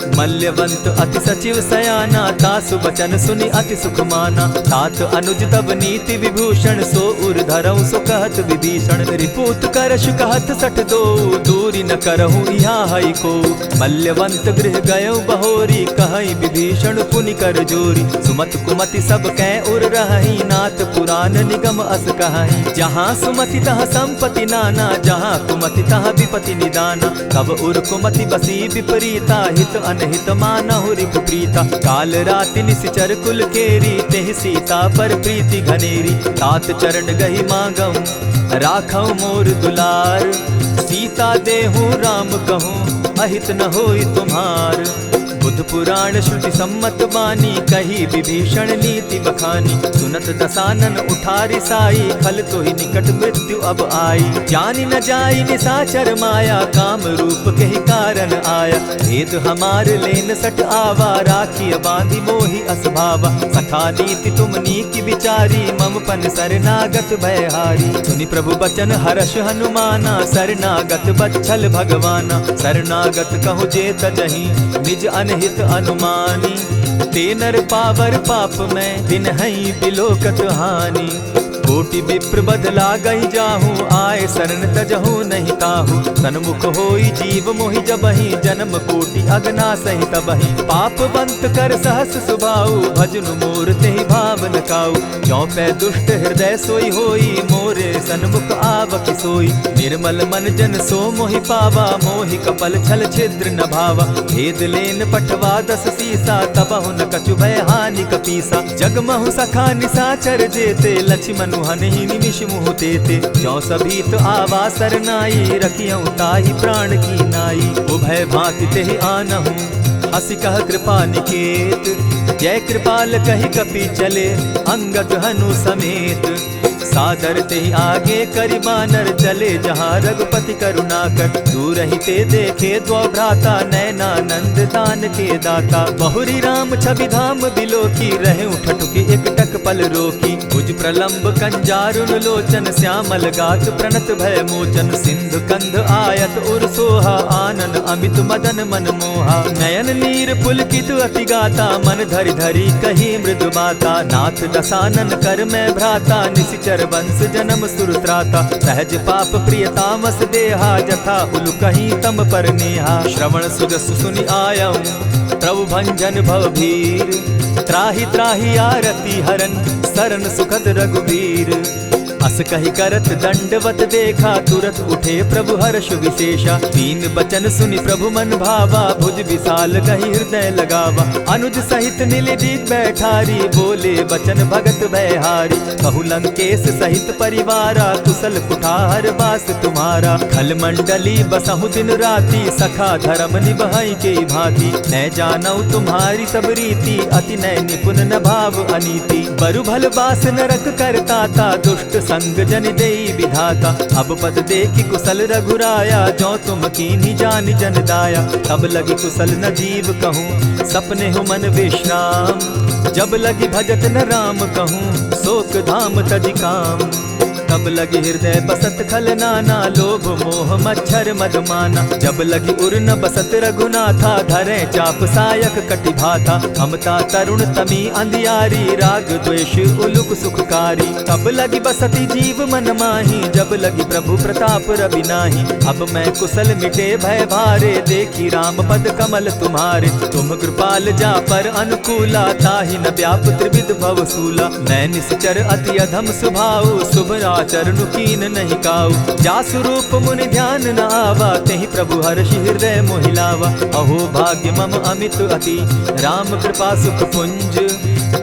मल्यवंत अति सचिव सयाना, तासु बचन सुनि अति सुख माना। तात अनुज तब नीति विभूषण, सो उर धरऊ सो कहत विभीषण। रिपुत करश कहत सठ दो, दूरी न करहु यहाँ हई को। मल्यवंत गृह गयो बहोरी, कहई विभीषण पुनि कर जोरी। सुमत कुमति सब कै उर रहई, नाथ पुराण निगम अस कहई। जहाँ सुमति तहाँ संपत्ति नाना, जहाँ कुमति तहाँ विपति निदाना। तब उर कुमति बसी विपरीता, हित अनहित मानहु रिपु प्रीता। काल राति निशिचर कुल केरी, तेहि सीता पर प्रीति घनेरी। तात चरण गही मांगऊं, राखऊं मोर दुलार। सीता देहूं राम कहूं, अहित न होई तुम्हार। बुध पुराण श्रुति सम्मत बानी, कही विभीषण नीति बखानी। सुनत दसानन उठारी साई, खल तो ही निकट मृत्यु अब आई। जानी न जाई निसाचर माया, काम रूप के ही कारण आया। भेद हमार लेन सट आवा, राखिय बांधी मोहि असभावा। सखा नीति तुम नीति विचारी, मम पन शरणागत भयहारी। सुनि प्रभु बचन हर्ष हनुमाना, शरणागत बच्छल भगवाना। शरणागत कहु जे तजहि, निज अनहित अनुमानी। ते नर पावर पाप में, बिनहि बिलोकत हानि। कोटि विप्र बदला गई जाहूँ, आए शरण तजहू नहीं ताहू। सन्मुख होई जीव मोहि जबहि, जन्म कोटि अगना सहि तबहि। पाप बंत कर सहस सुभाऊ, भजनु मोर तेहि भाव न काऊ। ज्यों पै दुष्ट हृदय सोई होई, मोरे सन्मुख आवक सोई। निर्मल मन जन सो मोहि पावा, मोहि कपल छल छिद्र न भावा। भेद लेन पठवा 10 सीसा, तबहु न कछु भय हानि कपीसा। जगमहु सखा निसाचर जेते, लक्ष्मण हनहि निमिष मुह देते। ज्यों सभीत आवा सरनाई, रखियऊं ताहि प्राण की नाई। उभय भांति तेहि आनहूं, हसी कह कृपा निकेत। जय कृपाल कहि कपि चले, अंगद हनु समेत। सादर ते आगे करि बानर चले जहाँ रघुपति करुणा कर। दूर ही ते देखे द्वौ भ्राता नैनानंद दान के दाता। बहुरी राम छवि धाम बिलोकी रहे उठटुकी एक टक पल रोकी। भुज प्रलंब कंजारुन लोचन श्यामल गात प्रणत भय मोचन। सिंधु कंध आयत उर सोहा आनन अमित मदन मन मोहा। नयन नीर पुलकित अति गाता मन धरि धरि कही मृदु बाता। नाथ दसानन कर मैं भ्राता निशिचर वंश जन्म सुरत्राता। सहज पाप प्रिय तामस देहा जथा उलु कहीं तम पर नेहा। श्रवण सुजस सुनि आयऊं प्रभु भंजन भवभीर। त्राहि त्राहि आरती हरन सरन सुखद रघुवीर। अस कहि करत दंडवत देखा तुरत उठे प्रभु हर्ष विशेषा। दीन बचन सुनि प्रभु मन भावा भुज विशाल कहि हृदय लगावा। अनुज सहित नीलदीप बैठारी बोले बचन भगत भयहारी। कहु लंकेश सहित परिवारा कुशल कुठार बास तुम्हारा। खल मंडली बसहु दिन राति सखा धर्म निभाई के भांति। न जानऊ तुम्हारी सब रीति अति नय निपुण न भाव अनीति। बरु भल बास नरक करता ता दुष्ट संग जन देई विधाता। अब पद देखी कुशल रघुराया जो तुम कीन्ही जान जन दाया। तब लगी कुशल न जीव कहूँ सपने हो मन विश्राम। जब लगी भजत न राम कहूँ शोक धाम तजि काम। तब लगी हृदय बसत खल नाना लोभ मोह मच्छर मदमाना। जब लगी उर न बसत रघुनाथा धरे चाप सायक कटि भाथा। ममता तरुण तमी अंधियारी राग द्वेष उलुक सुखकारी। तब लगी बसती जीव मन माही जब लगी प्रभु प्रताप रवि नाही। अब मैं कुशल मिटे भय भारे देखी राम पद कमल तुम्हारे। तुम कृपाल जा पर अनुकूला ताहि न व्याप त्रिविध भवसूला। मैं निश्चर अति अधम स्वभाव शुभ चरणु कीन नहीं काऊ। जासु रूप मुनि ध्यान न आवा तेहि प्रभु हर्षि हृदय मोहिलावा। अहो भाग्य मम अमित अति राम कृपा सुख पुंज।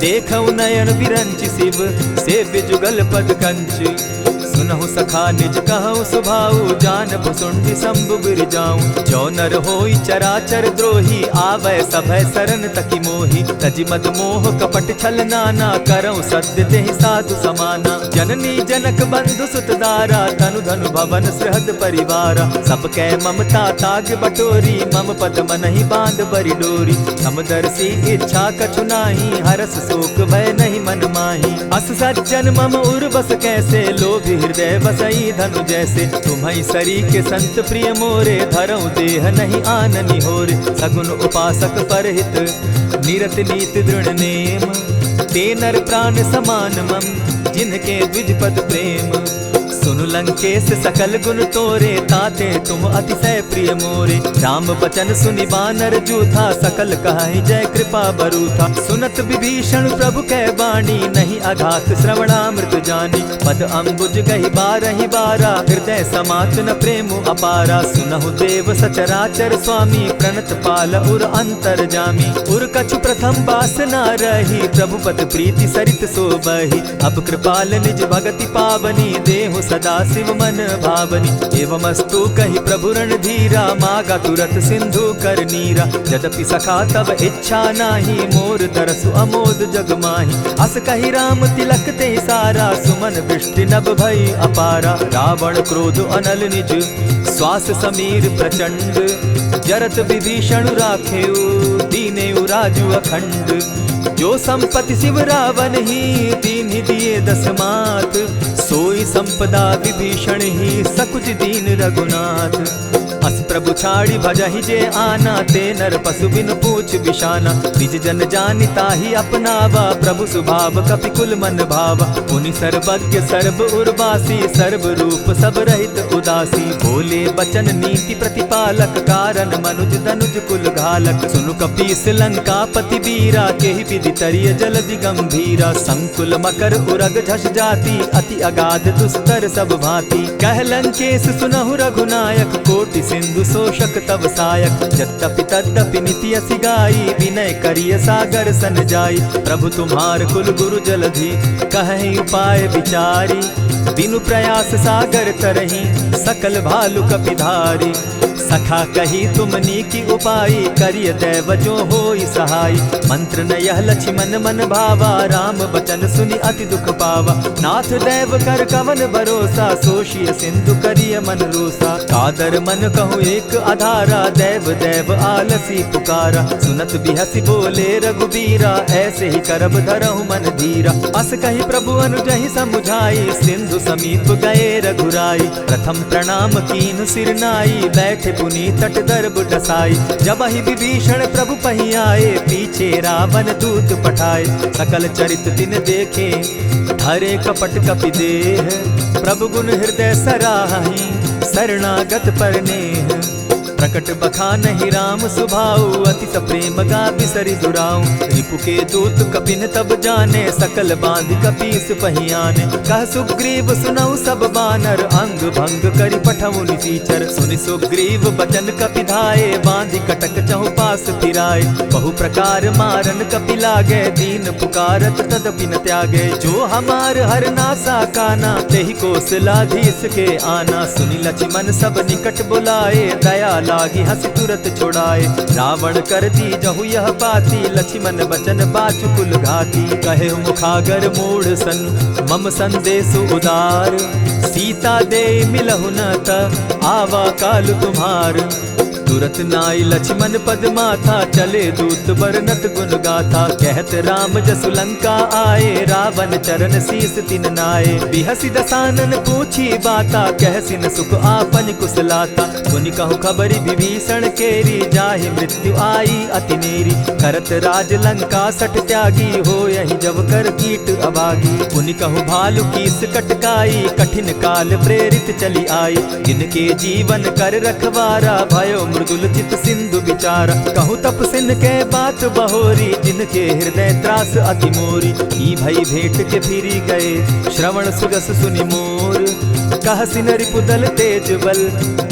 देखऊ नयन विरंच शिव सेव्य जुगल पद कंच। सुनहु सखा निज कहु सुभाऊ जान भुसुंडि शंभु गिर जाऊं। जो नर होई चराचर द्रोही आवै सभय सरन तकी मोही। तजि मद मोह कपट छल नाना करऊं सत्य तेहि साधु समाना। जननी जनक बंधु सुत दारा तनु धनु भवन सृहद परिवारा। सब कै ममता ताग बटोरी मम पद मनहि बांध बरि डोरी। समदर्शी इच्छा कछु नाही हरस शोक भय नहीं मन माही। अस सज्जन मम उर बस कैसे लोभी हृदय बसई धनु जैसे। तुम्हारी सरी के संत प्रिय मोरे धरऊं देह नहीं आननि होरे। सगुन उपासक परहित निरत नीत दृढ़ नेम। ते नर प्राण समान मम जिनके द्विज पद प्रेम। सुनु लंकेश सकल गुण तोरे ताते तुम अतिशय प्रिय मोरे। राम बचन सुनि बानर जूथा सकल कहाहि जय कृपा बरूथा। सुनत विभीषण प्रभु कै बाणी नहीं अघात श्रवणामृत जानी। पद अम्बुज गहि बारहि बारा हृदय समात न प्रेम अपारा। सुनहु देव सचराचर स्वामी प्रणत पाल उर अंतर जामी। उर कछु प्रथम बास न रही प्रभु पद प्रीति सरित सोबहि। अब कृपाल निज भगति पावनी देहु सदा शिव मन भावनी। एवमस्तु कहि प्रभु रणधीरा मागा तुरत सिंधु कर नीरा। यद्यपि सखा तब इच्छा नाही मोर दरसु अमोद जग माही। अस कहि राम तिलक ते सारा सुमन वृष्टि नभ भई अपारा। रावण क्रोध अनल निज श्वास समीर प्रचंड। जरत विभीषण राखेउ दीनेउ राजु अखंड। जो संपत्ति शिव रावण ही दीन्हि दिए दस मात। सोई संपदा विभीषण ही सकुच दीन रघुनाथ। अस प्रभु छाड़ी भजहि जे आना ते नर पशु बिन पूछ बिशाना। निज जन जानिता ही अपनावा प्रभु स्वभाव कपि कुल मन भावा। मुनि सर्वज्ञ सर्व उर्वासी सर्व रूप सब रहित उदासी। बोले बचन नीति प्रतिपालक कारण मनुज धनुज कुल घालक। सुनु कपीस लंकापति वीरा केहि विधि तरिय जलधि गंभीरा। संकुल मकर उरग झष जाति अति अगाध दुस्तर सब भांति। कह लंकेश सुनहु रघुनायक कोटि सिंधु शोषक तव सायक। यद्यपि तद्यपि निति असि गाई विनय करिय सागर सन जाई। प्रभु तुम्हार कुल गुरु जलधि कहि उपाय विचारी। बिनु प्रयास सागर तरहि सकल भालु कपिधारी। सखा कही तुमनी की उपाई, करिय दैव जो होई सहाय। मंत्र न यह लक्ष्मण मन भावा, राम बचन सुनि अति दुख पावा। नाथ दैव कर कवन भरोसा, सोशिय सिंधु करिय मन रोसा। कादर मन कहूँ एक आधारा, दैव दैव आलसी पुकारा। सुनत बिहसी बोले रघुबीरा, ऐसे ही करब धरहु मन धीरा। अस कही प्रभु अनुजहि समुझाई, सिंधु समीप गए रघुराई। प्रथम प्रणाम कीन सिर नाई, बैठे पुनि तट दर्ब डसाई। जब ही विभीषण प्रभु पही आए, पीछे रावण दूत पठाए। सकल चरित तिन देखे, धरे कपट कपि देह। प्रभु गुण हृदय सराहि, शरणागत पर नेह। प्रकट बखानहि राम सुभाऊ, अति सप्रेम गा बिसरि दुराऊ। रिपु के दूत कपिन तब जाने, सकल बांधि कपीस पहियाने। कह सुग्रीव सुनऊ सब बानर, अंग भंग करि पठऊ निसीचर। सुनि सुग्रीव बचन कपि धाये, बांधि कटक चहु पास फिराए। बहु प्रकार मारन कपि लागे, दीन पुकारत तदपि न त्यागे। जो हमार हर नासा काना, तेहि कौशलाधीश के आना। सुनि लक्ष्मण सब निकट बुलाए, दया लागी हंसी तुरत छुड़ाए। रावण कर दी जहु यह पाती, लक्ष्मण बचन बाचु कुल घाती। कहे मुखागर मूढ़ सन, मम संदेश उदार। सीता दे मिलहु न त, आवा काल तुम्हार। तुरत नाई लक्ष्मण पद माथा, चले दूत बरनत गुण गाथा। कहत राम जसु लंका आए, रावण चरण शीस तिन नाये। बिहसी दसानन पूछी बाता, कहसिन सुख आपन कुशलाता। सुनि कहु खबरी विभीषण केरी, जाहि मृत्यु आई अति नेरी। करत राज लंका सठ त्यागी, हो यही जब कर कीट अभागी। पुनि कहु भालु कीस कटकाई, कठिन काल प्रेरित चली आई। जिनके जीवन कर रखवारा, भयो मृदुल चित सिंधु विचारा। कहूँ तपसिन के बात बहोरी, जिनके हृदय त्रास अति मोरी। ई भई भेंट के फिरी गए, श्रवण सुजस सुनि मोर। कहसिन रिपुदल तेज बल,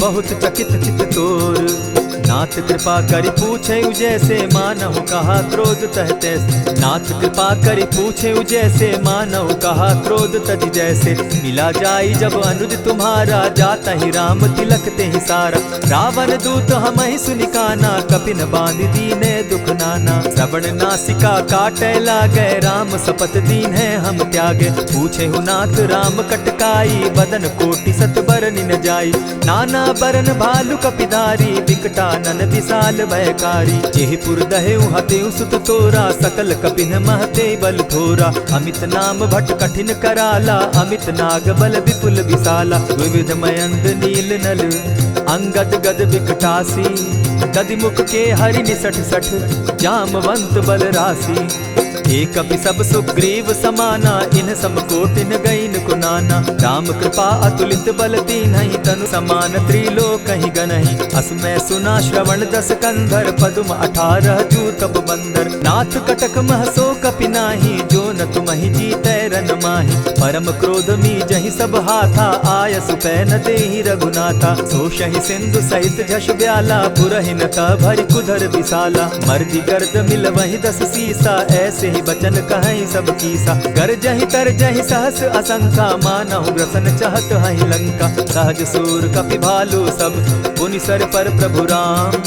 बहुत चकित चित तोर। नाथ कृपा करि पूछे जैसे, मानहु कहा क्रोध तह तैसे। नाथ कृपा करि पूछे जैसे, मानहु कहा क्रोध तज जैसे। मिला जाई जब अनुज तुम्हारा, जाता ही राम तिलक ते ही सारा। रावण दूत हम ही सुनि काना, कपिन बांध दीने दुख नाना। श्रवण नासिका काटे लागे, राम सपत दीन है हम त्यागे। पूछे हु नाथ राम कटकाई, बदन कोटि सत बरनि न जाई। नाना बरन भालु कपिधारी, विकटा नन विशाल भयकारी। जेहिपुर दहेउ हतेउ सुत तोरा, सकल कपिन महते बल थोरा। अमित नाम भट कठिन कराला, अमित नाग बल विपुल विशाला। विविध मयंद नील नल, अंगद गद विकटासी। गदिमुख के हरि निसठ सठ, जामवंत बल राशि। एक कपि सब सुग्रीव समाना, इन समकोटिन गईन कुनाना। राम कृपा अतुलित बल दीन्हि, तनु समान त्रिलोक ही गनहि। अस मैं सुना श्रवण दस कंधर, पदुम 18 जू तब बंदर। नाथ कटक महसो कपि नाही, जो न तुमहि जीतै रन माहि। परम क्रोध मी जहि सब हाथा, आय सुपै न देहि रघुनाथा। सोषहि सिंधु सहित झष ब्याला, पुरहि न त भरि कुधर विशाला। मर्दि गर्द मिल वहि 10 सीसा, ऐसे ही बचन कहीं सब कीसा। गरजहि तरजहि सहस असंख्या, मानहु ग्रसन चाहत हहि लंका। सहज सूर कपि भालु सब, पुनि सर पर प्रभु राम।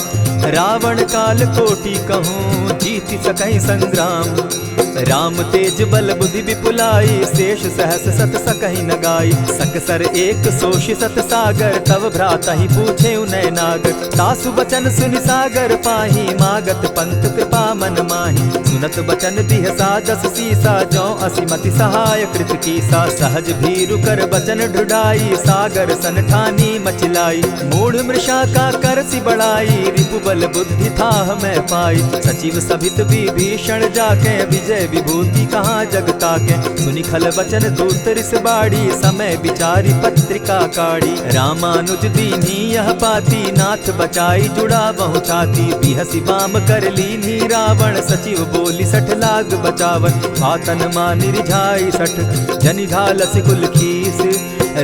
रावण काल कोटि कहूँ, जीति सकहि संग्राम। राम तेज बल बुद्धि विपुलाई, शेष सहस सत सकहि न गाई। सकसर एक सोषि सत सागर, तव भ्राता ही पूछे उनय नागर। तासु बचन सुनि सागर पाही, मागत पंत कृपा मन माही। सुनत बचन बिहसा 10 सीसा, जौ असिमति सहाय कृत कीसा। सहज भीरु कर बचन ढुढ़ाई, सागर सन ठानी मचिलाई। मूढ़ मृषा का कर सी बढ़ाई, रिपु बल बुद्धि थाह मैं पाई। सचिव सभित विभीषण जाके, विजय विभूति कहाँ जगता के। सुनि खल बचन दूत रिस बाड़ी, समय विचारी पत्रिका काढ़ी। रामानुज दीन्ही यह पाती, नाथ बचाई जुड़ा बहु छाती। बिहसी बाम कर लीन्ही रावण, सचिव बोली 60 लाग बचावन। आतन मानि रिझाई 60, जनि घालसि कुल खीस।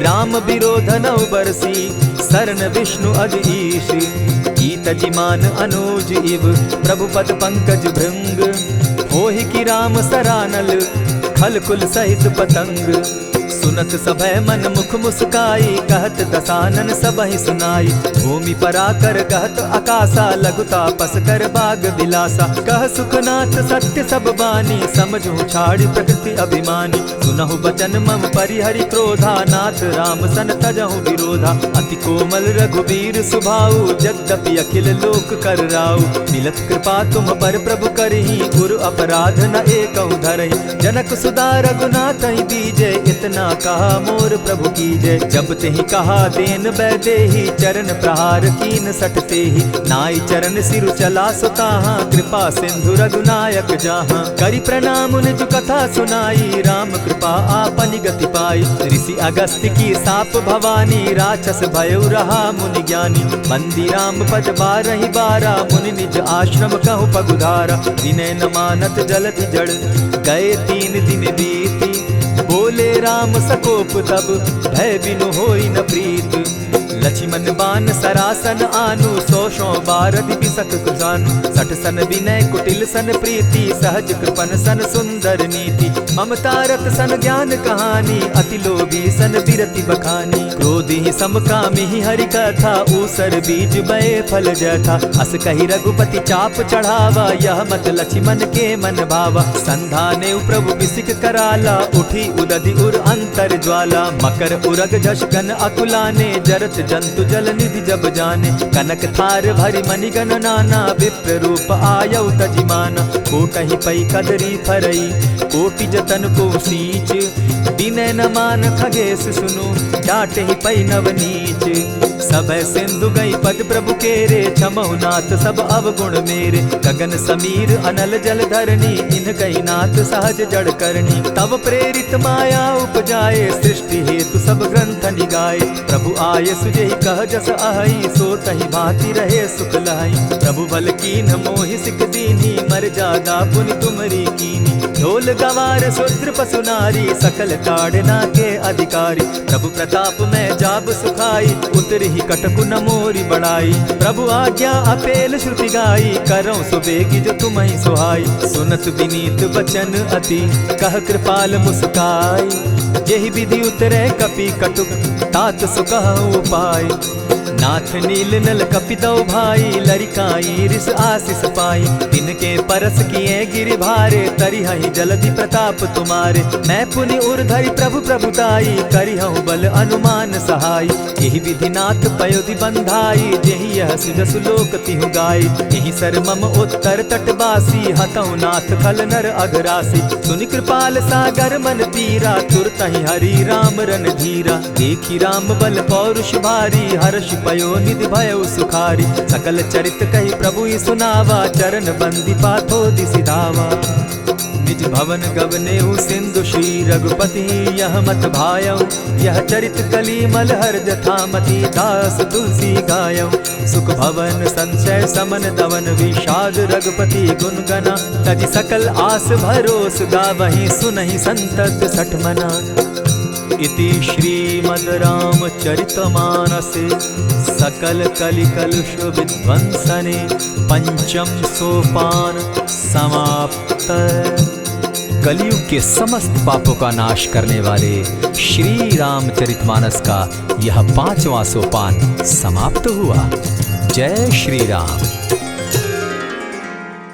राम विरोध नौ बरसी, शरण विष्णु अज ईश। गीत जिमान अनुज इव, प्रभु पद पंकज भृंग। होहि कि राम सरानल, खल कुल सहित पतंग। सुन सुनत सभय मन मुख मुस्काई, कहत दसानन सबहि सुनाई। भूमि पराकर कहत आकाशा, लघुता पस कर बाग बिलासा। कह सुखनाथ सत्य सब बानी, समझू छाड़ी प्रकृति अभिमानी। सुनहु बचन मम परिहरि क्रोधा, नाथ राम सन तजहु विरोधा। अति कोमल रघुबीर सुभाऊ, यद्यपि अखिल लोक कर राऊ। मिलत कृपा तुम पर प्रभु करही, गुरु अपराध न एकहु धरहि। जनक सुदा रघुनाथ ही दीजे, इतना कहा मोर प्रभु कीजे। जब तेहि कहा देन बैदेही, चरण प्रहार कीन सटते ही। नाई चरण सिरु चला सुताहा, कृपा सिंधु रघुनायक जाहा। करि प्रणाम निज कथा सुनाई, राम कृपा आपनि गति पाई। ऋषि अगस्त्य की साप भवानी, राक्षस भयउ रहा मुनि ज्ञानी। बंदी राम पद बारहि बारा, मुनि निज आश्रम कहु पगुधारा। विनय न मानत जलधि जड़, गए 3 दिन बीती। बोले राम सकोप तब, भय बिनु होई न प्रीत। लक्ष्मण बान सरासन आनु, 100 बारधि बिसक कुजानु। 60 सन विनय कुटिल सन प्रीति, सहज कृपन सन सुंदर नीति। ममता रत सन ज्ञान कहानी, अति लोभी सन बिरति बखानी। क्रोधी समकामी हरि कथा, ऊसर बीज बये फल जथा। अस कही रघुपति चाप चढ़ावा, यह मत लक्ष्मण के मन भावा। संधाने प्रभु बिसिक कराला, उठी उदधि उर अंतर ज्वाला। मकर उरग झष गन अकुलाने, जरत जंतु जल निधि जब जाने। कनक थार भरि मणिगण नाना, विप्र रूप आयउ तजिमाना। कोटहि पै कदरी फरई, कोटि जतन को सींच। विनय न मान खगेश सुनु, डांटहि पै नव नीच। सबय सिंधु गई पद प्रभु केरे, क्षमहु नाथ सब अवगुण मेरे। गगन समीर अनल जल धरनी, इन गई नाथ सहज जड़ करनी। तब प्रेरित माया उपजाए, सृष्टि हेतु सब ग्रंथ निगाए। प्रभु आय सुजेहि कह जस अहई, सो तहि भांति रहे सुख लहई। प्रभु बल कीन मोहि सिख दीनी, मर जादा पुनि तुमरी कीनी। ढोल गवार शूद्र पशु नारी, सकल ताड़ना के अधिकारी। प्रभु प्रताप में जाब सुखाई, उतरि कटकु न मोरी बड़ाई। प्रभु आज्ञा अपेल श्रुति गाई, करऊं सुबेगी जो तुम्हि सुहाई। सुनत विनीत बचन अति, कह कृपाल मुस्काई। जेहि विधि उतरे कपि कटुक, तात सुकहु उपाय। नाथ नील नल कपि दो भाई, लरिकाई रिस आशीष पाई। तिनके परस किए गिरि भारे, तरिहहि जलधि प्रताप तुम्हारे। मैं पुनि उर्धरि प्रभु प्रभुताई, करिहु बल अनुमान सहाय। यही विधि नाथ पयोधि बंधाई, जेहि यह सुजसु लोक तिहु गाई। यही सर मम उत्तर तटवासी, हतहु नाथ खल नर अघरासी। सुनि कृपाल सागर मन पीरा, तुरतहि हरि राम रन धीरा। देखी राम बल पौरुष भारी, हर्ष पयो निधि भयउ सुखारी। सकल चरित कही प्रभु ही सुनावा, चरण बंदी पाथो दिसि धावा। निज भवन गवनेहु सिंधु श्री रघुपति, यह मत भायऊ। यह चरित कली मलहर जथामति, दास तुलसी गायऊ। सुख भवन संशय समन दवन, विषाद रघुपति गुण गना। तजि सकल आस भरोस, गावहि सुनहि संतत सठ मना। इति श्रीमद् रामचरितमानसे, सकल कलि कलुष विध्वंसने। पंचम सोपान समाप्त। कलयुग के समस्त पापों का नाश करने वाले श्री रामचरितमानस का यह 5वां सोपान समाप्त हुआ। जय श्री राम।